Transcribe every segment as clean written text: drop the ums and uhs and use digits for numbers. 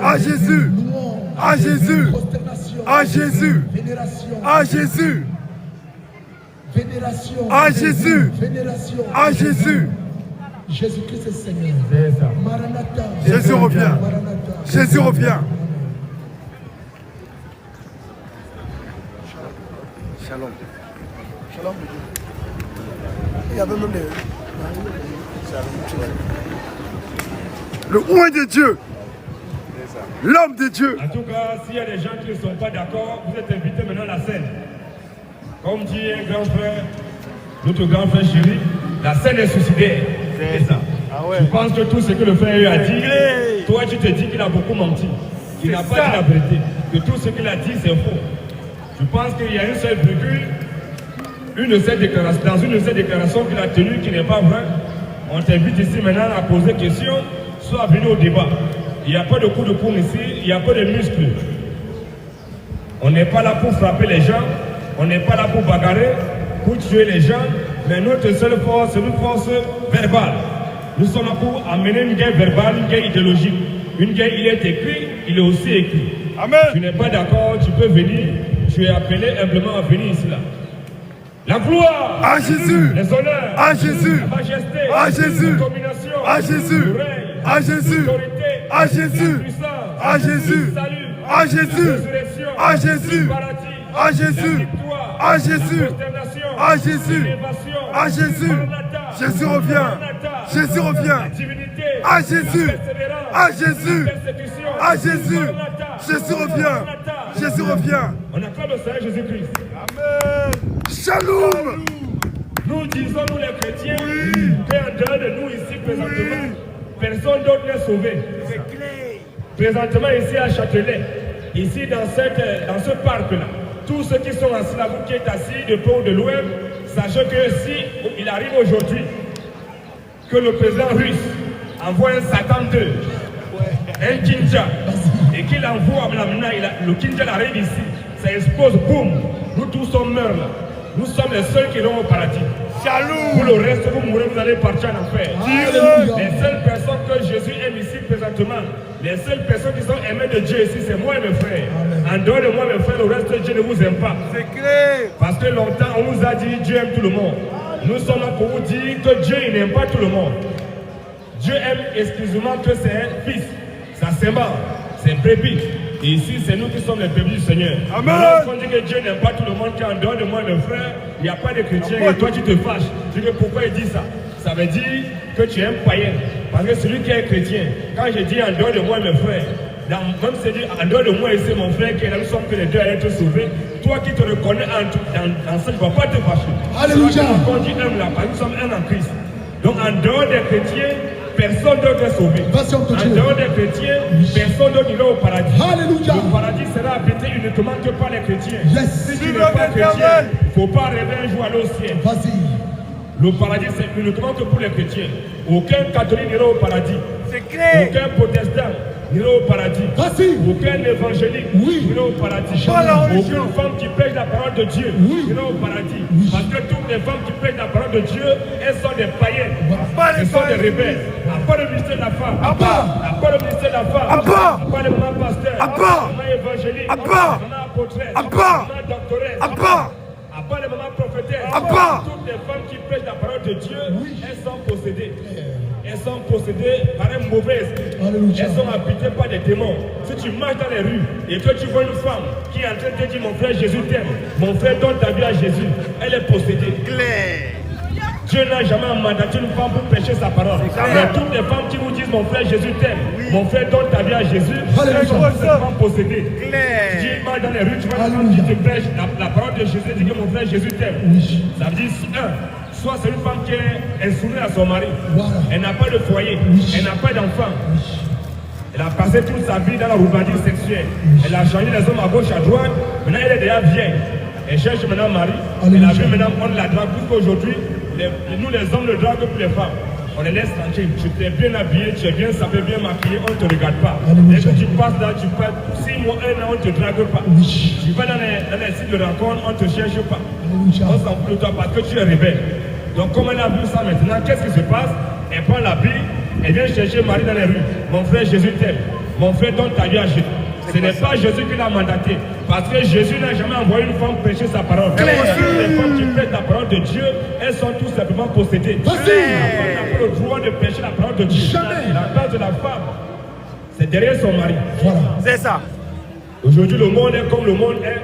à Jésus, à Jésus, à Jésus, à Jésus, à Jésus, à Jésus. Jésus-Christ est Seigneur. Maranatha. Jésus revient. Jésus revient. Shalom. Shalom. Il y avait même le roi de Dieu. L'homme de Dieu. En tout cas, s'il y a des gens qui ne sont pas d'accord, vous êtes invités maintenant à la scène. Comme dit un grand frère, notre grand frère chéri, la scène est suicidaire. C'est ça. Ah ouais. Je pense que tout ce que le frère a dit, toi tu te dis qu'il a beaucoup menti. Qu'il n'a pas dit la vérité. Que tout ce qu'il a dit c'est faux. Je pense qu'il y a une seule virgule, dans une de ces déclarations qu'il a tenues qui n'est pas vraie. On t'invite ici maintenant à poser question, soit à venir au débat. Il n'y a pas de coup de poing ici, il n'y a pas de muscles. On n'est pas là pour frapper les gens, on n'est pas là pour bagarrer, pour tuer les gens, mais notre seule force, c'est une force verbale. Nous sommes là pour amener une guerre verbale, une guerre idéologique. Une guerre, il est écrit, il est aussi écrit. Amen. Tu n'es pas d'accord, tu peux venir, tu es appelé simplement à venir ici là. La gloire à Jésus, les honneurs à Jésus, la majesté à Jésus, la domination à Jésus, le règne, à Jésus, l'autorité, à Jésus, la puissance, à Jésus, le salut, à Jésus, la résurrection, à Jésus, le paradis, à Jésus, la victoire, à Jésus, la consternation, à Jésus, l'élévation, à Jésus. Maranatha, Jésus revient, Maranatha, Jésus la revient, divinité, à Jésus, la persévérance, à Jésus, la persécution, à Jésus. Maranatha, Jésus revient, Maranatha. Jésus revient. On acclame le Seigneur Jésus-Christ. Shalom. Nous disons, nous les chrétiens, qu'en dehors de nous ici présentement, personne d'autre n'est sauvé. Présentement ici à Châtelet, ici dans ce parc-là, tous ceux qui sont assis là, vous qui êtes assis de peu ou de loin, sachez que si il arrive aujourd'hui que le président russe envoie un Satan 2, un Kinja, et qu'il envoie le Kinja arrive ici, ça explose, boum, nous tous sommes morts là. Nous sommes les seuls qui iront au paradis. Pour le reste, vous mourrez, vous allez partir en enfer. Les seules personnes que Jésus aime ici présentement, les seules personnes qui sont aimées de Dieu ici, c'est moi et mes frères. En dehors de moi, mes frères, le reste, Dieu ne vous aime pas. C'est clair. Parce que longtemps, on nous a dit Dieu aime tout le monde. Nous sommes là pour vous dire que Dieu il n'aime pas tout le monde. Dieu aime exclusivement que ses fils, sa semence, ses brebis. Et ici, c'est nous qui sommes les bébés du Seigneur. Amen. Quand on dit que Dieu n'aime pas tout le monde, qui est en dehors de moi, mes frères, il n'y a pas de chrétiens. Et toi, tu te fâches. Tu dis pourquoi il dit ça? Ça veut dire que tu es un païen. Parce que celui qui est chrétien, quand je dis en dehors de moi, mes frères, même si je dis en dehors de moi, et c'est mon frère qui est là, nous sommes que les deux à être sauvés. Toi qui te reconnais dans ça, tu ne vas pas te fâcher. Alléluia. Quand on dit un là, parce que nous sommes un en Christ. Donc en dehors des chrétiens, personne d'autre est sauvé. En dehors des chrétiens, personne d'autre ira au paradis. Alléluia. Le paradis sera habité uniquement que par les chrétiens. Yes. Si tu n'es pas chrétien, il ne faut pas rêver un jour aller au ciel. Vas-y. Le paradis, c'est uniquement que pour les chrétiens. Aucun catholique n'ira au paradis. C'est clair. Aucun protestant n'ira au paradis. Vas-y. Aucun évangélique n'ira au paradis. Pas la religion. Aucune femme qui prêche la parole de Dieu n'ira au paradis. Parce que toutes les femmes qui prêchent la parole de Dieu, elles sont des païennes. Elles sont des rebelles. À part le ministère de la femme. À part le ministère de la femme. À part le maman pasteur. À part le maman évangélique. À part le maman apôtresse. À part le maman doctoresse. À part les mamans prophétesses. Toutes les femmes qui prêchent la parole de Dieu, elles sont possédées. Elles sont possédées par un mauvais esprit. Alléluia. Elles sont habitées par des démons. Si tu marches dans les rues et que tu vois une femme qui est en train de te dire mon frère Jésus t'aime, mon frère donne ta vie à Jésus, elle est possédée. Clair. Dieu n'a jamais mandaté une femme pour prêcher sa parole. Mais toutes les femmes qui vous disent mon frère Jésus t'aime, mon frère donne ta vie à Jésus, elles sont toutes ces femmes possédées. Tu marches dans les rues, tu vois une femme qui te prêche la parole de Jésus, dit que mon frère Jésus t'aime. Ça veut dire soit c'est une femme qui est soumise à son mari, elle n'a pas de foyer, elle n'a pas d'enfant. Elle a passé toute sa vie dans la roubladie sexuelle. Elle a changé les hommes à gauche, à droite. Maintenant elle est déjà vieille. Elle cherche maintenant un mari. Elle a vu maintenant prendre la drague. Puisqu'aujourd'hui, nous les hommes ne draguent plus les femmes. On les laisse tranquilles. Tu t'es bien habillé, tu es bien sapé, bien maquillé, on ne te regarde pas. Dès que tu passes là, tu passes 6 mois, 1 an, on ne te drague pas. Tu vas dans les sites de rencontre, on ne te cherche pas. On s'en fout de toi parce que tu es rebelle. Donc comme elle a vu ça maintenant, qu'est-ce qui se passe? Elle prend la Bible, elle vient chercher Marie dans les rues. Mon frère Jésus t'aime. mon frère, donne ta vie à Jésus. Ce n'est pas Jésus qui l'a mandaté. Parce que Jésus n'a jamais envoyé une femme prêcher sa parole. Les femmes qui prêchent la parole de Dieu, elles sont tout simplement possédées. La femme n'a pas le droit de prêcher la parole de Dieu. La place de la femme, c'est derrière son mari. Voilà. C'est ça. Aujourd'hui, le monde est comme le monde est.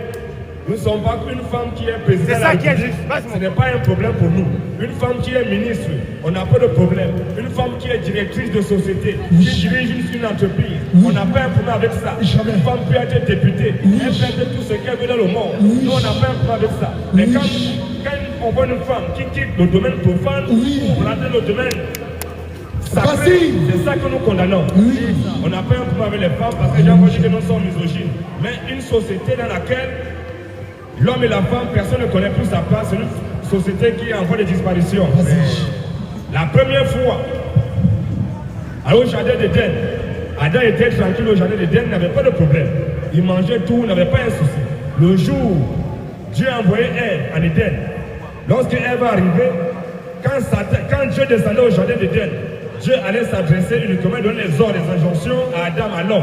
Nous ne sommes pas qu'une femme qui est présidente. C'est ça qui est juste. Ce n'est pas un problème pour nous. Une femme qui est ministre, on n'a pas de problème. Une femme qui est directrice de société, qui dirige une entreprise, on n'a pas un problème avec ça. Une femme peut être députée, elle peut être tout ce qu'elle veut dans le monde. Nous, on n'a pas un problème avec ça. Mais quand on voit une femme qui quitte le domaine profane pour rentrer le domaine sacré, c'est ça que nous condamnons. On n'a pas un problème avec les femmes parce que j'ai envie de dire que nous sommes misogynes. Mais une société dans laquelle l'homme et la femme, personne ne connaît plus sa place. C'est une société qui est en voie de disparition. La première fois, au jardin d'Éden, Adam était tranquille au jardin d'Éden, il n'avait pas de problème. Il mangeait tout, il n'avait pas un souci. Le jour, Dieu a envoyé Ève en Éden. Lorsque Ève va arriver, quand Dieu descendait au jardin d'Éden, Dieu allait s'adresser uniquement, donner les ordres, les injonctions à Adam, à l'homme.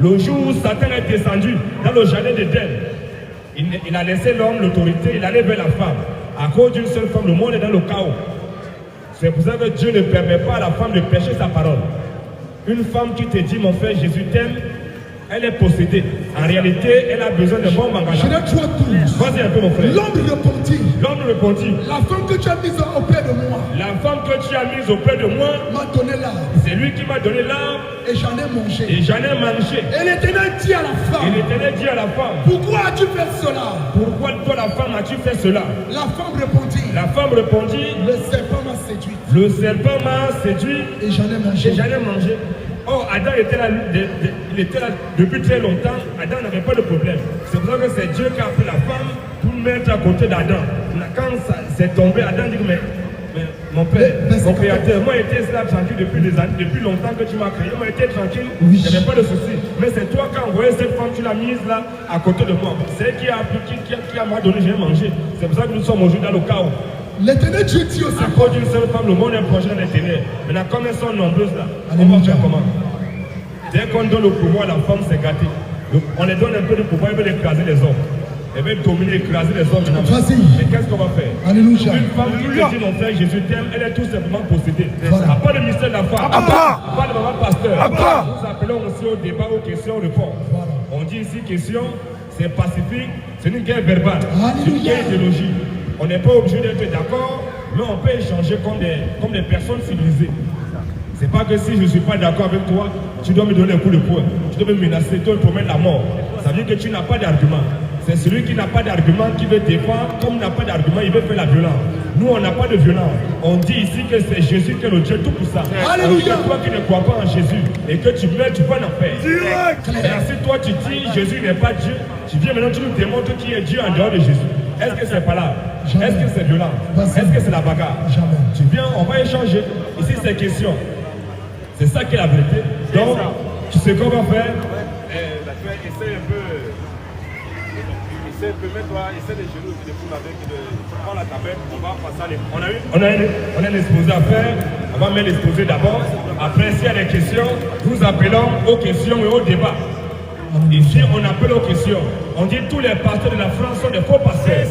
Le jour où Satan est descendu dans le jardin d'Éden, il a laissé l'homme l'autorité, il allait vers la femme. À cause d'une seule femme, le monde est dans le chaos. C'est pour ça que Dieu ne permet pas à la femme de prêcher sa parole. Une femme qui te dit, mon frère, Jésus t'aime, elle est possédée. En réalité, elle a besoin de bon bagage. Je n'ai trois tours. Vas-y un peu, mon frère. L'homme répondit. L'homme répondit. La femme que tu as mise auprès de moi. La femme que tu as mise auprès de moi m'a donné l'arbre. C'est lui qui m'a donné l'arbre. Et j'en ai mangé. Et j'en ai mangé. Et l'Éternel dit à la femme. Et l'Éternel dit à la femme. Pourquoi as-tu fait cela? Pourquoi toi la femme as-tu fait cela? La femme répondit. La femme répondit. Le serpent m'a séduit. Le serpent m'a séduit. Et j'en ai mangé. Et j'en ai mangé. Or, Adam était là, il était là depuis très longtemps. Adam n'avait pas de problème. C'est pour ça que c'est Dieu qui a pris la femme pour mettre à côté d'Adam. Quand ça s'est tombé, Adam dit mais mon père, mon créateur, moi j'étais là tranquille depuis des années, depuis longtemps que tu m'as créé. Moi j'étais tranquille, il n'y avait pas de souci. Mais c'est toi qui as envoyé cette femme, tu l'as mise là à côté de moi. C'est elle qui a m'a donné, j'ai mangé. C'est pour ça que nous sommes aujourd'hui dans le chaos. L'Éternel Dieu dit aussi. À cause d'une seule femme, le monde est proche dans les ténèbres. Maintenant, comme elles sont nombreuses là, on va faire comment? Dès qu'on donne le pouvoir à la femme, c'est gâté. Donc, on les donne un peu de pouvoir, ils veulent écraser les hommes. Ils veulent dominer, écraser les hommes maintenant. Mais qu'est-ce qu'on va faire? Alléluia. Une femme qui te dit mon frère Jésus t'aime, elle est tout simplement possédée. Voilà. Pas de mystère de la femme. Pas de maman pasteur. Nous appelons aussi au débat, aux questions-réponses. Voilà. On dit ici question, c'est pacifique, c'est une guerre verbale. C'est une guerre idéologique. On n'est pas obligé d'être d'accord, mais on peut échanger comme des personnes civilisées. C'est pas que si je ne suis pas d'accord avec toi, tu dois me donner un coup de poing, tu dois me menacer, tu dois me promettre la mort. Ça veut dire que tu n'as pas d'argument. C'est celui qui n'a pas d'argument qui veut défendre, comme il n'a pas d'argument, il veut faire la violence. Nous, on n'a pas de violence. On dit ici que c'est Jésus qui est le Dieu tout puissant. Alléluia. Toi qui ne crois pas en Jésus et que tu meurs, tu vas en enfer. Et si toi tu dis Jésus n'est pas Dieu, tu viens maintenant, tu nous démontres qui est Dieu en dehors de Jésus. Est-ce que c'est pas là? Est-ce que c'est violent? Est-ce que c'est la bagarre? Tu viens, on va échanger. Ici, c'est question. C'est ça qui est la vérité. Donc, tu sais qu'on va faire? Essaye un peu. Essaye les genoux, tu les poules avec. Prends la tablette, on va passer à l'épreuve. On a un exposé à faire. On va mettre l'exposé d'abord. Après, s'il y a des questions, nous appelons aux questions et au débat. Ici, on appelle aux questions. On dit tous les pasteurs de la France sont des faux pasteurs.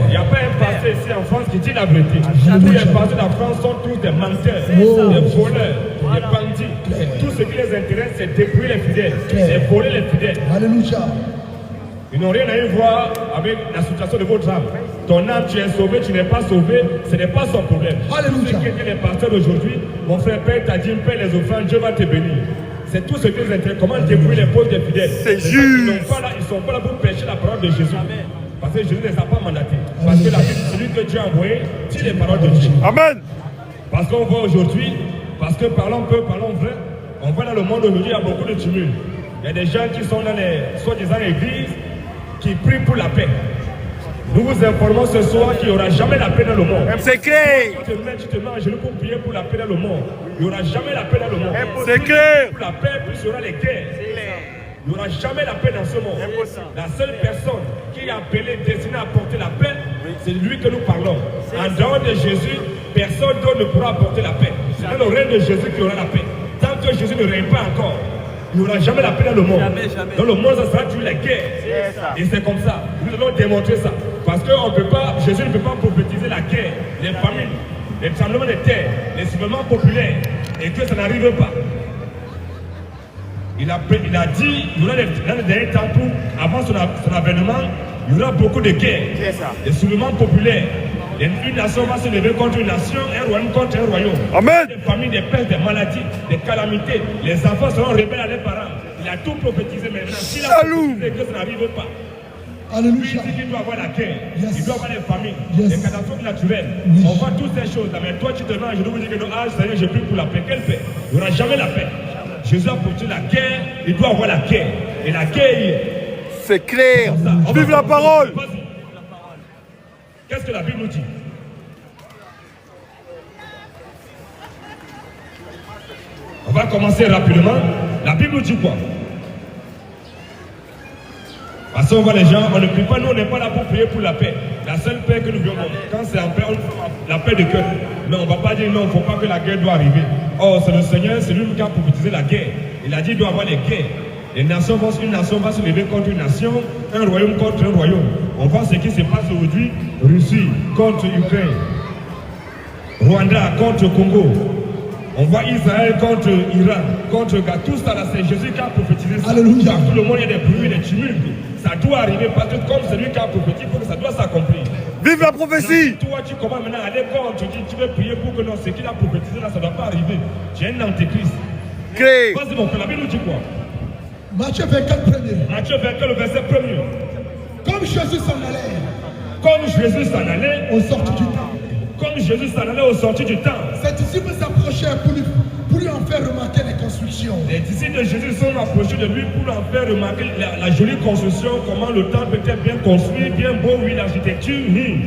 Il n'y a pas un pasteur ici en France qui dit la vérité. Tous les pasteurs de la France sont tous des menteurs, des voleurs, des bandits. Tout ce qui les intéresse, c'est détruire les fidèles, c'est voler les fidèles. Alléluia. Ils n'ont rien à y voir avec la situation de votre âme. Ton âme, tu es sauvé, tu n'es pas sauvé, ce n'est pas son problème. Alléluia. Ce qui est les pasteurs d'aujourd'hui, mon frère, paie ta dîme, paie les offrandes, Dieu va te bénir. C'est tout ce qui les intéresse. Comment détruire les pauvres des fidèles? C'est juste. Ils ne sont pas là pour prêcher la parole de Jésus. Amen. Parce que Jésus ne les a pas mandatés. Parce que la Bible, celui que Dieu a envoyé, dit les paroles de Dieu. Amen. Parce qu'on voit aujourd'hui, parce que parlons peu, parlons vrai, on voit dans le monde aujourd'hui, il y a beaucoup de tumulte. Il y a des gens qui sont dans les soi-disant églises qui prient pour la paix. Nous vous informons ce soir qu'il n'y aura jamais la paix dans le monde. C'est clair. Tu te mets à genoux pour prier pour la paix dans le monde. Il n'y aura jamais la paix dans le monde. C'est clair. Pour la paix, plus il y aura les guerres. Il n'y aura jamais la paix dans ce monde. La seule personne qui est appelée, destinée à apporter la paix, c'est lui que nous parlons. En dehors de Jésus, personne d'autre ne pourra apporter la paix. C'est dans le règne de Jésus qu'il y aura la paix. Tant que Jésus ne règne pas encore, Il n'y aura jamais la paix dans le monde. Jamais, jamais. Dans le monde, ça sera toujours la guerre. Et c'est comme ça. Nous allons démontrer ça. Parce que Jésus ne peut pas prophétiser la guerre, les famines, les tremblements de terre, les soulèvements populaires, et que ça n'arrive pas. Il a dit, dans les derniers temps, avant son avènement, il y aura beaucoup de guerres, des soulèvements populaires. Une nation va se lever contre une nation, un royaume contre un royaume. Amen. Des familles, des pestes, des maladies, des calamités. Les enfants seront rebelles à leurs parents. Il a tout prophétisé maintenant. S'il a prophétisé que ça n'arrive pas, Alléluia. il dit qu'il doit avoir la guerre, il doit avoir les familles, Yes. les catastrophes naturelles. Oui. On voit toutes ces choses là. Mais toi, tu te mets, je dois vous dire que non, Seigneur, je prie pour la paix. Quelle paix? Il n'y aura jamais la paix. Jésus a prophétisé la guerre, il doit avoir la guerre. Et la guerre, C'est clair. Vive la parole. Vas-y. Qu'est-ce que la Bible nous dit? On va commencer rapidement. La Bible nous dit quoi? Parce qu'on voit les gens, on ne prie pas, nous on n'est pas là pour prier pour la paix. La seule paix que nous voulons, quand c'est en paix, on fait la paix de cœur. Mais on ne va pas dire non, il ne faut pas que la guerre doit arriver. Oh, c'est le Seigneur, c'est lui qui a prophétisé la guerre. Il a dit qu'il doit y avoir les guerres. Une nation va se lever contre une nation, un royaume contre un royaume. On voit ce qui se passe aujourd'hui, Russie contre Ukraine, Rwanda contre Congo. On voit Israël contre Iran, contre tout ça là, c'est Jésus qui a prophétisé ça. Alléluia. Dans tout le monde, il y a des bruits, des tumultes. Ça doit arriver parce que comme c'est lui qui a prophétisé, ça doit s'accomplir. Vive la prophétie. Toi, tu commences maintenant à aller contre, tu dis, tu veux prier pour que non, ce qu'il a prophétisé là, ça ne doit pas arriver. Tu es un antéchrist. Clair. Vas-y mon frère, la Bible nous dit quoi? Matthieu 24, premier. Matthieu 24, le verset 1er. Comme Jésus s'en allait Comme Jésus s'en allait, au sorti du temps, comme Jésus s'en allait au sortir du temps, ses disciples s'approchèrent pour lui en faire remarquer les constructions. les disciples de Jésus sont approchés de lui pour en faire remarquer la jolie construction, comment le temple était bien construit, bien beau, oui, l'architecture, oui.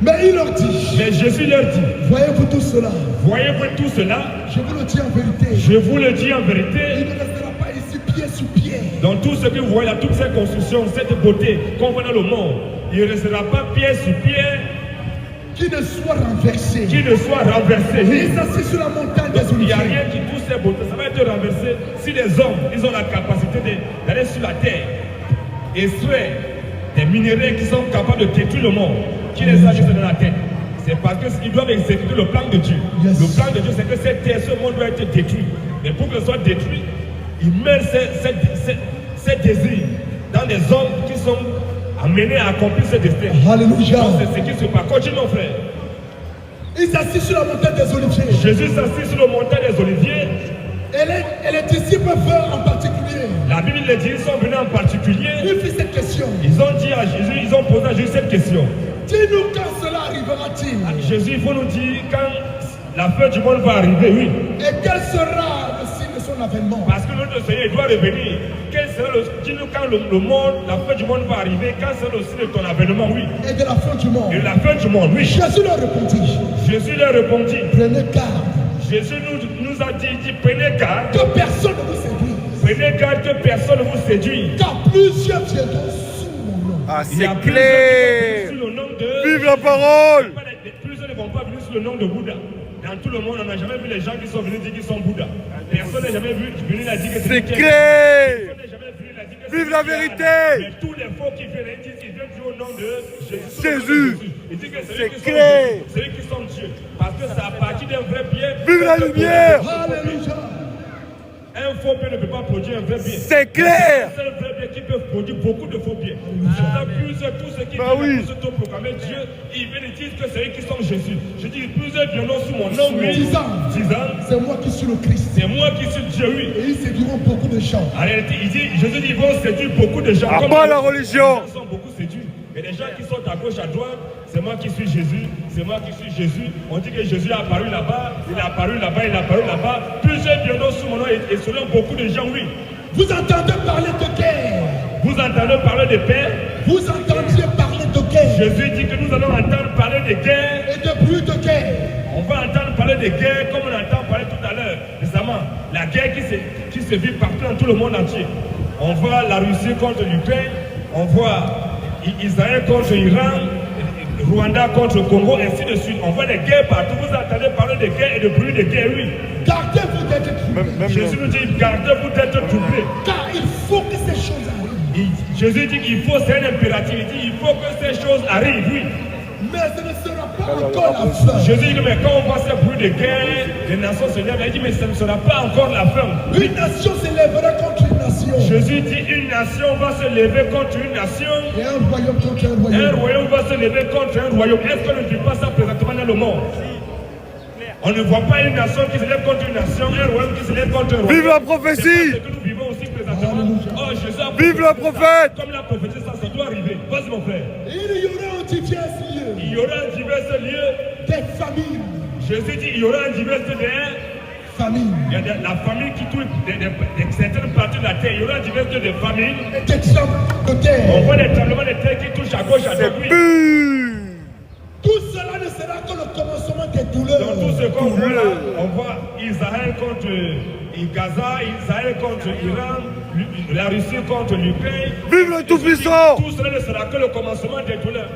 Mais il leur dit, Mais Jésus leur dit, voyez-vous tout cela? voyez-vous tout cela? Je vous le dis en vérité. Je vous le dis en Il vérité, ne restera pas ici pied sous pied, dans tout ce que vous voyez là, toute cette construction, cette beauté qu'on voit dans le monde, il ne restera pas pied sur pied, qui ne soit renversé. qui ne soit renversé. Il s'assit sur la montagne des Il n'y a Oliviers. rien qui touche ces beautés, ça va être renversé si les hommes, ils ont la capacité d'aller sur la terre, extraire des minéraux qui sont capables de détruire le monde, qui les agissent dans la tête. C'est parce qu'ils doivent exécuter le plan de Dieu. Yes. Le plan de Dieu, c'est que cette terre, ce monde doit être détruit. Mais pour que ce soit détruit, ils mettent ces désirs dans des hommes qui sont amenés à accomplir ce destin. Alléluia. Donc, c'est ce qui se passe. Continue mon frère. Il s'assit sur la montagne des Oliviers. Jésus s'assit sur le montagne des Oliviers. Et les disciples veulent en particulier. La Bible le dit, ils sont venus en particulier. Il fit cette question. Ils ont dit à Jésus, ils ont posé à Jésus cette question. Dis-nous quand cela arrivera-t-il? Jésus, il faut nous dire quand la fin du monde va arriver, oui. Et quel sera le signe de son avènement? Parce que notre Seigneur, il doit revenir. Quel sera dis-nous quand le monde, la fin du monde va arriver, quand sera le signe de ton avènement, oui. Et de la fin du monde. Et la fin du monde, oui. Jésus leur répondit, Jésus leur répondit. prenez garde Jésus nous a dit, prenez garde. que personne ne vous séduise, Prenez garde que personne ne vous séduise. car plusieurs viendront sous mon nom. Ah, Il y a c'est plusieurs qui clair. vont venir sous le nom de... Vive la parole. Plusieurs ne vont pas venir sous le nom de Bouddha. Dans tout le monde, on n'a jamais vu les gens qui sont venus dire qu'ils sont Bouddha. Personne n'a jamais venu dire que C'est qui est- clair. Personne n'a jamais venu dire que Vive c'est la qui est vérité. Mais tous les faux qui viennent, ils disent au nom de Jésus. Jésus. Ils disent que c'est C'est eux qui sont clair. Jésus, c'est eux qui sont Dieu. Parce que c'est à partir d'un vrai bien. Vive la lumière. Alléluia. Un faux bien ne peut pas produire un vrai bien. C'est clair. C'est le vrai bien qui peut produire beaucoup de faux biens. C'est ça, plusieurs, tous ceux qui Bah oui. viennent s'auto-proclamer Dieu, ils viennent dire que c'est eux qui sont Jésus. Je dis, plusieurs viendront sous mon nom, oui. 10 ans. 10 ans. C'est moi qui suis le Christ. C'est moi qui suis Dieu, oui. Et ils séduiront beaucoup de gens. En réalité, il dit, Jésus dit, ils vont séduire beaucoup de gens. À Comme part les- la religion. Les gens sont beaucoup séduits. Et les gens qui sont à gauche, à droite, c'est moi qui suis Jésus, c'est moi qui suis Jésus. On dit que Jésus a apparu là-bas, il a apparu là-bas, il a apparu là-bas. Plusieurs viendront sous mon nom et selon beaucoup de gens, oui. Vous entendez parler de guerre. Vous entendez parler de paix. Vous entendiez parler de guerre. Jésus dit que nous allons entendre parler de guerre. Et de bruit de guerre. On va entendre parler de guerre comme on entend parler tout à l'heure. Récemment, la guerre qui se vit partout dans tout le monde entier. On voit la Russie contre l'Ukraine, on voit Israël contre l'Iran, Rwanda contre le Congo, ainsi de suite. On voit des guerres partout. Vous entendez parler de guerre et de bruit de guerre, oui. Gardez-vous d'être Jésus nous dit, gardez-vous d'être troublés. Car il faut que ces choses arrivent. Jésus dit qu'il faut, c'est un impératif. Il dit, il faut que ces choses arrivent, oui. Mais ce ne sera pas encore la fin. Jésus dit, mais quand on voit ces bruits de guerre, les nations se lèvent. Il dit, mais ce ne sera pas encore la fin. Une nation se lèvera contre une nation. Jésus dit, une nation va se lever contre une nation. Et un royaume contre un Un royaume. royaume va se lever contre un royaume. Est-ce qu'on ne dit pas ça présentement dans le monde? On ne voit pas une nation qui se lève contre une nation, un royaume qui se lève contre un royaume. Vive la prophétie! C'est ce que nous vivons aussi présentement. Oh, Jésus a Vive le prophète! Comme la prophétie, ça doit arriver. Vas-y mon frère. Il y aura en divers lieux Il y aura un divers lieux. des familles. Jésus dit, il y aura un divers Familles. il y a la famille qui touche certaines parties de la terre. Il y aura un divers de familles. Et des tremblements de On terre. voit des tremblements de terre qui touchent à gauche, à droite. Oui. Tout cela ne sera que le commencement des douleurs. Dans tout ce qu'on voit là, on voit Israël contre Gaza, Israël contre Iran, la Russie contre l'Ukraine. Vive le Tout-Puissant! Tout cela ne sera que le commencement des douleurs.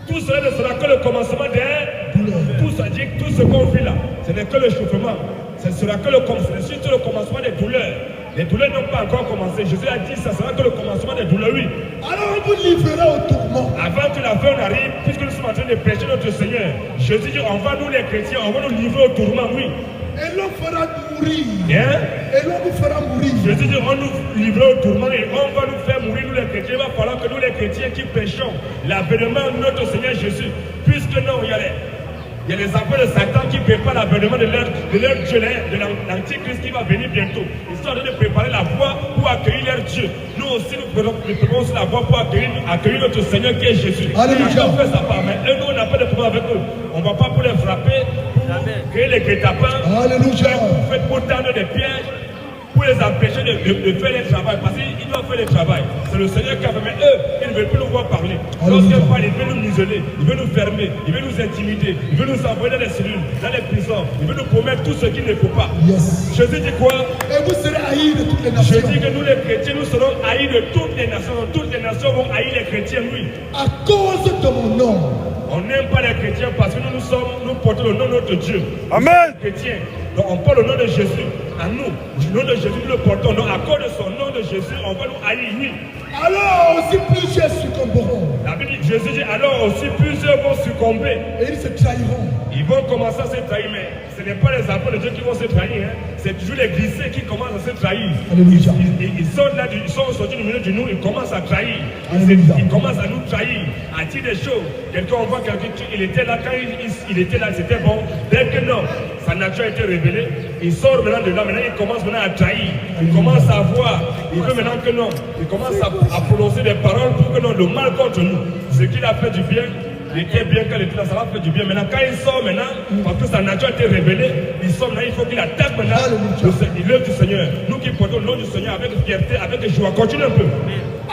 Tout cela ne sera que le commencement des douleurs. Tout ce qu'on vit là, ce n'est que le chauffement. Ce sera que le commencement des douleurs. Les douleurs n'ont pas encore commencé. Jésus a dit ça sera que le commencement des douleurs, oui. Alors on vous livrera au tourment. Avant que la fin n'arrive, puisque nous sommes en train de prêcher notre Seigneur, Jésus dit on va nous les chrétiens, on va nous livrer au tourment, oui. Et l'on fera mourir. Hein? Et l'on vous fera mourir. Jésus dit on nous livrer au tourment et on va nous faire mourir, nous les chrétiens. Il va falloir que nous les chrétiens qui prêchons l'avènement de notre Seigneur Jésus, puisque non, il y a les enfants de Satan qui préparent l'avènement de leur Dieu, de l'antichrist qui va venir bientôt. Ils sont en train de préparer la voie pour accueillir leur Dieu. Nous aussi, nous préparons aussi la voie pour accueillir notre Seigneur qui est Jésus. Alléluia. Chacun fait sa part, mais eux, nous, on n'a pas de problème avec eux. On ne va pas pour les frapper, pour créer les guet-apens, Alléluia. pour tendre des pièges, pour les empêcher de faire le travail. Parce qu'ils doivent faire le travail. C'est le Seigneur qui a fait, mais eux, ils ne veulent plus nous voir parler. Lorsqu'ils parlent, ils veulent nous isoler, ils veulent nous fermer, ils veulent nous intimider, ils veulent nous envoyer dans les cellules, dans les prisons, ils veulent nous promettre tout ce qu'il ne faut pas. Yes. Jésus dit quoi? Et vous serez haïs de toutes les Je nations. dis que nous les chrétiens, nous serons haïs de toutes les nations. Toutes les nations vont haïr les chrétiens, oui. À cause de mon nom. On n'aime pas les chrétiens parce que nous portons le nom de notre Dieu. Amen. Chrétiens. Donc on parle le nom de Jésus. À nous, le nom de Jésus, nous le portons. Donc à cause de son nom de Jésus, on va nous haïr, oui. Alors aussi plusieurs succomberont. La Bible dit, Jésus dit, alors aussi plusieurs vont succomber. Et ils se trahiront. Ils vont commencer à se trahir, mais ce n'est pas les enfants de Dieu qui vont se trahir. Hein. C'est toujours les glissés qui commencent à se trahir. Alléluia. Ils sont là, ils sont sortis du milieu de nous, ils commencent à trahir. Alléluia. Ils commencent à nous trahir, à dire des choses. Quelqu'un, on voit quelqu'un, il était là, quand il était là, c'était bon. Dès que non, sa nature a été révélée, il sort maintenant de là, maintenant il commence maintenant à trahir. Il commence à voir, il veut maintenant que non. Il commence à prononcer des paroles pour que non, le mal contre nous. Ce qu'il a fait du bien, il était bien quand il était là, ça va faire du bien. Maintenant, quand il sort maintenant, parce que sa nature a été révélée, il sort maintenant, il faut qu'il attaque maintenant l'œuvre du Seigneur. Nous qui portons le nom du Seigneur avec fierté, avec joie. Continue un peu.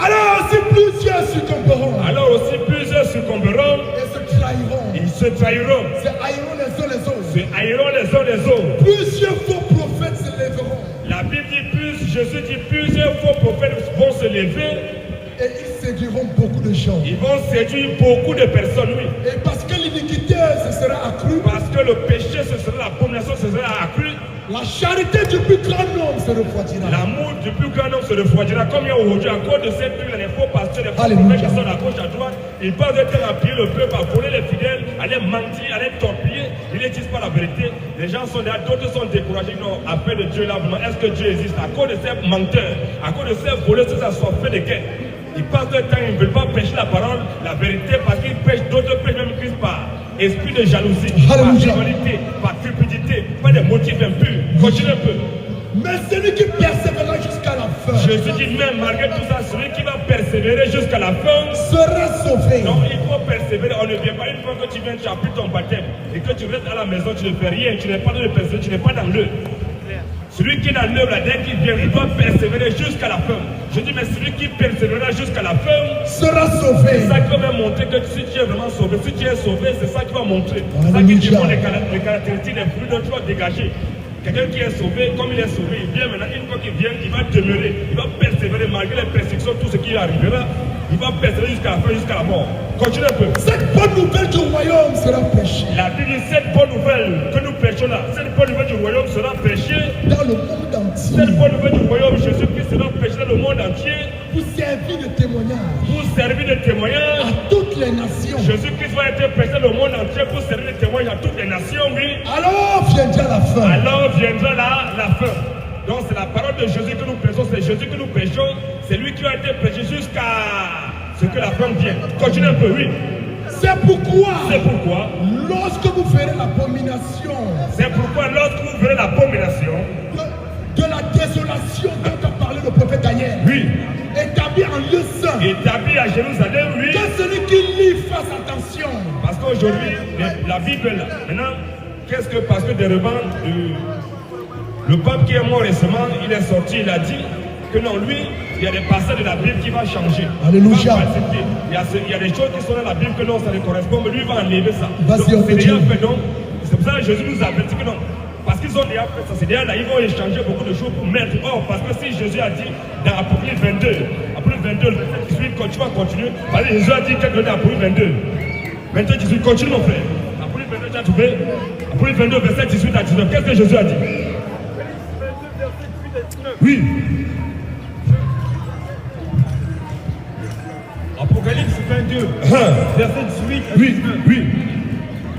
Alors aussi plusieurs succomberont. Alors aussi plusieurs succomberont. Et se trahiront. Ils se trahiront. Se haïront les uns les autres. Se haïront les uns les autres. Plusieurs faux prophètes se lèveront. La Bible dit Jésus dit plusieurs faux prophètes vont se lever. Et ils séduiront beaucoup de gens. Ils vont séduire beaucoup de personnes, oui. Et parce que l'iniquité se sera accrue. Parce que le péché, ce sera l'abomination, ce sera accru. La charité du plus grand nombre se refroidira. L'amour du plus grand nombre se refroidira. Comme il y a aujourd'hui, à cause de cette pluie, les faux pasteurs, les faux prophètes qui sont à gauche, à droite, ils peuvent être appuyer le peuple, à voler les fidèles, à les mentir, à les torpiller. Ils ne disent pas la vérité. Les gens sont là, d'autres sont découragés. Non, appel de Dieu là, est-ce que Dieu existe? À cause de ces menteurs, à cause de ces voleurs, ces assoiffés de guerre. Ils passent leur temps, ils ne veulent pas prêcher la parole, la vérité, parce qu'ils prêchent, d'autres prêchent même Christ par esprit de jalousie, par rivalité, par cupidité, par des motifs impurs. Continue un peu. Mais celui qui persévérera jusqu'à la fin. Jésus dit même, malgré tout ça, celui qui va persévérer jusqu'à la fin sera sauvé. Non, il faut persévérer. On ne vient pas une fois que tu viens, tu as pris ton baptême et que tu restes à la maison, tu ne fais rien, tu n'es pas dans le persévérer, tu n'es pas dans l'œuvre. Celui qui est dans l'œuvre, dès qu'il vient, il doit persévérer jusqu'à la fin. Je dis, mais celui qui persévérera jusqu'à la fin sera sauvé. C'est ça qui va montrer que si tu es vraiment sauvé, si tu es sauvé, c'est ça qui va montrer. C'est ça qui démontre les caractéristiques, les fruits dont tu vas dégager. Quelqu'un qui est sauvé, comme il est sauvé, il vient maintenant, une fois qu'il vient, il va demeurer, il va persévérer malgré les persécutions, tout ce qui arrivera. Il va persévérer jusqu'à la fin, jusqu'à la mort. Continue un peu. Cette bonne nouvelle du royaume sera prêchée. La Bible dit, cette bonne nouvelle que nous prêchons là, cette bonne nouvelle du royaume royaume sera prêché dans le monde entier. Cette bonne nouvelle du royaume, Jésus-Christ sera prêché dans le monde entier. Pour servir de témoignage. Pour servir de témoignage. À toutes les nations. Jésus-Christ va être prêché dans le monde entier pour servir de témoignage à toutes les nations, oui. Alors viendra la fin. Alors viendra la fin. Donc c'est la parole de Jésus que nous prêchons, c'est Jésus que nous prêchons. C'est lui qui a été prêché jusqu'à ce que la fin vienne. Continue un peu, oui. C'est pourquoi. C'est pourquoi. Lorsque vous verrez l'abomination. C'est pourquoi lorsque vous verrez l'abomination. De la désolation dont a parlé le prophète Daniel. Oui. Établi en lieu saint. Établi à Jérusalem, oui. Que celui qui lit fasse attention. Parce qu'aujourd'hui, la Bible est là. Maintenant, qu'est-ce que parce que des rebans, le pape qui est mort récemment, il est sorti, il a dit que non, lui, il y a des passages de la Bible qui vont changer. Alléluia. Il y a des choses qui sont dans la Bible que non, ça ne correspond, mais lui va enlever ça. Vas-y, c'est déjà fait, donc. C'est pour ça que Jésus nous a averti que non. Parce qu'ils ont déjà fait ça, c'est déjà là, ils vont échanger beaucoup de choses pour mettre. Or, parce que si Jésus a dit dans Apocalypse 22, Apocalypse 22, le verset 18, quand tu vas continuer, parce que Jésus a dit quelque chose dans Apocalypse 22. Verset 18, continue mon frère. Apocalypse 22, tu as trouvé? Apocalypse 22, verset 18 à 19. Qu'est-ce que Jésus a dit? Oui. Apocalypse 22, verset 18 à 19. Oui, oui.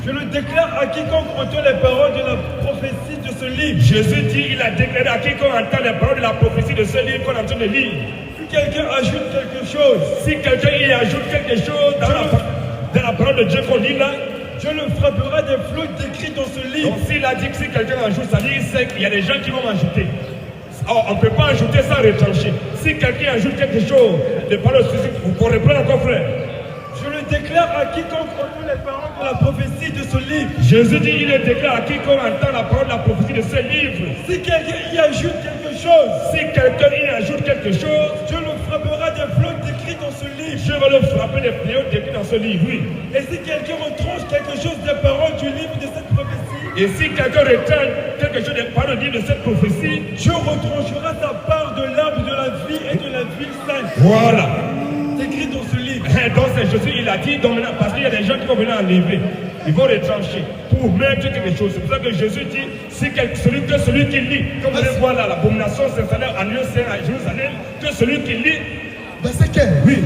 Je le déclare à quiconque entend les paroles de la prophétie de ce livre. Jésus dit, il a déclaré à quiconque entend les paroles de la prophétie de ce livre qu'on est en train de lire. Si quelqu'un ajoute quelque chose, si quelqu'un y ajoute quelque chose dans la parole de Dieu qu'on lit là, je le frapperai des flots décrits dans ce livre. Donc s'il a dit que si quelqu'un ajoute, ça dit qu'il y a des gens qui vont ajouter. Alors, on ne peut pas ajouter sans retrancher. Si quelqu'un ajoute quelque chose, de paroles vous pourrez reprendre encore frère. Je le déclare à quiconque entend les paroles de la prophétie de ce livre. Jésus dit, il le déclare à quiconque entend la parole de la prophétie de ce livre. Si quelqu'un y ajoute quelque chose, si quelqu'un y ajoute quelque chose, je le frapperai des flots décrits dans ce livre. Je vais le frapper des fléaux décrits dans ce livre, oui. Et si quelqu'un retranche quelque chose des paroles du livre de cette prophétie, et si quelqu'un retranche quelque chose des paroles du livre de cette prophétie, je retrancherai sa part de l'arbre de la vie et de la ville sainte. Voilà. Écrit dans ce livre. Donc c'est Jésus, il a dit, donc maintenant, parce qu'il y a des gens qui vont venir enlever, ils vont retrancher pour mettre quelque chose. C'est pour ça que Jésus dit, si celui qui lit, comme vous allez voir là, l'abomination s'installer en lieu saint à Jérusalem, que celui qui lit. Verset 15. Oui.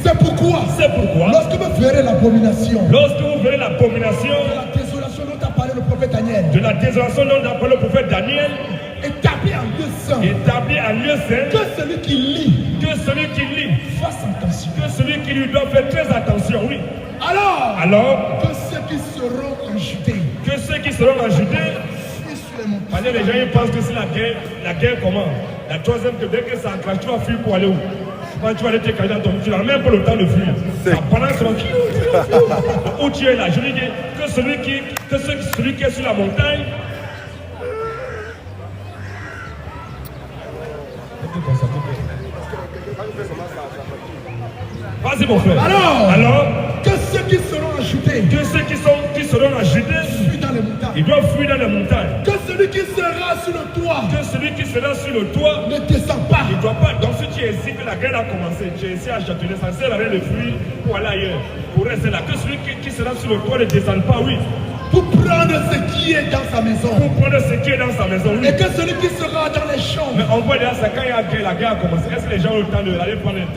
C'est pourquoi. C'est pourquoi. Lorsque vous verrez l'abomination. Lorsque vous verrez l'abomination. De la désolation dont a parlé le prophète Daniel. De la désolation dont a parlé le prophète Daniel. Établi en lieu saint. Établi en lieu saint. Que celui qui lit. Que celui qui lit. Fasse attention. Que celui qui lui doit faire très attention, oui. Alors. Que ceux qui seront en Judée. Que ceux qui seront en Judée. Parce que les gens ils pensent que c'est la guerre comment? La troisième, que dès que ça enclenche, tu vas fuir pour aller où? Quand tu vas aller te cacher dans ton, tu n'as même pas le temps de fuir. Ça balance où tu es là. Je lui dis que celui qui est sur la montagne. Vas-y mon frère. Alors que ceux qui seront en Judée. Que ceux qui seront en Judée. Fuient dans les montagnes. Ils doivent fuir dans les montagnes. Que celui qui sera sur le toit. Que celui qui sera sur le toit. Ne descend pas. Il ne doit pas. Donc si tu es ici que la guerre a commencé, tu es ici à Châtelet, ça ne sert à rien de fuir pour aller ailleurs. Pour rester là. Que celui qui sera sur le toit ne descende pas, oui. Pour prendre ce qui est dans sa maison. Pour prendre ce qui est dans sa maison, oui. Et que celui qui sera dans les champs. Mais on voit déjà ça quand la guerre a commencé. Est-ce que les gens ont le temps d'aller prendre la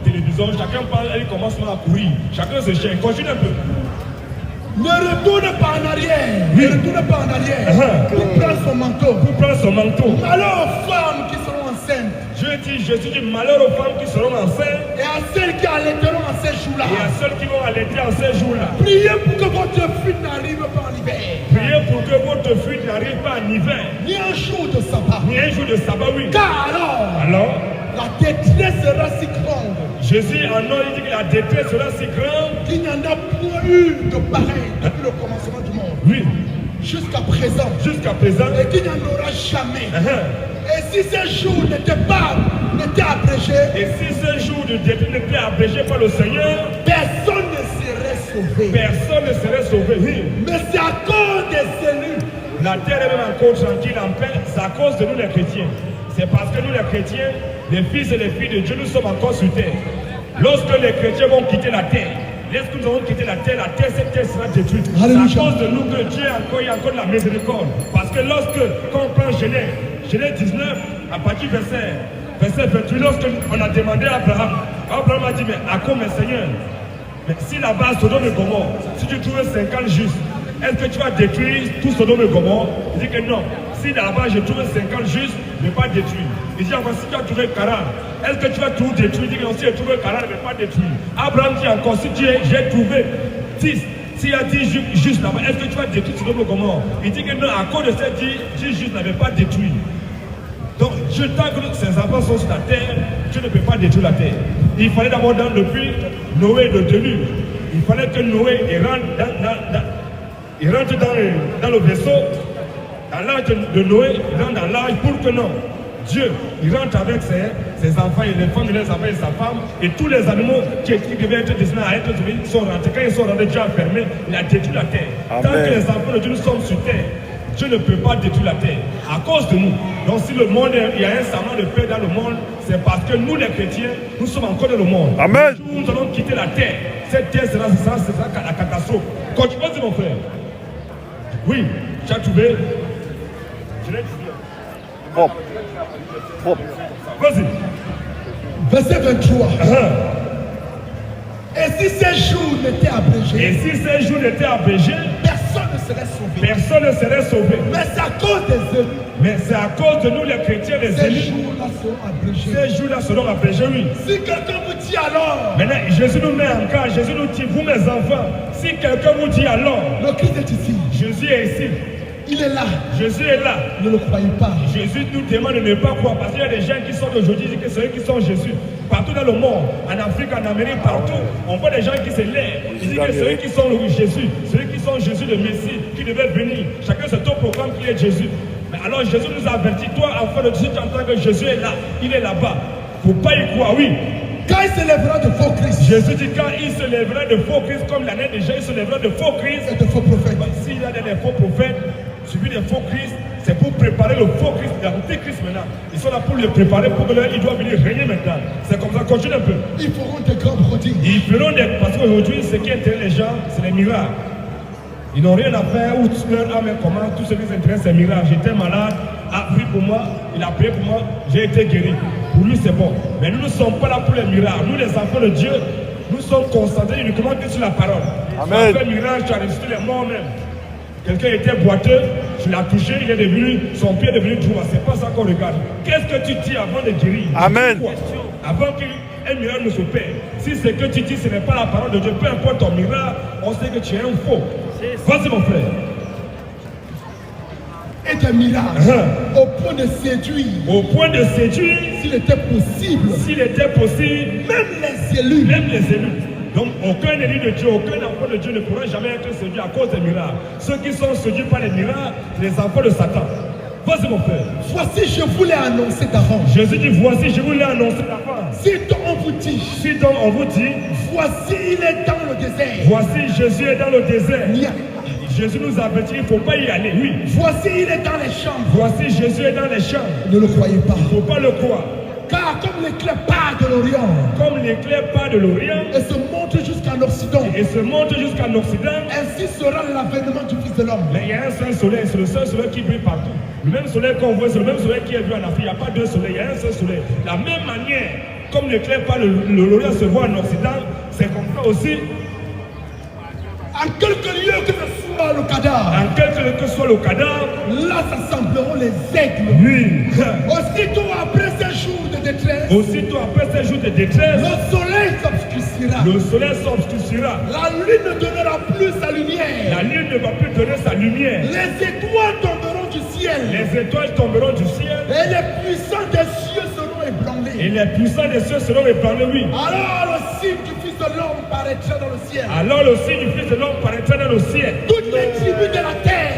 télévision? Chacun parle, il commence à courir. Chacun se cherche. Continue un peu. Ne retourne pas en arrière. Oui. Ne retourne pas en arrière. Pour prendre son manteau. Pour prendre son manteau. Malheur aux femmes qui seront enceintes. Jésus dit malheur aux femmes qui seront enceintes. Et à celles qui allaiteront en ces jours-là. Et à celles qui vont allaiter en ces jours-là. Priez pour que votre fuite n'arrive pas en hiver. Priez pour que votre fuite n'arrive pas en hiver. Ni un jour de sabbat. Ni un jour de sabbat, oui. Car alors la détresse sera si grande. Jésus en nom, il dit que la détresse sera si grande qu'il n'y en a point eu de pareil depuis le commencement du monde. Oui. Jusqu'à présent. Jusqu'à présent. Et qu'il n'y en aura jamais. Et si ce jour n'était abrégé. Et si ce jour de détresse n'était abrégé par le Seigneur, personne ne serait sauvé. Personne ne serait sauvé. Oui. Mais c'est à cause des élus. La terre est même encore tranquille en paix. C'est à cause de nous les chrétiens. C'est parce que nous les chrétiens, les fils et les filles de Dieu, nous sommes encore sur terre. Lorsque les chrétiens vont quitter la terre, Lorsque nous allons quitter la terre cette terre sera détruite. Alléluia. C'est à cause de nous que Dieu il y a encore de la miséricorde. Parce que quand on prend Genèse 19, à partir du verset 28, lorsqu'on a demandé à Abraham, Abraham a dit, mais à quoi, mes seigneurs? Mais si là-bas, Sodome et Gomorrhe, si tu trouves 50 justes, est-ce que tu vas détruire tout Sodome et Gomorrhe? Il dit que non. Si là-bas, je trouve 50 justes, je ne vais pas détruire. Il dit encore, si tu as trouvé 40, est-ce que tu vas tout détruire? Il dit que non, si j'ai trouvé 40, je ne vais pas détruire. Abraham dit encore, si j'ai trouvé 10, s'il y a 10 justes là-bas, est-ce que tu vas détruire Sodome et Gomorrhe? Il dit que non, à cause de ces 10 justes, n'avait pas détruit. Donc, tant que ses enfants sont sur la terre, Dieu ne peut pas détruire la terre. Il fallait d'abord dans le puits, Noé le déluge. Il fallait que Noé rentre dans le vaisseau, dans l'âge de Noé, il rentre dans l'âge pour que non. Dieu, il rentre avec ses enfants, et les femmes, les enfants et sa femme, et tous les animaux qui devaient être destinés à être tués, ils sont rentrés. Quand ils sont rentrés, Dieu a fermé, il a détruit la terre. Amen. Tant que les enfants de Dieu sont sur terre, Dieu ne peut pas détruire la terre à cause de nous. Donc si le monde, il y a un serment de paix dans le monde, c'est parce que nous les chrétiens, nous sommes encore dans le monde. Amen. Nous allons quitter la terre. Cette terre sera la catastrophe. Continue, vas-y mon frère. Oui, tu as trouvé. Je l'ai dit. Propre. Propre. Vas-y. Verset 23. Et si ces jours n'étaient abrégés, Et si ces jours n'étaient abrégés, personne ne serait sauvé. personne ne serait sauvé. Mais c'est à cause des élus. Mais c'est à cause de nous les chrétiens, les Ces élus. jours-là seront abrégés. Ces jours-là seront abrégés, oui. Si quelqu'un vous dit alors, Maintenant, Jésus nous met en garde. Jésus nous dit, vous mes enfants, si quelqu'un vous dit alors, le Christ est ici, Jésus est ici, il est là, Jésus est là. ne le croyez pas. Jésus nous demande de ne pas croire parce qu'il y a des gens qui sont aujourd'hui, qui sont ceux qui sont Jésus. Partout dans le monde, en Afrique, en Amérique, partout, on voit des gens qui se lèvent. Ils disent que ceux qui sont Jésus, ceux qui sont Jésus le Messie, qui devait venir, chacun se proclame qu'il est Jésus. Mais alors Jésus nous a averti, toi, enfant de Dieu, tu entends que Jésus est là, il est là-bas. Il ne faut pas y croire, oui. Quand il se lèvera de faux Christ Jésus dit quand il se lèvera de faux Christ, comme l'année déjà, il se lèvera de faux Christ. et de faux prophètes, S'il y a des faux prophètes, suivi des faux Christ, c'est pour préparer le faux Christ, l'antéchrist maintenant. Ils sont là pour le préparer, pour que il doit venir régner maintenant. C'est comme ça, continue un peu. ils feront des grands prodiges. Ils feront des... Parce qu'aujourd'hui, ce qui intéresse les gens, c'est les miracles. Ils n'ont rien à faire, ou leur âme est comment, tout ce qui les intéresse, c'est les miracles. J'étais malade, a prié pour moi, il a prié pour moi, j'ai été guéri. Pour lui, c'est bon. Mais nous ne sommes pas là pour les miracles. Nous, les enfants de Dieu, nous sommes concentrés uniquement que sur la parole. Amen. Tu as fait miracle, tu as ressuscité les morts même. Quelqu'un était boiteux, tu l'as touché, il est devenu, son pied est devenu droit. C'est pas ça qu'on regarde. Qu'est-ce que tu dis avant de guérir? Amen. Avant qu'un miracle ne se perde. Si ce que tu dis, ce n'est pas la parole de Dieu, peu importe ton miracle, on sait que tu es un faux. Vas-y mon frère. Et des miracles au point de séduire. Au point de séduire, S'il était possible, s'il était possible, même les élus, même les élus. Donc aucun élu de Dieu, aucun enfant de Dieu ne pourra jamais être séduit à cause des miracles. Ceux qui sont séduits par les miracles, c'est les enfants de Satan. Vas-y mon frère. voici je vous l'ai annoncé d'avance. Jésus dit, voici, je vous l'ai annoncé d'avance. Si donc on vous dit, Si donc on vous dit, voici il est dans le désert, voici Jésus est dans le désert. n'y a- Jésus nous a averti, il ne faut pas y aller, oui. voici il est dans les champs, Voici Jésus est dans les champs. ne le croyez pas. Il ne faut pas le croire. Car comme l'éclair part de l'Orient Comme l'éclair part de l'Orient et se monte jusqu'en Occident, et se monte jusqu'en Occident, ainsi sera l'avènement du Fils de l'homme. mais il y a un seul soleil, c'est le seul soleil qui brille partout. Le même soleil qu'on voit, c'est le même soleil qui est vu en Afrique. Il n'y a pas deux soleils, il y a un seul soleil. De la même manière, comme l'éclair part de l'Orient se voit en Occident, c'est comme ça aussi. En quelque lieu que ce soit le cadavre, En quelque que soit le cadavre, là s'assembleront les aigles. oui. Aussitôt après ces jours de détresse, Aussitôt après ces jours de détresse, le soleil s'obscurcira. le soleil s'obscurcira. La lune ne donnera plus sa lumière. La lune ne va plus donner sa lumière. Les étoiles tomberont du ciel. Les étoiles tomberont du ciel. Et les puissants des cieux seront Et ébranlés. les puissants des cieux seront ébranlés, oui. Alors le signe du Fils de l'homme paraîtra dans le ciel. Alors le signe du Fils de l'homme paraîtra dans le ciel. Toutes les tribus de la terre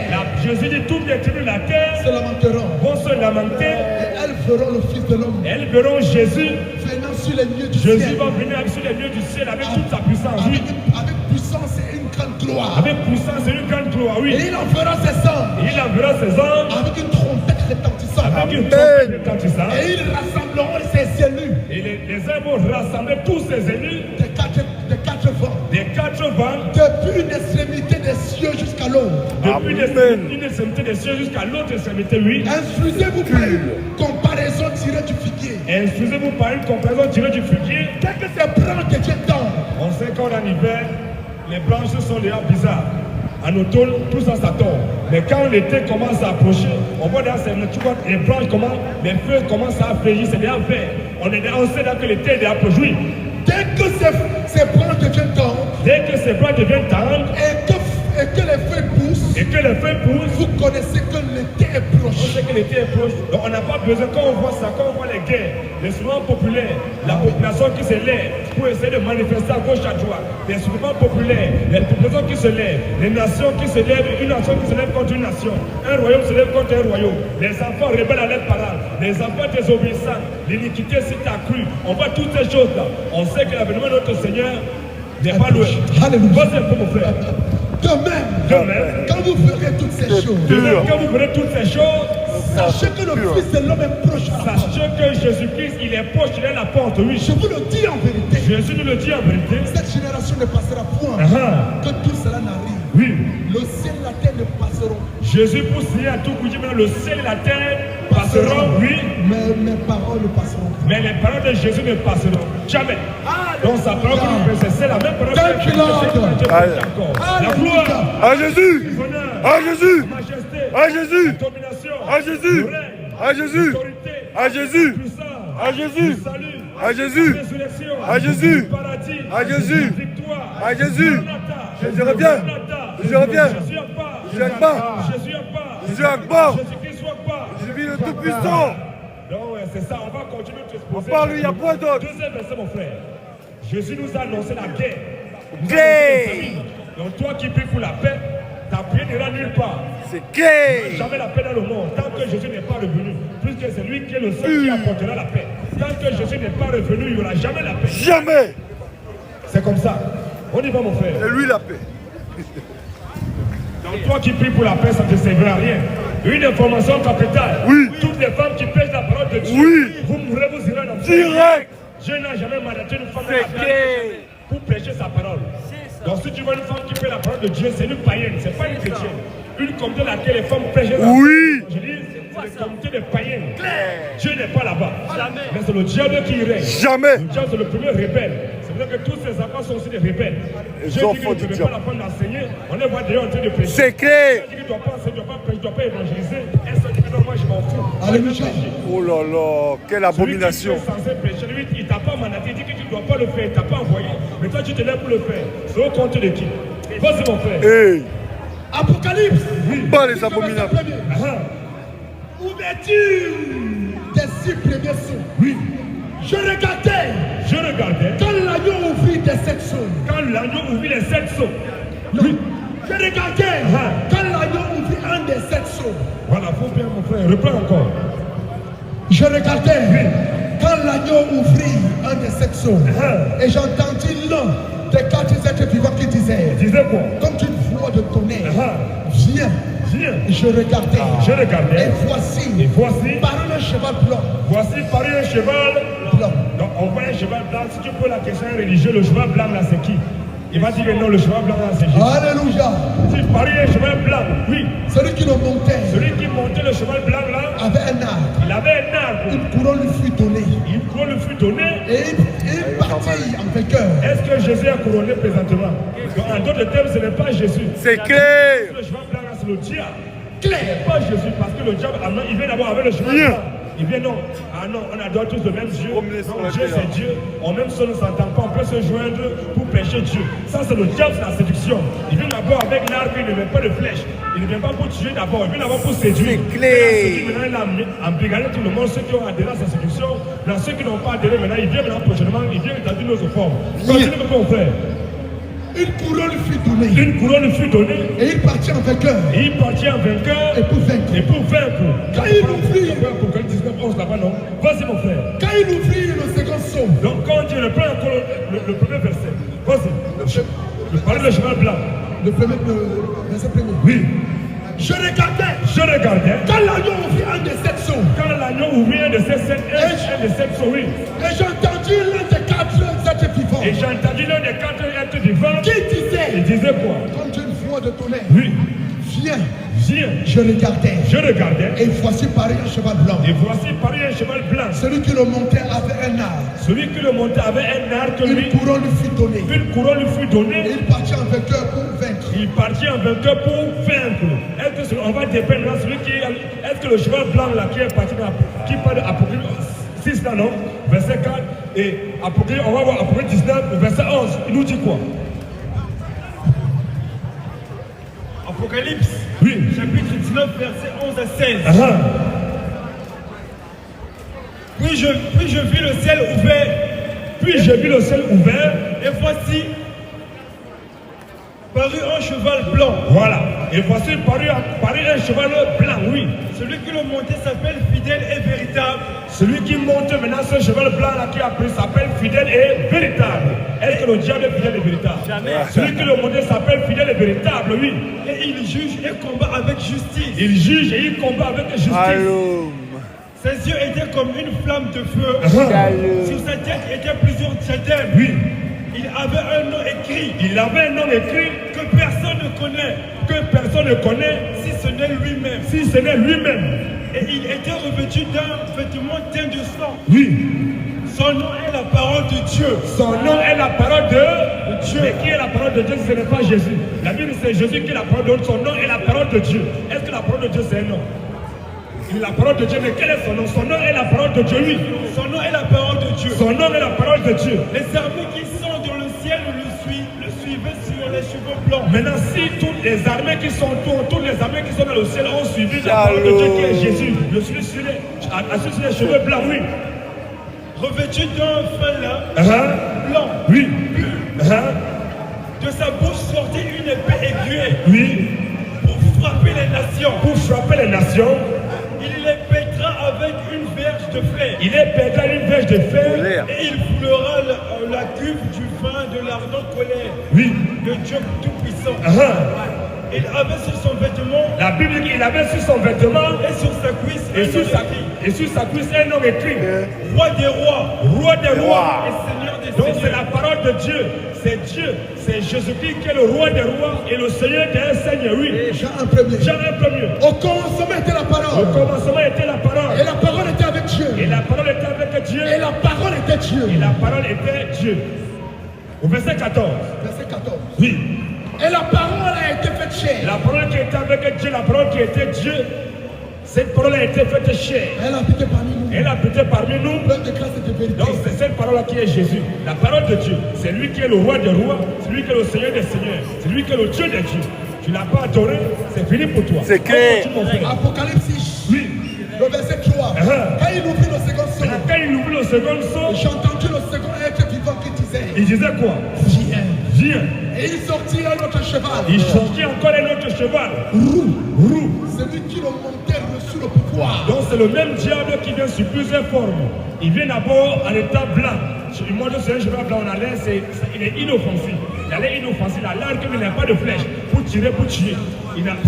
Jésus dit, toutes les tribus de la terre se lamenteront. vont se lamenter. Et elles verront le Fils de l'homme Elles verront Jésus. venant sur les lieux du Jésus ciel. va venir sur les lieux du ciel avec toute sa puissance, oui. Avec puissance et une grande gloire. Avec puissance et une grande gloire, oui. Et il enverra ses hommes Et il enverra ses hommes avec une trompette retentissante. avec une trompette retentissante. Et ils rassembleront ses élus Et les hommes vont rassembler tous ces élus des quatre vents. des quatre vent. Depuis une extrémité des cieux jusqu'à l'autre. Depuis une extrémité des cieux jusqu'à l'autre extrémité, oui. Instruisez-vous par une comparaison tirée du figuier. Instruisez-vous par une comparaison tirée du figuier. Dès que ces branches deviennent tendres, On sait qu'en hiver, les branches sont déjà bizarres. En automne, tout ça, ça tombe. Mais quand l'été commence à approcher, on voit dans tu vois, les branches commencent, les feuilles commencent à fléchir, c'est déjà vert. On sait là que l'été est déjà approché. Oui. dès que ces branches deviennent tendres, Dès que ces branches deviennent tendres, et que les feuilles poussent, vous connaissez que l'été est on proche. sait que l'été est proche. Donc on n'a pas besoin, quand on voit ça, quand on voit les guerres, les soulèvements populaires, la population qui se lève pour essayer de manifester à gauche à droite, les soulèvements populaires, les populations qui se lèvent, les nations qui se lèvent, une nation qui se lève contre une nation, un royaume se lève contre un royaume, les enfants rebelles à leurs parents, les enfants désobéissants, l'iniquité s'est accrue. On voit toutes ces choses-là. On sait que l'avènement de notre Seigneur n'est pas loin. Alléluia. Voici un peu mon frère. De même, quand vous ferez toutes ces choses, Quand vous verrez toutes ces choses, sachez que le Fils de l'homme est proche à la porte. sachez que Jésus-Christ, il est proche, il est à la porte, oui. Je vous le dis en vérité, Jésus nous le dit en vérité. cette génération ne passera point que tout cela n'arrive. Oui. Le ciel et la terre ne passeront, Jésus pour signer à tout coup, dit maintenant le ciel et la terre passeront, oui. mais mes paroles ne passeront pas. Mais les paroles de Jésus ne passeront jamais. Donc sa parole que nous prêchons, c'est la même parole Thank que you, Lord. La gloire, À Jésus, le bonheur, à Jésus, la majesté, à Jésus, la domination, à Jésus, le règne, à Jésus, l'autorité, à Jésus, la puissance, à Jésus, le salut, à Jésus, la résurrection, à Jésus, le paradis, à Jésus, la victoire, à Jésus. Maranatha, Jésus revient, Jésus revient, Jésus Akbar, Jésus Akbar, Jésus Akbar, Jésus Akbar, Jésus-Christ soit Akbar. Jésus le Tout-Puissant. Non, ouais, c'est ça, on va continuer de exposer. Par lui, il n'y a point d'autre. Deuxième verset, mon frère. Jésus nous a annoncé la guerre. Nous a Guerre. annoncé la famine. Donc toi qui pries pour la paix, ta prière n'ira nulle part. C'est gay. Jamais la paix dans le monde, tant que Jésus n'est pas revenu. Puisque c'est lui qui est le seul qui apportera la paix. Tant que Jésus n'est pas revenu, il n'y aura jamais la paix. Jamais. C'est comme ça. On y va, mon frère. C'est lui la paix. Donc toi qui pries pour la paix, ça ne te servira à rien. Une information capitale. Oui. Toutes les femmes qui pêchent la parole de Dieu, Oui. vous mourrez, vous irez en enfer. Direct. Dieu n'a jamais mandaté une femme C'est gay. pour prêcher sa parole. Donc si tu vois une femme qui fait la parole de Dieu, c'est une païenne, c'est pas une chrétienne. Une communauté dans laquelle les femmes prêchent la parole. Oui. Je dis, c'est une communauté de païennes. Dieu n'est pas là-bas. Mais c'est le diable qui y règne. Jamais. Le diable, c'est le premier rebelle. C'est vrai que tous ces enfants sont aussi des rebelles. Les Dieu dit enfants qu'il du ne peut pas diable. la prendre d'enseigner. On les voit déjà en train de prêcher. C'est clair. Dieu dit qu'il ne doit pas enseigner, il ne doit pas prêcher, il ne doit pas évangéliser. Et ça dit que non, moi je m'en fous. Alléluia. Oh là là, quelle abomination. Celui qui est censé prêcher, lui, il ne t'a pas mandaté, il dit que tu ne dois pas le faire, il ne t'a pas envoyé. Mais toi, tu te lèves pour le faire. C'est au compte de qui? Vas-y, mon frère. Hey, Apocalypse, pas les abominables. ouverture des 6 premiers sceaux. Oui, Je regardais je regardais quand l'agneau ouvrit des 7 sceaux. quand l'agneau ouvrit les 7 sceaux. Oui. Je regardais quand l'agneau ouvrit un des 7 sceaux. Voilà, faut bien, mon frère. Reprends encore. Je regardais quand l'agneau ouvrit un des 7 sceaux. Et j'entendis l'un des 4 êtres vivants qui disait, Disais quoi? comme une voix de tonnerre, viens. Viens. Je regardais. Je regardais. Et voici, Et voici, parut un cheval blanc. voici paru un cheval. Blanc. Donc on voit un cheval blanc. Si tu poses la question religieuse, le cheval blanc là c'est qui? Il va dire que non, le cheval blanc là c'est Jésus. Alléluia. Si paru un cheval blanc, oui. Celui qui le montait Celui qui montait le cheval blanc là, avait un arc. il avait un arbre. Une couronne lui fut donnée. Une couronne lui fut donnée. Et il partit en vainqueur. Est-ce que Jésus est couronné présentement? Donc, en d'autres termes, ce n'est pas Jésus. C'est clair. Le cheval blanc là, c'est le diable. Clair. Ce n'est pas Jésus, parce que le diable, ah non, il vient d'abord avec le cheval Rien. blanc. Il vient non. Ah non, on adore tous le même Dieu. Promener sur Non, la Dieu terre. c'est Dieu. En même temps, on ne s'entend pas. On peut se joindre pour prêcher Dieu. Ça, c'est le diable, c'est la séduction. Il vient d'abord avec l'arbre, il ne met pas de flèche. Il ne vient pas pour tuer d'abord, il vient d'abord pour séduire. C'est clair. Maintenant, il a embrigadé tout le monde, ceux qui ont adhéré à sa séduction. Dans ceux qui n'ont pas adhéré, maintenant, il vient maintenant prochainement, il vient dans une autre forme. Continue, mon frère. Une couronne lui fut donnée. Une couronne lui fut donnée. Et il partit en vainqueur. Et il partit en vainqueur. Et pour vaincre. Et pour vaincre. Quand il ouvrit. Apocalypse 19, 11 là-bas, non? Vas-y, mon frère. Quand il ouvrit le second sceau. Donc, quand Dieu reprend encore le premier verset, vas-y. Je parlais de cheval blanc. Le verset premier. Oui. Je regardais Je regardais. quand l'agneau ouvrit un des 7 sceaux. Quand l'agneau ouvrit un de ces 7 oui. Et j'entendis l'un des 4 êtres vivants Et j'ai entendu l'un des 4 êtres vivants qui disait, tonnerre. Oui. Viens. Viens. Je regardais. Je regardais. Et voici parut un cheval blanc. Et voici parut un cheval blanc. Celui qui le montait avait un arc. Celui qui le montait avait un arc. Une couronne lui fut donnée. Une couronne lui fut donnée. Et il partit en vainqueur pour vaincre. Il partit en vainqueur pour vaincre. Est-ce que on va dépendre de celui qui est-ce que le cheval blanc là qui est parti qui parle d'Apocalypse 6 là non? Verset 4 et Apocalypse, on va voir Apocalypse 19, verset 11. Il nous dit quoi? Apocalypse, oui. Chapitre 19, verset 11 à 16. Puis je vis le ciel ouvert. Puis je vis le ciel ouvert. Et voici parut un cheval blanc. Voilà. Et voici parut un cheval blanc, oui. Celui qui le montait s'appelle fidèle et véritable. Celui qui monte maintenant ce cheval blanc là qui a pris s'appelle fidèle et véritable. Est-ce que le diable est fidèle et véritable? Jamais. Celui qui le montait s'appelle fidèle et véritable, oui. Et il juge et combat avec justice. Il juge et il combat avec justice. Allô. Ses yeux étaient comme une flamme de feu. Sur sa tête étaient plusieurs diadèmes. Oui. Il avait un nom écrit. Il avait un nom écrit que personne ne connaît. Que personne ne connaît. Si ce n'est lui-même. Si ce n'est lui-même. Et il était revêtu d'un vêtement teint de sang. Oui. Son nom est la parole de Dieu. Son nom est la parole de Dieu. Mais qui est la parole de Dieu? Ce n'est pas Jésus. La Bible c'est Jésus qui est la parole de Dieu. Son nom est la parole de Dieu. Est-ce que la parole de Dieu c'est un nom? Il est la parole de Dieu, mais quel est son nom? Son nom est la parole de Dieu, oui. Son nom est la parole de Dieu. Son nom est la parole de Dieu. Les armées qui sont dans le ciel le suivaient sur les cheveux blancs. Maintenant, si toutes les armées qui sont toutes les armées qui sont dans le ciel ont suivi la parole de Dieu qui est Jésus, le suivi sur les cheveux blancs, oui. Revêtu d'un fin lin blanc. Oui. De sa bouche sortait une épée aiguë. Oui. Pour frapper les nations. Pour frapper les nations. Il les pètera avec une verge de fer. Il les pètera une verge de fer. Et il foulera la cuve du vin de l'ardente colère. Oui. De Dieu Tout-Puissant. Il avait sur son vêtement. La Bible dit qu'il avait sur son vêtement. Et sur sa cuisse. Et sur sa cuisse un nom écrit. Roi des rois. Roi des rois. Et Seigneur des donc seigneurs. c'est la parole de Dieu. C'est Dieu. C'est Jésus-Christ qui est le roi des rois et le Seigneur des seigneurs. Oui. Jean 1er. Jean 1er. Au commencement était la parole. Au commencement était la parole. Et la parole était avec Dieu. Et la parole était avec Dieu. Et la parole était Dieu. Et la parole était Dieu. Au verset 14. Verset 14. Oui. Et la parole a été faite chair. La parole qui était avec Dieu, la parole qui était Dieu, cette parole a été faite chair. Elle a habité parmi nous. Elle a habité parmi nous. Pleine de grâce et de vérité. Donc c'est cette parole-là qui est Jésus. La parole de Dieu. C'est lui qui est le roi des rois. C'est lui qui est le Seigneur des seigneurs. C'est lui qui est le Dieu des dieux. Tu ne l'as pas adoré, c'est fini pour toi. C'est clair. Apocalypse 6. Oui. Le verset 3. Quand il ouvrit le second son. Quand il ouvrit le second son. J'ai entendu le second être vivant qui disait. Il disait quoi? Viens. Viens. Et il sortit un autre cheval. Il sortit encore un autre cheval. Roux. Celui qui le montait reçut le pouvoir. Donc c'est le même diable qui vient sur plusieurs formes. Il vient d'abord en état blanc. Moi je suis un cheval blanc en l'air, il est inoffensif. Il est inoffensif. La l'arc, il n'a pas de flèche pour tirer, pour tuer.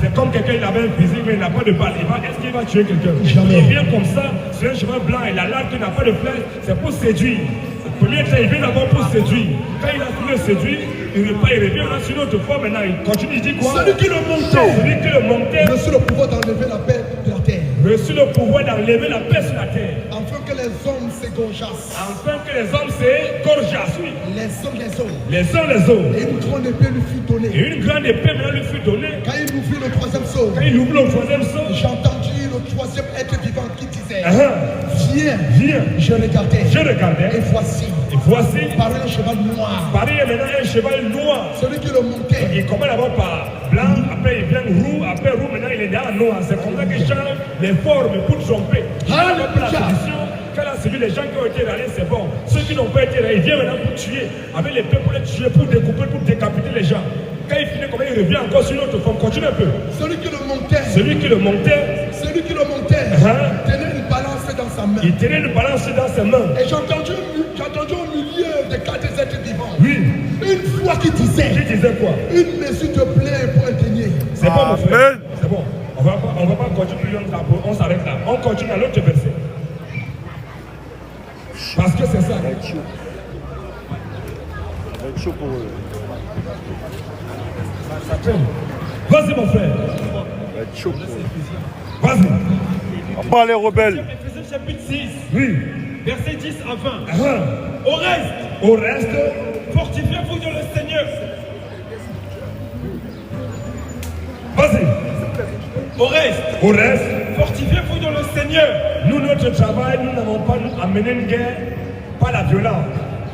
C'est comme quelqu'un qui avait un physique mais il n'a pas de balle. Est-ce qu'il va tuer quelqu'un? Jamais. Il vient comme ça, c'est un cheval blanc et la l'arc n'a pas de flèche, c'est pour séduire. Le premier temps, il vient d'abord pour séduire. Quand il a fini de séduire, il repart, il revient là sur une autre fois maintenant, il continue, il dit quoi? Celui qui le montait. Celui qui le montait. Reçut le pouvoir d'enlever la paix de la terre. Reçut le pouvoir d'enlever la paix sur la terre. Afin que les hommes s'égorgeassent. Afin que les hommes s'égorgeassent, oui. Les uns les autres. Les uns les autres. Et une grande épée lui fut donnée. Et une grande épée maintenant lui fut donnée. Quand il ouvrit le troisième saut. Quand il ouvrit le troisième saut. J'ai entendu le troisième être vivant qui disait. Viens. Viens. Je regardais. Je regardais. Et voici. Parut un cheval noir. Parut maintenant un cheval noir. Celui qui le montait. Il commence d'abord par blanc, après il vient roux, après roux, maintenant il est déjà noir. C'est comme ça qu'il change les formes pour tromper. Quand il a suivi les gens qui ont été ralliés, c'est bon. Ceux qui n'ont pas été ralliés, il vient maintenant pour tuer. Avec les peuples pour les tuer, pour découper, pour décapiter les gens. Quand il finit, comment il revient encore sur une autre forme. Continue un peu. Celui qui le montait. Celui qui le montait. Celui qui le montait. Tenait une balance dans sa main. Il tenait une balance dans ses mains. Et j'ai entendu au milieu des quatre êtres vivants. Oui. Une voix qui disait. Qui disait quoi? Une mesure de blé pour un denier. C'est bon, mon frère. C'est bon. On va pas continuer plus longtemps. On s'arrête là. On continue à l'autre verset. Parce que c'est ça. Ça va être chaud pour eux. Ça traîne. Vas-y, mon frère. va être chaud. Vas-y. À part les rebelles. Ephésiens chapitre 6, Oui. versets 10 à 20. Ah. Au Au reste, fortifiez-vous dans le Seigneur. vas-y. Au reste, fortifiez-vous dans le Seigneur. Nous, notre travail, nous n'avons pas amené une guerre par la violence.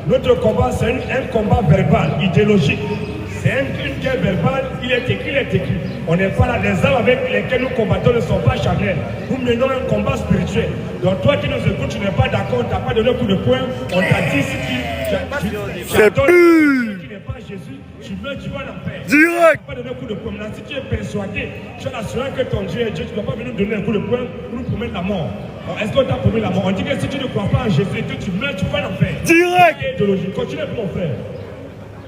Notre combat, c'est un combat verbal, idéologique. C'est une guerre verbale, il est écrit. On n'est pas là, les armes avec lesquelles nous combattons ne sont pas charnelles. Nous menons un combat spirituel. Donc toi qui nous écoutes, tu n'es pas d'accord, tu n'as pas donné un coup de poing, on t'a dit si tu C'est pur. pur. Tu n'es pas Jésus, tu meurs, tu vas en enfer. Direct. Tu n'as pas donné un coup de poing. Maintenant, si tu es persuadé, tu as l'assurance que ton Dieu est Dieu, tu ne vas pas venir nous donner un coup de poing pour nous promettre la mort. Alors, est-ce qu'on t'a promis la mort? On dit que si tu ne crois pas en Jésus et que tu meurs, tu vas en enfer. Direct. C'est idéologie. Continue mon frère.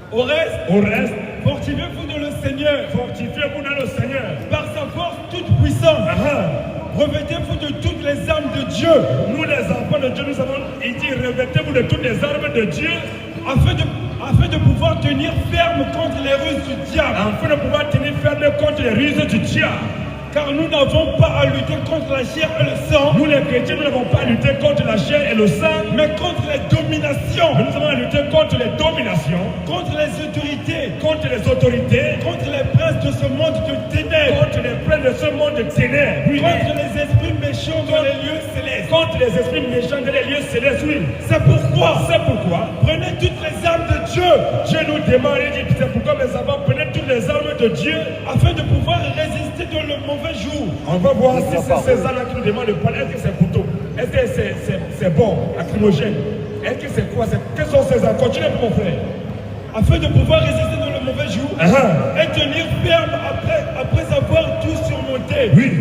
Au reste, fortifiez-vous dans le Seigneur. Fortifiez-vous dans le Seigneur. Par sa force toute puissante. Revêtez-vous de toutes les armes de Dieu. Nous les enfants de Dieu, nous avons dit revêtez-vous de toutes les armes de Dieu afin de pouvoir tenir ferme contre les ruses du diable. afin de pouvoir tenir ferme contre les ruses du diable. Car nous n'avons pas à lutter contre la chair et le sang, Nous les chrétiens, nous n'avons pas à lutter contre la chair et le sang, mais contre les dominations, mais nous avons à lutter contre les dominations, contre les autorités, contre les autorités, contre les princes de ce monde de ténèbres, contre les princes de ce monde de ténèbres, oui, contre les esprits méchants dans les lieux célestes. contre les esprits méchants dans les lieux célestes, oui. C'est pourquoi, Prenez toutes les armes de Dieu, Dieu nous demande, il dit, c'est pourquoi mes enfants, prenez toutes les armes de Dieu, afin de pouvoir résister dans le mauvais jour. on va voir si c'est ces armes qui nous demandent de prendre, est-ce que c'est couteau, est-ce que c'est bon, lacrymogène, est-ce que c'est quoi, quels sont ces armes? Continuez pour mon frère. Afin de pouvoir résister dans le mauvais jour et tenir ferme après avoir tout surmonté. Oui.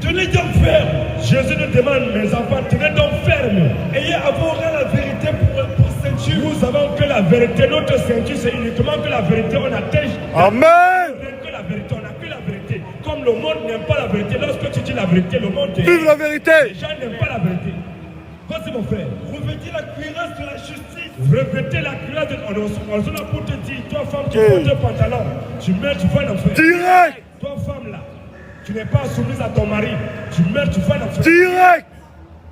Tenez donc ferme. Jésus nous demande, mes enfants, tenez donc ferme. Ayez à vos reins la vérité pour ceinture. Nous savons que la vérité, notre ceinture, c'est uniquement que la vérité, on atteigne. Amen. Que la vérité, on n'a que la vérité. Comme le monde n'aime pas la vérité, lorsque tu dis la vérité, le monde dit. Vive la vérité. Les gens n'aiment pas la vérité. Vas-y mon frère. Revêtez la cuirasse de la justice. Revêtez la cuirasse de... On est là pour te dire, toi femme qui porte un pantalon, tu meurs, tu vas en enfer. Direct. Toi femme là, tu n'es pas soumise à ton mari, tu meurs, tu vas en enfer. Direct.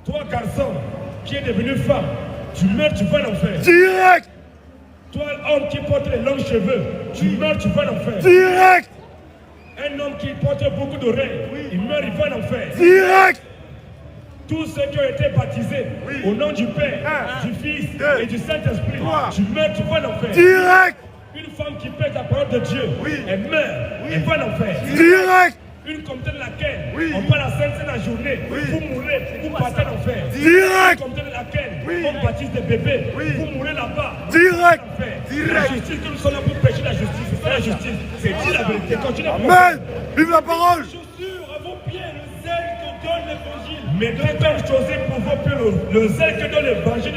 Toi garçon, qui est devenu femme, tu meurs, tu vas en enfer. Direct. Toi homme qui porte les longs cheveux, tu meurs, tu vas en enfer. Direct. Un homme qui porte beaucoup d'oreilles, il meurt, il va en enfer. Direct. Tous ceux qui ont été baptisés au nom du Père, du Fils et du Saint-Esprit, tu meurs, tu vas en enfer. Direct. Une femme qui pèse la parole de Dieu, elle meurt, elle va en enfer. Direct. Une comme telle laquelle on prend la Sainte la journée, vous mourrez, vous partez en enfer. Direct. Une comme telle laquelle on baptise des bébés, vous mourrez là-bas. Direct. La justice que nous sommes là pour pécher la justice, c'est ça la justice, c'est dire la vérité. Continue à Amen. Vive la parole. Chaussures à vos pieds, le zèle que donne l'évangile. Mettez comme chose pour vos pieds le zèle que donne l'évangile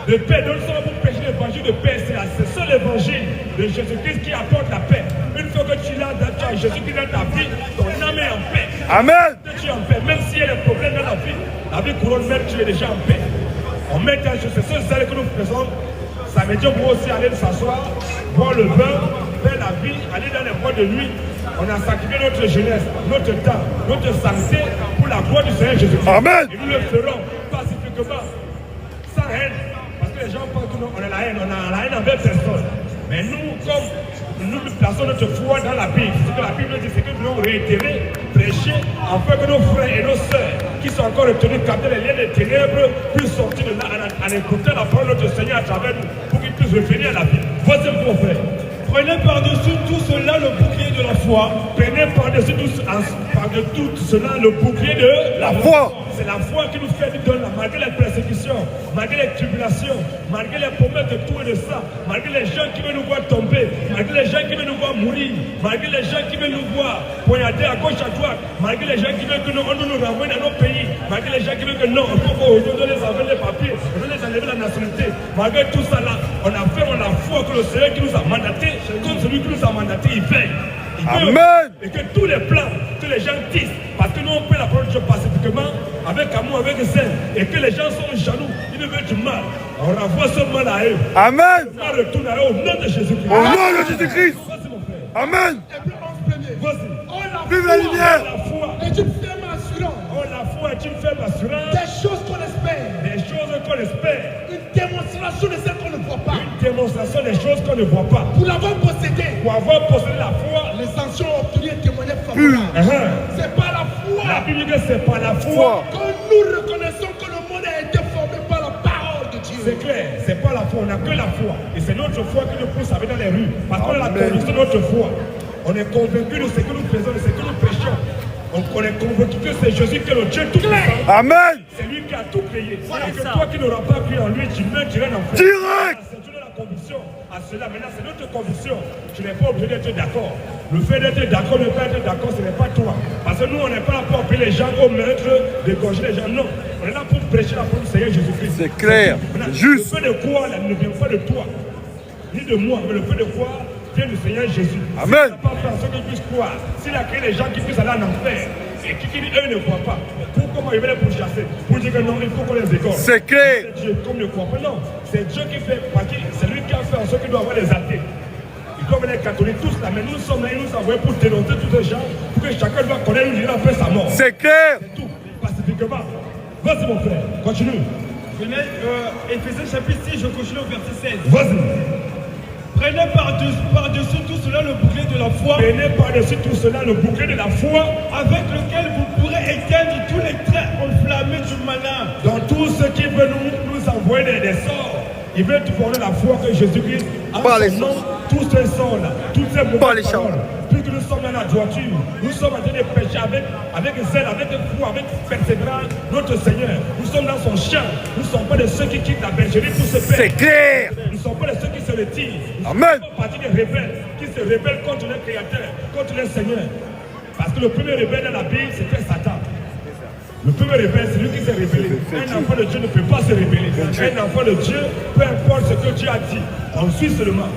de paix. Nous sommes pour pécher l'évangile de paix. C'est ça l'évangile de Jésus-Christ qui apporte la paix. Une fois que tu as Jésus-Christ dans ta vie, ton âme est en paix. Amen. Tu es en paix, même s'il y a des problèmes dans la vie couronne, même tu es déjà en paix. On met un jeu, c'est ce zèle que nous faisons. Ça veut dire pour aussi aller s'asseoir, boire le bain, faire la vie, aller dans les bois de nuit. On a sacrifié notre jeunesse, notre temps, notre santé pour la gloire du Seigneur Jésus-Christ. Amen. Et nous le ferons pacifiquement, sans haine. Parce que les gens pensent qu'on a la haine, on a la haine envers personne. Mais nous, comme nous plaçons notre foi dans la Bible, ce que la Bible dit, c'est que nous devons réitérer, prêcher, afin que nos frères et nos sœurs qui sont encore retenus, capter les liens des ténèbres, puissent sortir de là en écoutant la parole de notre Seigneur à travers nous, pour qu'ils puissent revenir à la vie. Voici mon frère. Prenez par-dessus tout cela le bouclier de la foi. Prenez par-dessus tout cela le bouclier de La foi. C'est la foi qui nous fait vivre malgré les persécutions, malgré les tribulations, malgré les promesses de tout et de ça, malgré les gens qui veulent nous voir tomber, malgré les gens qui veulent nous voir mourir, malgré les gens qui veulent nous voir poignarder à gauche à droite, malgré les gens qui veulent que nous renvoie dans nos pays, malgré les gens qui veulent que non, il faut qu'on les enlève les papiers, on doit les enlever la nationalité. Malgré tout ça là, on a fait la foi que le Seigneur qui nous a mandaté, comme celui qui nous a mandaté, il veille. Amen. Et que tous les plans que les gens disent, parce que nous on peut la parole de Dieu pacifiquement, avec amour, avec zèle, et que les gens sont jaloux, ils veulent du mal, on renvoie ce mal à eux. Amen. On retourne à eux au nom de Jésus-Christ. Au nom de Jésus-Christ. Vas-y, mon frère. Amen. Et puis on Vas-y. Oh la Vive la foi lumière. La foi. est une ferme assurance. Oh, la foi est une ferme assurance. Des choses qu'on espère. Des choses qu'on espère. Une démonstration de celles qu'on ne voit pas. Une démonstration des choses qu'on ne voit pas. Pour l'avoir possédé, Pour avoir possédé la foi, les sanctions ont obtenu un témoignage favorable. C'est pas la foi la Bible dit que c'est par la foi. que nous reconnaissons que le monde a été formé par la parole de Dieu. C'est clair, c'est pas la foi, on n'a que la foi. Et c'est notre foi qui nous pousse à aller dans les rues. Parce qu'on a la Amen. conviction de notre foi. On est convaincu de ce que nous faisons, de ce que nous prêchons. On est convaincu que c'est Jésus qui est le Dieu tout puissant. Amen. C'est lui qui a tout créé. Et que toi qui n'auras pas cru en lui, tu meurs, tu rentres en enfer. Direct. C'est toute la conviction à cela. Maintenant, c'est notre conviction. Tu n'es pas obligé d'être d'accord. Le fait d'être d'accord, ne pas être d'accord, ce n'est pas toi. Parce que nous, on n'est pas là pour appeler les gens au meurtre, d'égorger les gens. Non. On est là pour prêcher la parole du Seigneur Jésus-Christ. C'est clair. Maintenant, Juste. le feu de quoi là, ne vient pas de toi, ni de moi, mais le feu de quoi vient du Seigneur Jésus. Amen. Il n'a pas fait en sorte qu'ils puissent croire. S'il a créé les gens qui puissent aller en enfer, et qui eux ne croient pas, comment il veut les pourchasser? Pour dire que non, il faut qu'on les égorge. C'est clair. C'est Dieu, comme ne croit pas. Non, c'est Dieu qui fait partie. C'est lui qui a fait en sorte qu'il doit avoir les athées. Ils doivent être les catholiques, tous là, mais nous sommes là, ils nous envoient pour dénoncer tous ces gens, pour que chacun doit connaître où il a fait sa mort. C'est clair. C'est tout, pacifiquement. Vas-y mon frère, continue. Éphésiens chapitre 6, je continue au verset 16. Vas-y. Prenez par-dessus tout cela le bouclier de la foi, Prenez par-dessus tout cela le bouclier de la foi, avec lequel vous pourrez éteindre tous les traits enflammés du malin. dans tout ce qui veut nous envoyer des sorts. Il veut te donner la foi que Jésus-Christ a Par les son nom, sorts. tous ces sorts là, toutes ces Par les mauvaises paroles. sorts. Plus que nous sommes dans la droiture, nous sommes en train de pécher avec zèle, avec foi, avec persévérance, notre Seigneur. Nous sommes dans son champ. Nous ne sommes pas de ceux qui quittent la bergerie pour se C'est perdre. clair. Nous ne sommes pas de ceux qui se retirent. Nous Amen. sommes pas partie des rebelles qui se rebellent contre le Créateur, contre le Seigneur. Parce que le premier rebelle dans la Bible, c'était Satan. Le premier rebelle, c'est lui qui s'est rebellé. Un enfant de Dieu ne peut pas se rebeller. Un enfant de Dieu, peu importe ce que Dieu a dit, on suit seulement.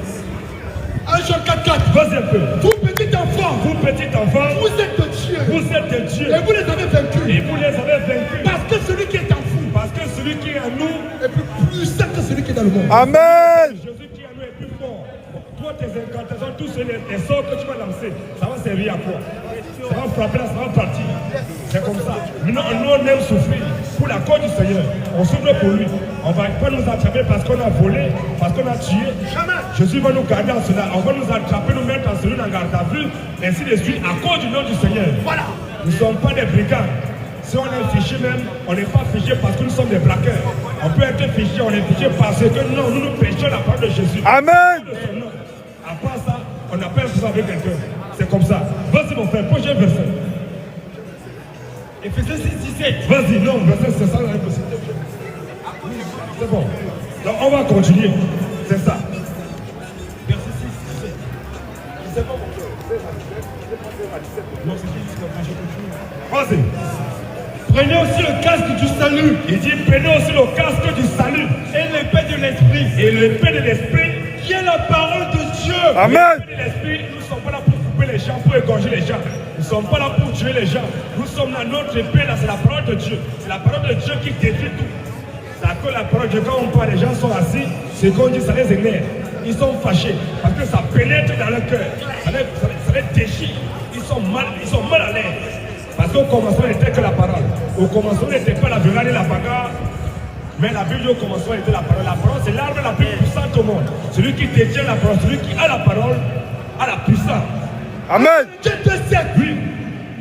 1 Jean 4,4. Vas-y un peu. Vous petit enfant, Vous, petit enfant, vous êtes de Dieu. vous êtes de Dieu. Et vous les avez vaincus. Et vous les avez vaincus. Parce que celui qui est en vous Parce que celui qui est en nous, est plus puissant que celui qui est dans le monde. Amen. Jésus qui est en nous est plus fort. Toi, tes incantations, tous les sorts que tu vas lancer, ça va servir à quoi? Ça va frapper là, ça va partir. C'est comme ça. Maintenant, nous, on aime souffrir pour la cause du Seigneur. On souffre pour lui. On ne va pas nous attraper parce qu'on a volé, parce qu'on a tué. Jésus va nous garder en cela. On va nous attraper, nous mettre en celui en garde à vue, ainsi de suite, à cause du nom du Seigneur. Voilà. Nous ne sommes pas des brigands. Si on est fiché même, on n'est pas fiché parce que nous sommes des braqueurs. On peut être fiché, on est fiché parce que non, nous prêchons la parole de Jésus. Amen. De son nom. À part ça, on n'a pas besoin avec quelqu'un. C'est comme ça. Vas-y mon frère, prochain verset. Éphésiens 6, 17. Vas-y, non, verset c'est ça la réponse. C'est bon. Donc on va continuer. C'est ça. Verset 6, 17. C'est bon mon frère. Non, c'est juste comme ça, je continue. Vas-y. Prenez aussi le casque du salut Il dit prenez aussi le casque du salut et l'épée de l'esprit, et l'épée de l'esprit. qui est la parole de Dieu. Amen. L'esprit de l'esprit, nous ne sommes pas là pour couper les gens, pour égorger les gens. Nous ne sommes pas là pour tuer les gens. Nous sommes là, notre épée, là, c'est la parole de Dieu. C'est la parole de Dieu qui détruit tout. C'est à cause de la parole de Dieu. Quand on parle, les gens sont assis, ce qu'on dit, ça les énerve. Ils sont fâchés parce que ça pénètre dans leur cœur. Ça les déchire. Ils sont mal à l'aise. Parce qu'au commencement n'était que la parole. Au commencement n'était pas la violence et la bagarre. Mais la Bible au commencement était la parole. La parole, c'est l'arme la plus puissante au monde. Celui qui détient la parole, celui qui a la parole, a la puissance. Amen. Dieu te sait. Oui.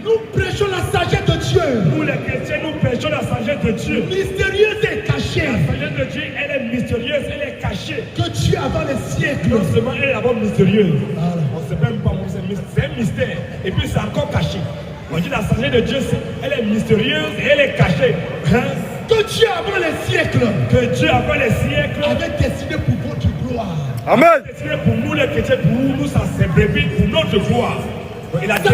Nous prêchons la sagesse de Dieu. Nous les chrétiens, nous prêchons la sagesse de Dieu. Mystérieuse et cachée. La sagesse de Dieu, elle est mystérieuse, elle est cachée. Que Dieu avant les siècles. Non seulement elle est d'abord mystérieuse. Voilà. On ne sait même pas, c'est un mystère. Et puis c'est encore caché. On dit la sagesse de Dieu, elle est mystérieuse et elle est cachée. Hein? Que Dieu avant les siècles. Que Dieu avant les siècles avait destiné pour votre gloire. Amen. Destiné pour nous les chrétiens, pour nous ça s'est bébé pour notre gloire. Il a dit,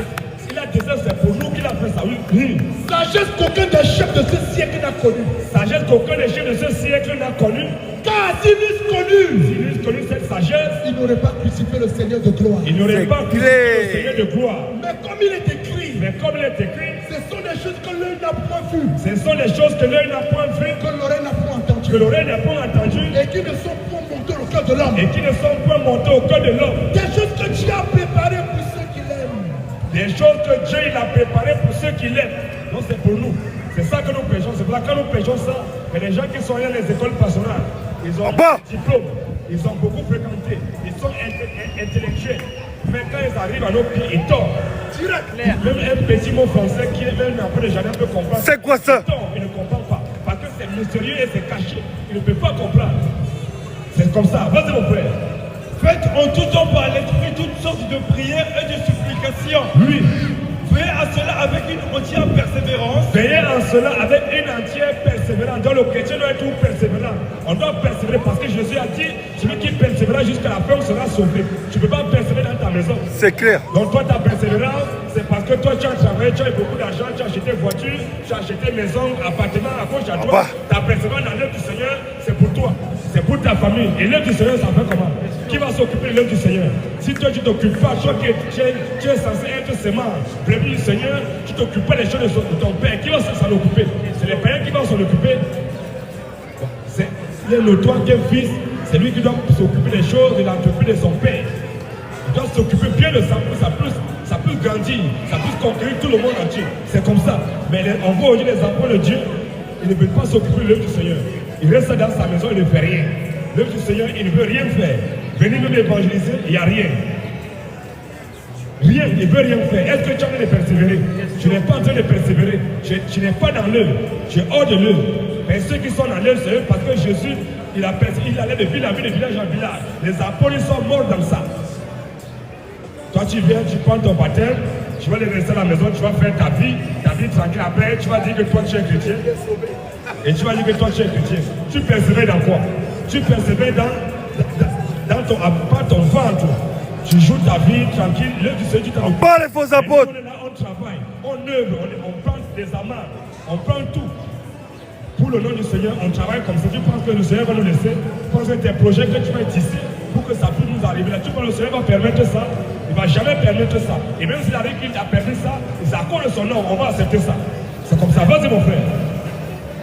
c'est pour nous qu'il a fait ça. Oui. Sagesse qu'aucun des chefs de ce siècle n'a connue. Sagesse qu'aucun des chefs de ce siècle n'a connue. Car s'ils l'eussent connue, S'ils eussent connu cette sagesse, ils n'auraient pas crucifié le Seigneur de gloire. ils n'auraient C'est pas cru clair. le Seigneur de gloire. Mais comme il est écrit, Mais comme il est écrit, ce sont des choses que l'œil n'a point vues, ce sont des choses que l'œil n'a point vues, que l'oreille n'a point entendues, que l'oreille n'a point entendues, et qui ne sont point montées au cœur de l'homme. et qui ne sont point montées au cœur de l'homme. Des choses que Dieu a préparées pour ceux qui l'aiment. Des choses que Dieu il a préparées pour ceux qui l'aiment. Donc c'est pour nous. C'est ça que nous péchons. C'est pour ça que quand nous péchons ça, il y a des gens qui sont allés dans les écoles pastorales. Ils ont un diplôme. Ils ont beaucoup fréquenté. Ils sont intellectuels. Mais quand ils arrivent à nos pieds, ils tombent. Même un petit mot français qui est même un peu de jardin peut comprendre. C'est quoi ça? Il ne comprend pas. Parce que c'est mystérieux et c'est caché. Il ne peut pas comprendre. C'est comme ça. Vas-y mon frère. Faites en tout temps par l'esprit toutes sortes de prières et de supplications. Oui. Veillez à cela avec une entière persévérance. Veillez à cela avec une entière persévérance. Donc le chrétien doit être tout persévérant. On doit persévérer parce que Jésus a dit, celui qui persévérera jusqu'à la fin sera sauvé. Tu ne peux pas persévérer dans ta maison. C'est clair. Donc toi, ta persévérance, c'est parce que toi, tu as travaillé, tu as eu beaucoup d'argent, tu as acheté voiture, tu as acheté maison, appartement à gauche, à droite. Ta persévérance dans l'œuvre du Seigneur, c'est pour toi. C'est pour ta famille. Et l'œuvre du Seigneur, ça fait comment? Qui va s'occuper de l'œuvre du Seigneur? Si toi, tu ne t'occupes pas, toi qui tu es censé être sémant, prévenu du Seigneur, tu ne t'occupes pas des choses de ton Père. Qui va s'en occuper? C'est les païens qui vont s'en occuper. Il est notoire qu'un fils, c'est lui qui doit s'occuper des choses de l'entreprise de son Père. Il doit s'occuper bien de ça peut grandir, ça peut conquérir tout le monde entier. C'est comme ça. Mais on voit aujourd'hui les enfants de Dieu, ils ne veulent pas s'occuper de l'œuvre du Seigneur. Il reste dans sa maison, il ne fait rien. L'œuvre du Seigneur, il ne veut rien faire. Venez nous évangéliser, il n'y a rien. Rien, il ne veut rien faire. Est-ce que tu es en train de persévérer? Tu n'es pas en train de persévérer. Tu n'es pas dans l'œuvre. Tu es hors de l'œuvre. Mais ceux qui sont dans l'œuvre, c'est eux parce que Jésus, il allait de ville en ville, de village en village. Les apôtres, ils sont morts dans ça. Toi, tu viens, tu prends ton baptême, tu vas aller rester à la maison, tu vas faire ta vie tranquille. Après, tu vas dire que toi, tu es chrétien. Et tu vas dire que toi, tu es chrétien. Tu persévères dans quoi? Tu persévères dans ton, pas ton ventre. Tu joues ta vie tranquille. L'œuvre du Seigneur, tu t'en occupes. Pas les faux apôtres. On est là, on travaille, on œuvre, on prend des amas, on prend tout. Pour le nom du Seigneur, on travaille comme ça. Tu penses que le Seigneur va nous laisser? Tu penses que tes projets que tu vas tisser pour que ça puisse nous arriver là. Tu penses que le Seigneur va permettre ça? Il ne va jamais permettre ça. Et même s'il arrive qu'il t'a permis ça, c'est à cause de son nom, on va accepter ça. C'est comme ça. Vas-y mon frère.